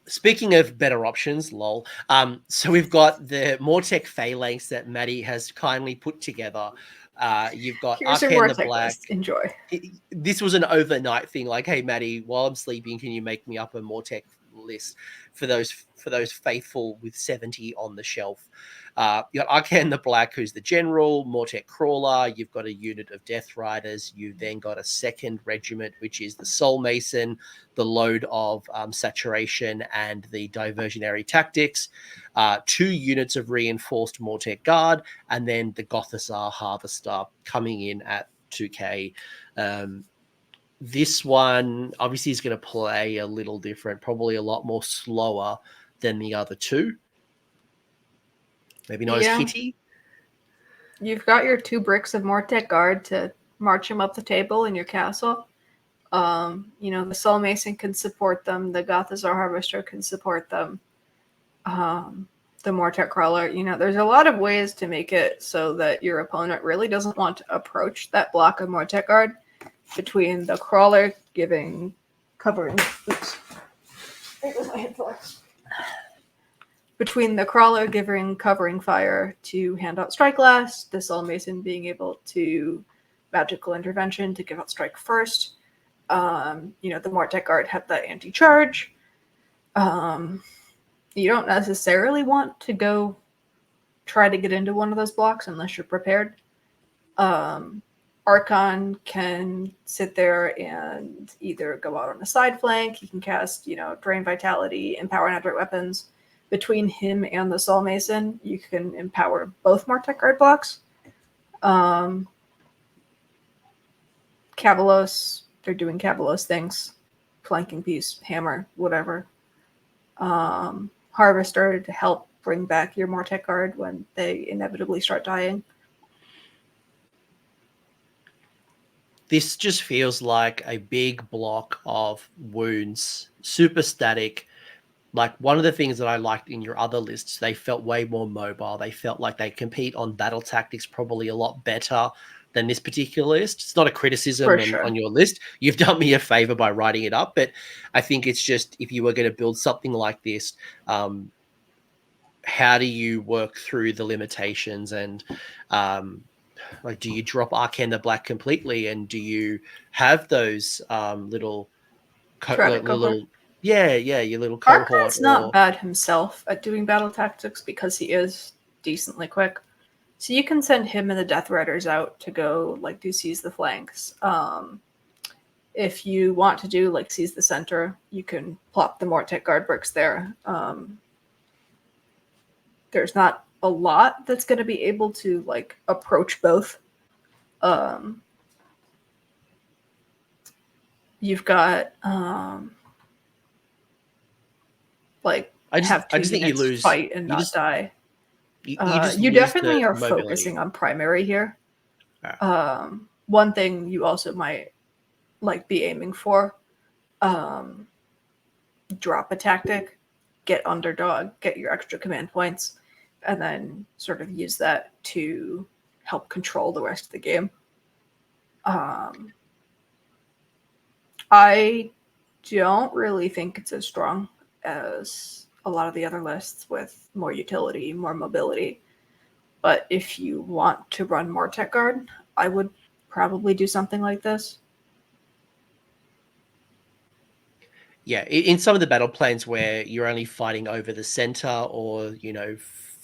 Speaking of better options, lol. So we've got the Mortek phalanx that Maddie has kindly put together. You've got Here's your Arcane the Mortek Black. list. Enjoy. This was an overnight thing. Like, hey, Maddie, while I'm sleeping, can you make me up a Mortek list for those faithful with 70 on the shelf? You got Arcane the Black, who's the general, Mortek Crawler. You've got a unit of Death Riders. You then got a second regiment, which is the Soul Mason, the load of saturation, and the diversionary tactics. 2 units of reinforced Mortek Guard, and then the Gothisar Harvester coming in at 2k. This one obviously is going to play a little different, probably a lot more slower than the other 2. Maybe not as hitty. You've got your 2 bricks of Mortek Guard to march them up the table in your castle. The Soul Mason can support them. The Gothisar Harvester can support them. The Mortek Crawler, there's a lot of ways to make it so that your opponent really doesn't want to approach that block of Mortek Guard between the Crawler giving covering. Oops. There goes my headphones. Between the Crawler giving covering fire to hand out Strike last, the Soul Mason being able to magical intervention to give out Strike first. The Mortek Guard have that anti-charge. You don't necessarily want to go try to get into one of those blocks unless you're prepared. Archon can sit there and either go out on a side flank. He can cast, Drain Vitality, Empower Network Weapons. Between him and the Soul Mason, you can empower both Mortek Guard blocks. Cabalos, they're doing Cabalos things. Flanking piece, hammer, whatever. Harvester to help bring back your Mortek Guard when they inevitably start dying. This just feels like a big block of wounds, super static. Like one of the things that I liked in your other lists, they felt way more mobile. They felt like they compete on battle tactics probably a lot better than this particular list. It's not a criticism on your list. You've done me a favor by writing it up, but I think it's just if you were going to build something like this, how do you work through the limitations and like, do you drop Arcane the Black completely, and do you have those little Cohort. your little cohort? Arcane's not bad himself at doing battle tactics because he is decently quick. So you can send him and the Death Riders out to go like do seize the flanks. If you want to do like seize the center, you can plop the Mortek Guard bricks there. There's not a lot that's going to be able to like approach both. You've got like I have two just think you units lose, fight and not die. You just You lose definitely the are mobility. focusing on primary here. One thing you also might like be aiming for, drop a tactic, get underdog, get your extra command points, and then sort of use that to help control the rest of the game. I don't really think it's as strong as a lot of the other lists with more utility, more mobility. But if you want to run Mortek Guard, I would probably do something like this. Yeah, in some of the battle plans where you're only fighting over the center or,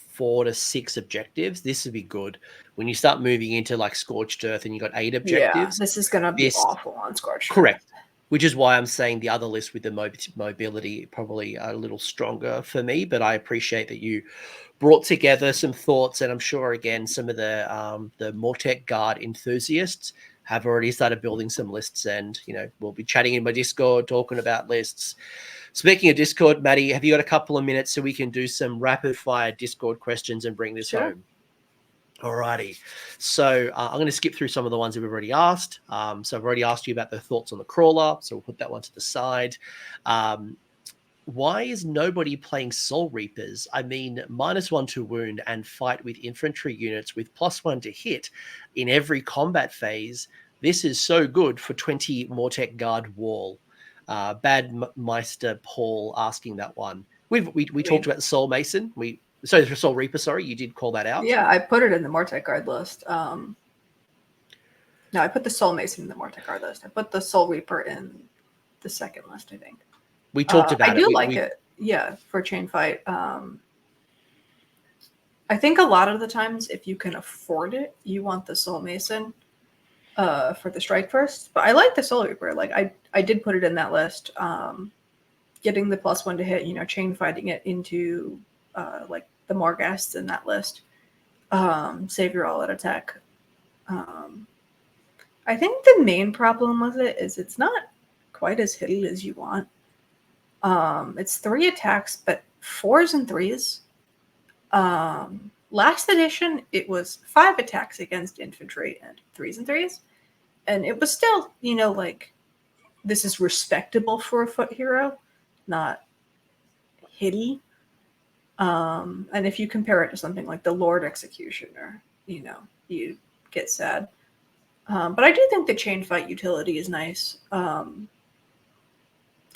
4 to 6 objectives, this would be good. When you start moving into like Scorched Earth and you got 8 objectives, this is going to be awful on Scorched Earth. Correct. Which is why I'm saying the other list with the mobility probably a little stronger for me. But I appreciate that you brought together some thoughts, and I'm sure again some of the Mortek Guard enthusiasts have already started building some lists, and we'll be chatting in my Discord, talking about lists. Speaking of Discord, Maddie, have you got a couple of minutes so we can do some rapid fire Discord questions and bring this home? Alrighty, so I'm going to skip through some of the ones that we've already asked. So I've already asked you about the thoughts on the crawler, so we'll put that one to the side. Why is nobody playing Soul Reapers? I mean, -1 to wound and fight with infantry units with +1 to hit in every combat phase. This is so good for 20 Mortek Guard wall. Bad Meister Paul asking that one. We talked about the Soul Mason. For Soul Reaper, sorry, you did call that out. Yeah, I put it in the Mortek Guard list. No, I put the Soul Mason in the Mortek Guard list. I put the Soul Reaper in the second list, I think. We talked about it. I do like it, yeah, for chain fight. I think a lot of the times, if you can afford it, you want the Soul Mason for the strike first. But I like the Soul Reaper. Like I did put it in that list. Getting the +1 to hit, chain fighting it into like the Morghasts in that list. Save your all-out attack. I think the main problem with it is it's not quite as hitty as you want. It's 3 attacks, but 4s and 3s. Last edition, it was 5 attacks against infantry and 3s and 3s. And it was still, like, this is respectable for a foot hero, not hitty. And if you compare it to something like the Lord Executioner, you get sad. But I do think the chain fight utility is nice.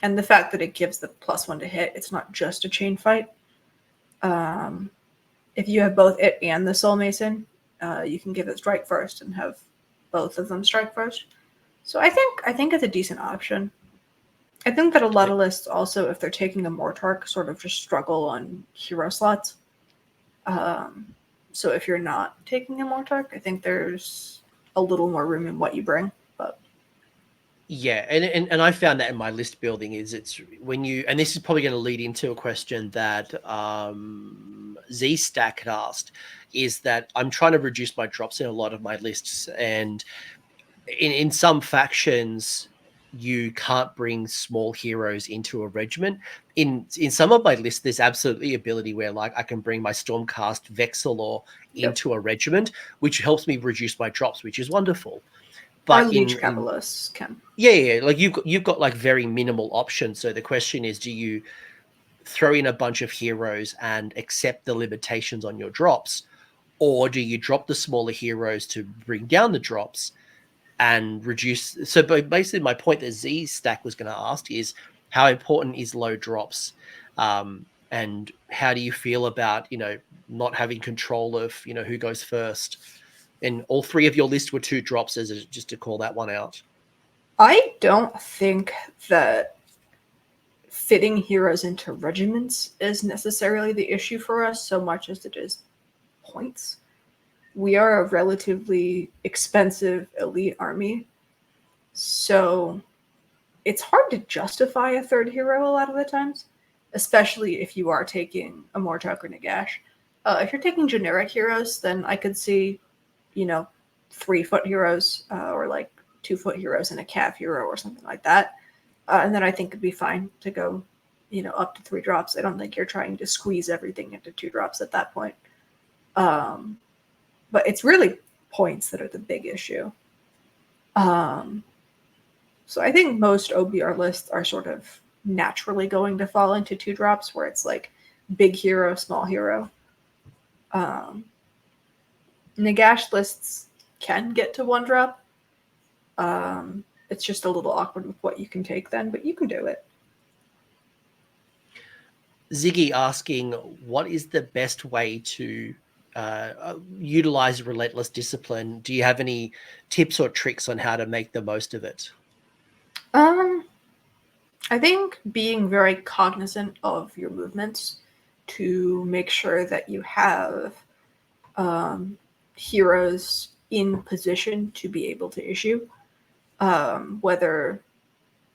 And the fact that it gives the +1 to hit, it's not just a chain fight. If you have both it and the Soul Mason, you can give it strike first and have both of them strike first. So I think it's a decent option. I think that a lot of lists also, if they're taking a Mortarch, sort of just struggle on hero slots. So if you're not taking a Mortarch, I think there's a little more room in what you bring. But yeah, and I found that in my list building is it's when you, and this is probably going to lead into a question that Z Stack had asked, is that I'm trying to reduce my drops in a lot of my lists, and in some factions you can't bring small heroes into a regiment. In some of my lists, there's absolutely ability where like I can bring my Stormcast Vexilor into a regiment, which helps me reduce my drops, which is wonderful. But our Leech Capitalists can. Yeah, like you've got like very minimal options. So the question is, do you throw in a bunch of heroes and accept the limitations on your drops, or do you drop the smaller heroes to bring down the drops and reduce? So basically my point that Z Stack was going to ask is, how important is low drops, and how do you feel about not having control of who goes first? And all 3 of your list were 2 drops, just to call that one out. I don't think that fitting heroes into regiments is necessarily the issue for us so much as it is points. We are a relatively expensive elite army, so it's hard to justify a 3rd hero a lot of the times, especially if you are taking a Mortach or Nagash. If you're taking generic heroes, then I could see, 3-foot heroes or like 2-foot heroes and a cav hero or something like that. And then I think it'd be fine to go, up to 3 drops. I don't think you're trying to squeeze everything into 2 drops at that point. But it's really points that are the big issue. So I think most OBR lists are sort of naturally going to fall into 2 drops where it's like big hero, small hero. Nagash lists can get to 1 drop. It's just a little awkward with what you can take then, but you can do it. Ziggy asking, what is the best way to utilize relentless discipline? Do you have any tips or tricks on how to make the most of it? I think being very cognizant of your movements to make sure that you have heroes in position to be able to issue. Whether,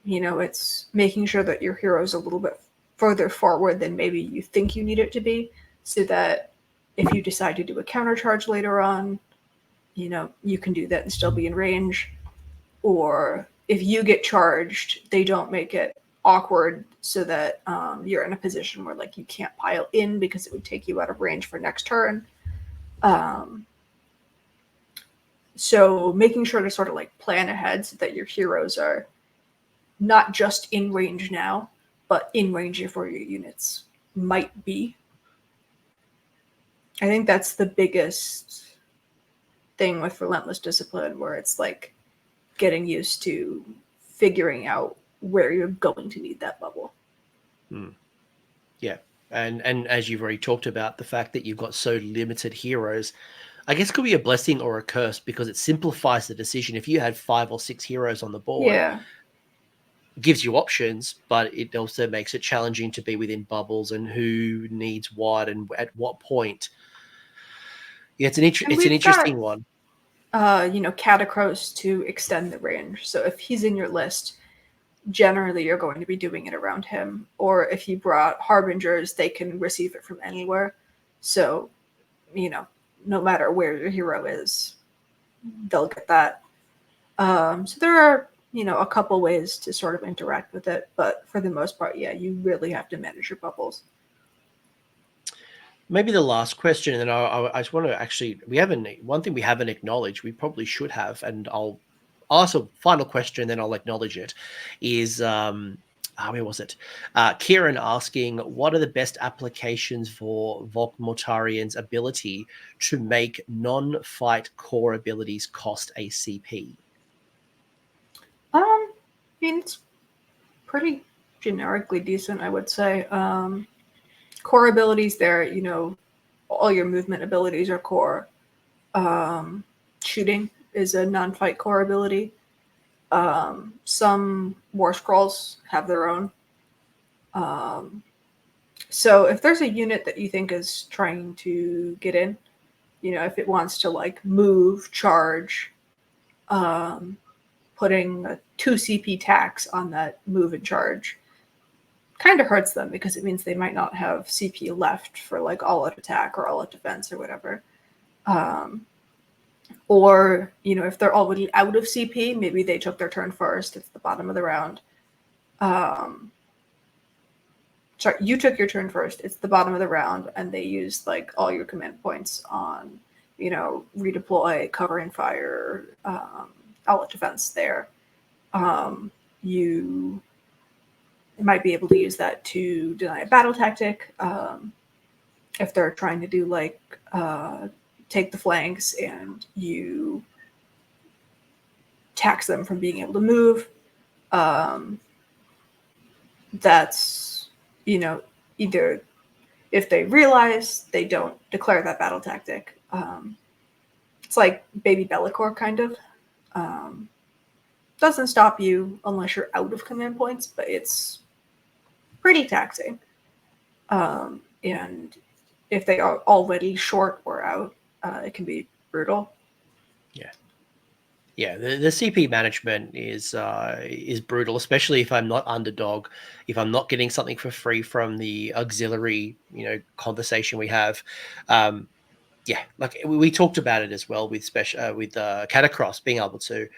it's making sure that your hero is a little bit further forward than maybe you think you need it to be, so that if you decide to do a counter charge later on, you can do that and still be in range. Or if you get charged, they don't make it awkward so that you're in a position where like you can't pile in because it would take you out of range for next turn. So making sure to sort of like plan ahead so that your heroes are not just in range now, but in range before your units might be. I think that's the biggest thing with relentless discipline, where it's like getting used to figuring out where you're going to need that bubble. Yeah. And as you've already talked about, the fact that you've got so limited heroes, I guess could be a blessing or a curse, because it simplifies the decision. If you had 5 or 6 heroes on the board, Yeah. it gives you options, but it also makes it challenging to be within bubbles and who needs what and at what point. Yeah, it's an interesting one. Catacross to extend the range. So if he's in your list, generally you're going to be doing it around him. Or if you brought Harbingers, they can receive it from anywhere. So, no matter where your hero is, they'll get that. So there are, a couple ways to sort of interact with it. But for the most part, yeah, you really have to manage your bubbles. Maybe the last question, and then I just want to actually, one thing we haven't acknowledged, we probably should have, and I'll ask a final question, then I'll acknowledge it, is, where was it? Kieran asking, what are the best applications for Volk Mortarian's ability to make non-fight core abilities cost a CP? I mean, it's pretty generically decent, I would say. Core abilities there, all your movement abilities are core. Shooting is a non-fight core ability. Some war scrolls have their own. So if there's a unit that you think is trying to get in, if it wants to like move, charge, putting a 2 CP tax on that move and charge kind of hurts them, because it means they might not have CP left for like all out attack or all out defense or whatever. Or, if they're already out of CP, maybe they took their turn first. It's the bottom of the round. Sorry, you took your turn first. It's the bottom of the round, and they used like all your command points on, redeploy, covering fire, all out defense there. You might be able to use that to deny a battle tactic. If they're trying to do like take the flanks and you tax them from being able to move, that's, either if they realize they don't declare that battle tactic, It's like Baby Bellicor, kind of. Doesn't stop you unless you're out of command points, but it's pretty taxing. And if they are already short or out, it can be brutal. Yeah, the CP management is brutal, especially if I'm not underdog, if I'm not getting something for free from the auxiliary, conversation we have. Yeah, like we talked about it as well with Catacross being able to,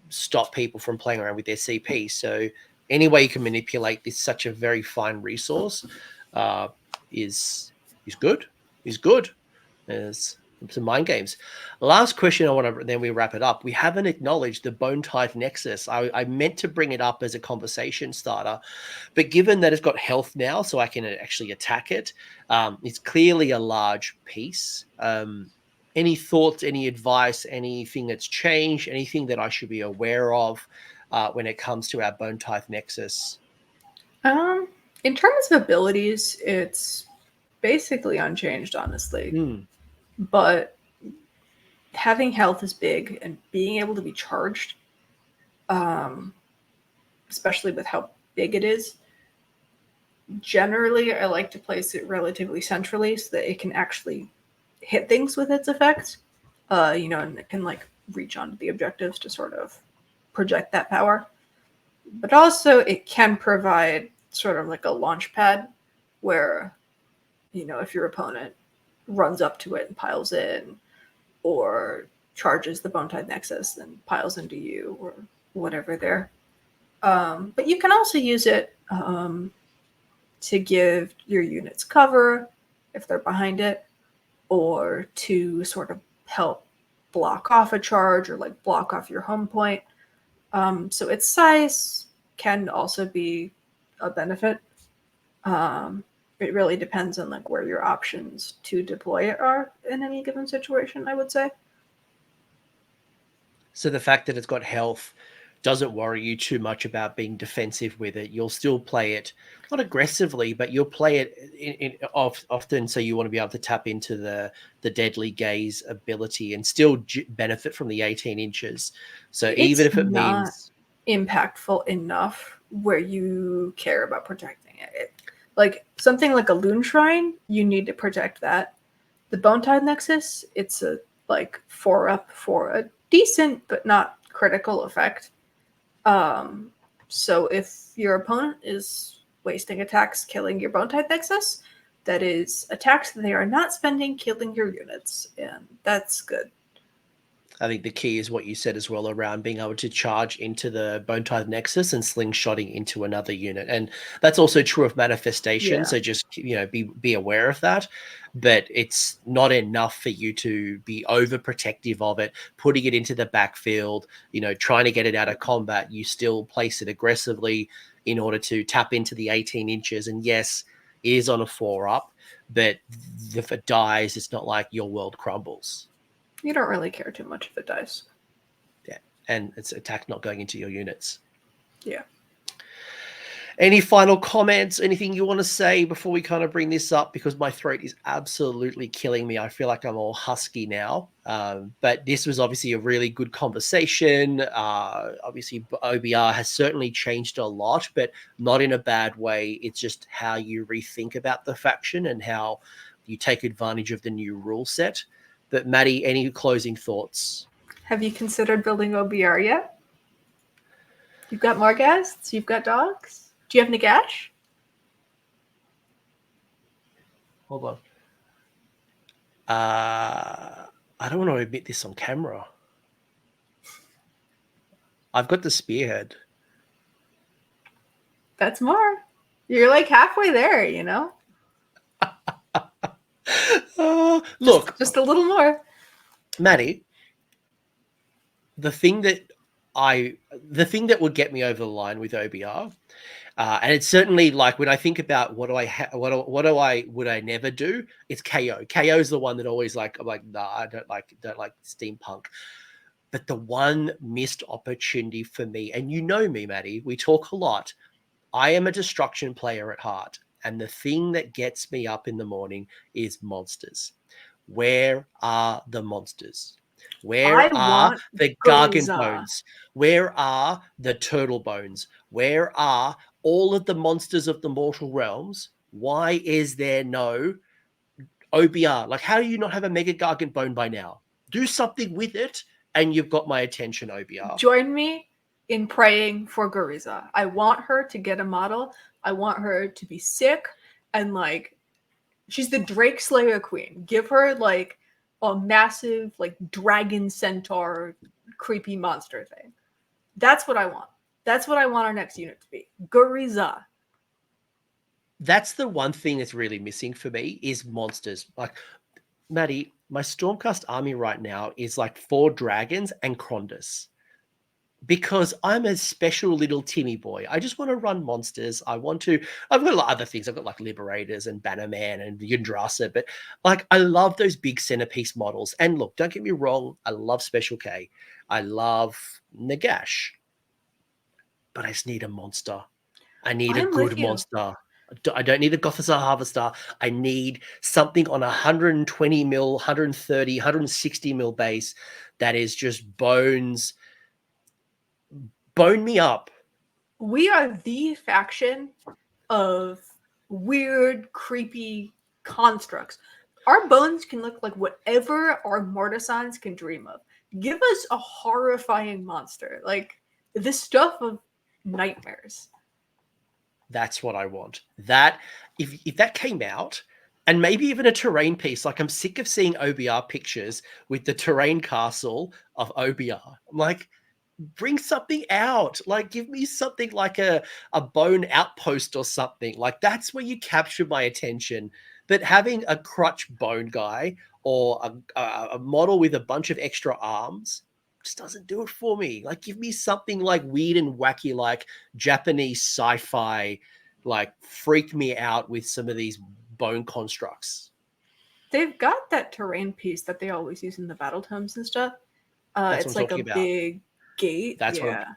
stop people from playing around with their CP. So any way you can manipulate this such a very fine resource is good. Is good. There's some mind games. Last question I want to, then we wrap it up. We haven't acknowledged the Bone Tithe Nexus. I meant to bring it up as a conversation starter, but given that it's got health now, so I can actually attack it, it's clearly a large piece. Any thoughts, any advice, anything that's changed, anything that I should be aware of when it comes to our Bone Tithe Nexus? In terms of abilities, it's basically unchanged, honestly. But having health is big, and being able to be charged, especially with how big it is. Generally, I like to place it relatively centrally so that it can actually hit things with its effects, and it can like reach onto the objectives to sort of project that power. But also it can provide sort of like a launch pad where, if your opponent runs up to it and piles in, or charges the Bone Tithe Nexus and piles into you, or whatever there. But you can also use it to give your units cover if they're behind it, or to sort of help block off a charge or like block off your home point. So its size can also be a benefit. It really depends on like where your options to deploy it are in any given situation, I would say. So the fact that it's got health doesn't worry you too much about being defensive with it. You'll still play it, not aggressively, but you'll play it often. So you want to be able to tap into the Deadly Gaze ability and still benefit from the 18 inches. So even if it means impactful enough where you care about protecting it. Like something like a Loon Shrine, you need to protect that. The Bone Tithe Nexus, it's a like 4-up for a decent but not critical effect. So if your opponent is wasting attacks killing your Bone Tithe Nexus, that is attacks that they are not spending killing your units, and that's good. I think the key is what you said as well around being able to charge into the Bone Tithe Nexus and slingshotting into another unit. And that's also true of manifestation. Yeah. So just, be aware of that. But it's not enough for you to be overprotective of it, putting it into the backfield, trying to get it out of combat. You still place it aggressively in order to tap into the 18 inches. And yes, it is on a 4-up, but if it dies, it's not like your world crumbles. You don't really care too much if it dies. Yeah, and it's attack not going into your units. Yeah. Any final comments? Anything you want to say before we kind of bring this up? Because my throat is absolutely killing me. I feel like I'm all husky now. But this was obviously a really good conversation. Obviously, OBR has certainly changed a lot, but not in a bad way. It's just how you rethink about the faction and how you take advantage of the new rule set. But Maddie, any closing thoughts? Have you considered building OBR yet? You've got more guests? You've got dogs? Do you have Nagash? Hold on. I don't want to admit this on camera. I've got the spearhead. That's more. You're like halfway there, Look. Just a little more. Maddie, the thing that would get me over the line with OBR, and it's certainly like when I think about would I never do? It's KO. KO is the one that always I'm like, nah, I don't like steampunk. But the one missed opportunity for me, and me, Maddie, we talk a lot. I am a destruction player at heart, and the thing that gets me up in the morning is monsters. Where are the monsters? Where I are want the Gargant Guriza. bones? Where are the turtle bones? Where are all of the monsters of the mortal realms? Why is there no OBR? Like, how do you not have a Mega Gargant bone by now? Do something with it, and you've got my attention, OBR. Join me in praying for Guriza. I want her to get a model. I want her to be sick and like she's the Drake Slayer queen. Give her like a massive like dragon centaur creepy monster thing. That's what I want. That's what I want our next unit to be. Guriza. That's the one thing that's really missing for me is monsters. Like, Maddie, my Stormcast army right now is like 4 dragons and Krondus. Because I'm a special little Timmy boy. I just want to run monsters. I've got a lot of other things. I've got like Liberators and Bannerman and Yndrasa, but like I love those big centerpiece models. And look, don't get me wrong, I love Special K. I love Nagash. But I just need a monster. I need a good monster. I don't need a Gothizzar Harvester. I need something on 120 mil, 130, 160 mil base that is just bones. Bone me up. We are the faction of weird, creepy constructs. Our bones can look like whatever our Mortisans can dream of. Give us a horrifying monster. Like the stuff of nightmares. That's what I want. That if that came out, and maybe even a terrain piece, like I'm sick of seeing OBR pictures with the terrain castle of OBR. I'm like, bring something out. Like, give me something like a bone outpost or something. Like, that's where you capture my attention. But having a crutch bone guy or a model with a bunch of extra arms just doesn't do it for me. Like, give me something like weird and wacky, like Japanese sci-fi, like freak me out with some of these bone constructs. They've got that terrain piece that they always use in the battle tomes and stuff. That's It's what I'm like talking a about. big gate. That's yeah. what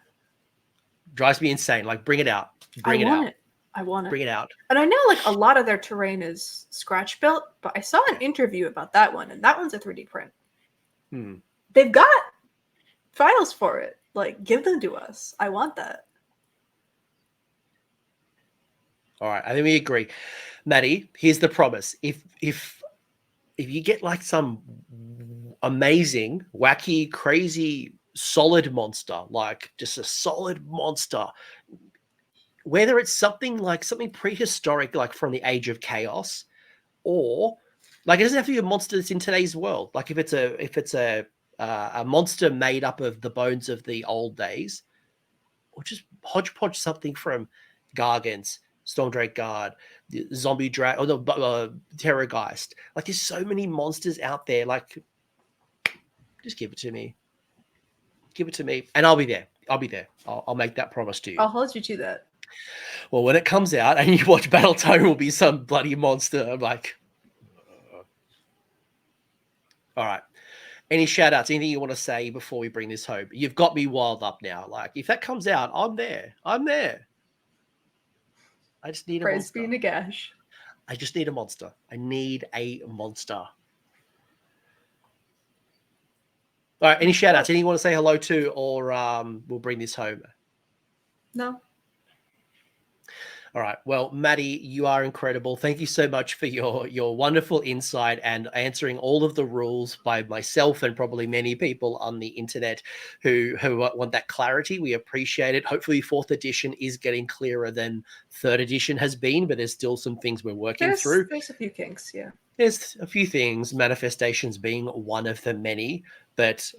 drives me insane. Like, bring it out. Bring it out. I want it. Bring it out. And I know like a lot of their terrain is scratch built, but I saw an interview about that one, and that one's a 3D print. They've got files for it. Like, give them to us. I want that. All right, I think we agree. Maddie, here's the promise. If you get like some amazing, wacky, crazy, solid monster, like just a solid monster, whether it's something prehistoric, like from the Age of Chaos, or like it doesn't have to be a monster that's in today's world. Like if it's a monster made up of the bones of the old days, or just hodgepodge something from Gargants, Stormdrake Guard, the Zombie Drag, or the Terrorgeist. Like, there's so many monsters out there. Like, just give it to me. Give it to me, and I'll be there. I'll make that promise to you. I'll hold you to that. Well, when it comes out and you watch Battletome will be some bloody monster, I'm like, all right. Any shout outs, anything you want to say before we bring this home? You've got me wild up now. Like, if that comes out, I'm there. I just need a monster. Praise be Nagash. I just need a monster. I need a monster. All right. Any shout outs? Anything you want to say hello to, or we'll bring this home? No. All right. Well, Maddie, you are incredible. Thank you so much for your wonderful insight and answering all of the rules by myself and probably many people on the internet who want that clarity. We appreciate it. Hopefully 4th edition is getting clearer than 3rd edition has been, but there's still some things we're working through. There's a few kinks, yeah. There's a few things, manifestations being one of the many, but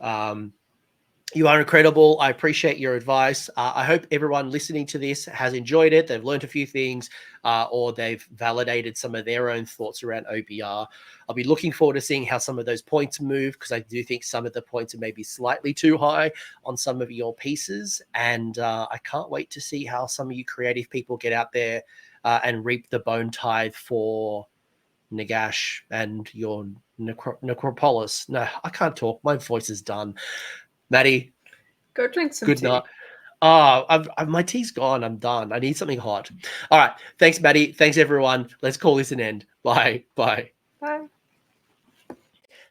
you are incredible. I appreciate your advice. I hope everyone listening to this has enjoyed it. They've learned a few things or they've validated some of their own thoughts around OBR. I'll be looking forward to seeing how some of those points move, because I do think some of the points are maybe slightly too high on some of your pieces. And I can't wait to see how some of you creative people get out there and reap the bone tithe for Nagash and your Necropolis. No, I can't talk. My voice is done. Maddie, go drink some good tea. night. Oh, my tea's gone. I'm done. I need something hot. All right. Thanks, Maddie. Thanks, everyone. Let's call this an end. Bye. Bye.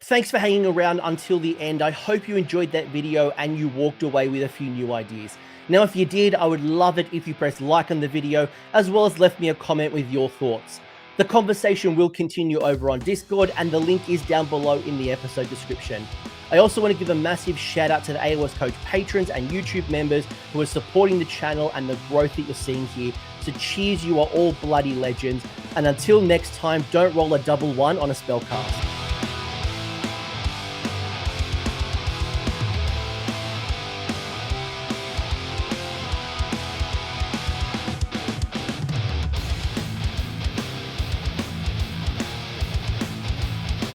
Thanks for hanging around until the end. I hope you enjoyed that video and you walked away with a few new ideas. Now, if you did, I would love it if you pressed like on the video, as well as left me a comment with your thoughts. The conversation will continue over on Discord, and the link is down below in the episode description. I also want to give a massive shout out to the AoS Coach patrons and YouTube members who are supporting the channel and the growth that you're seeing here. So cheers, you are all bloody legends. And until next time, don't roll a double one on a spell cast.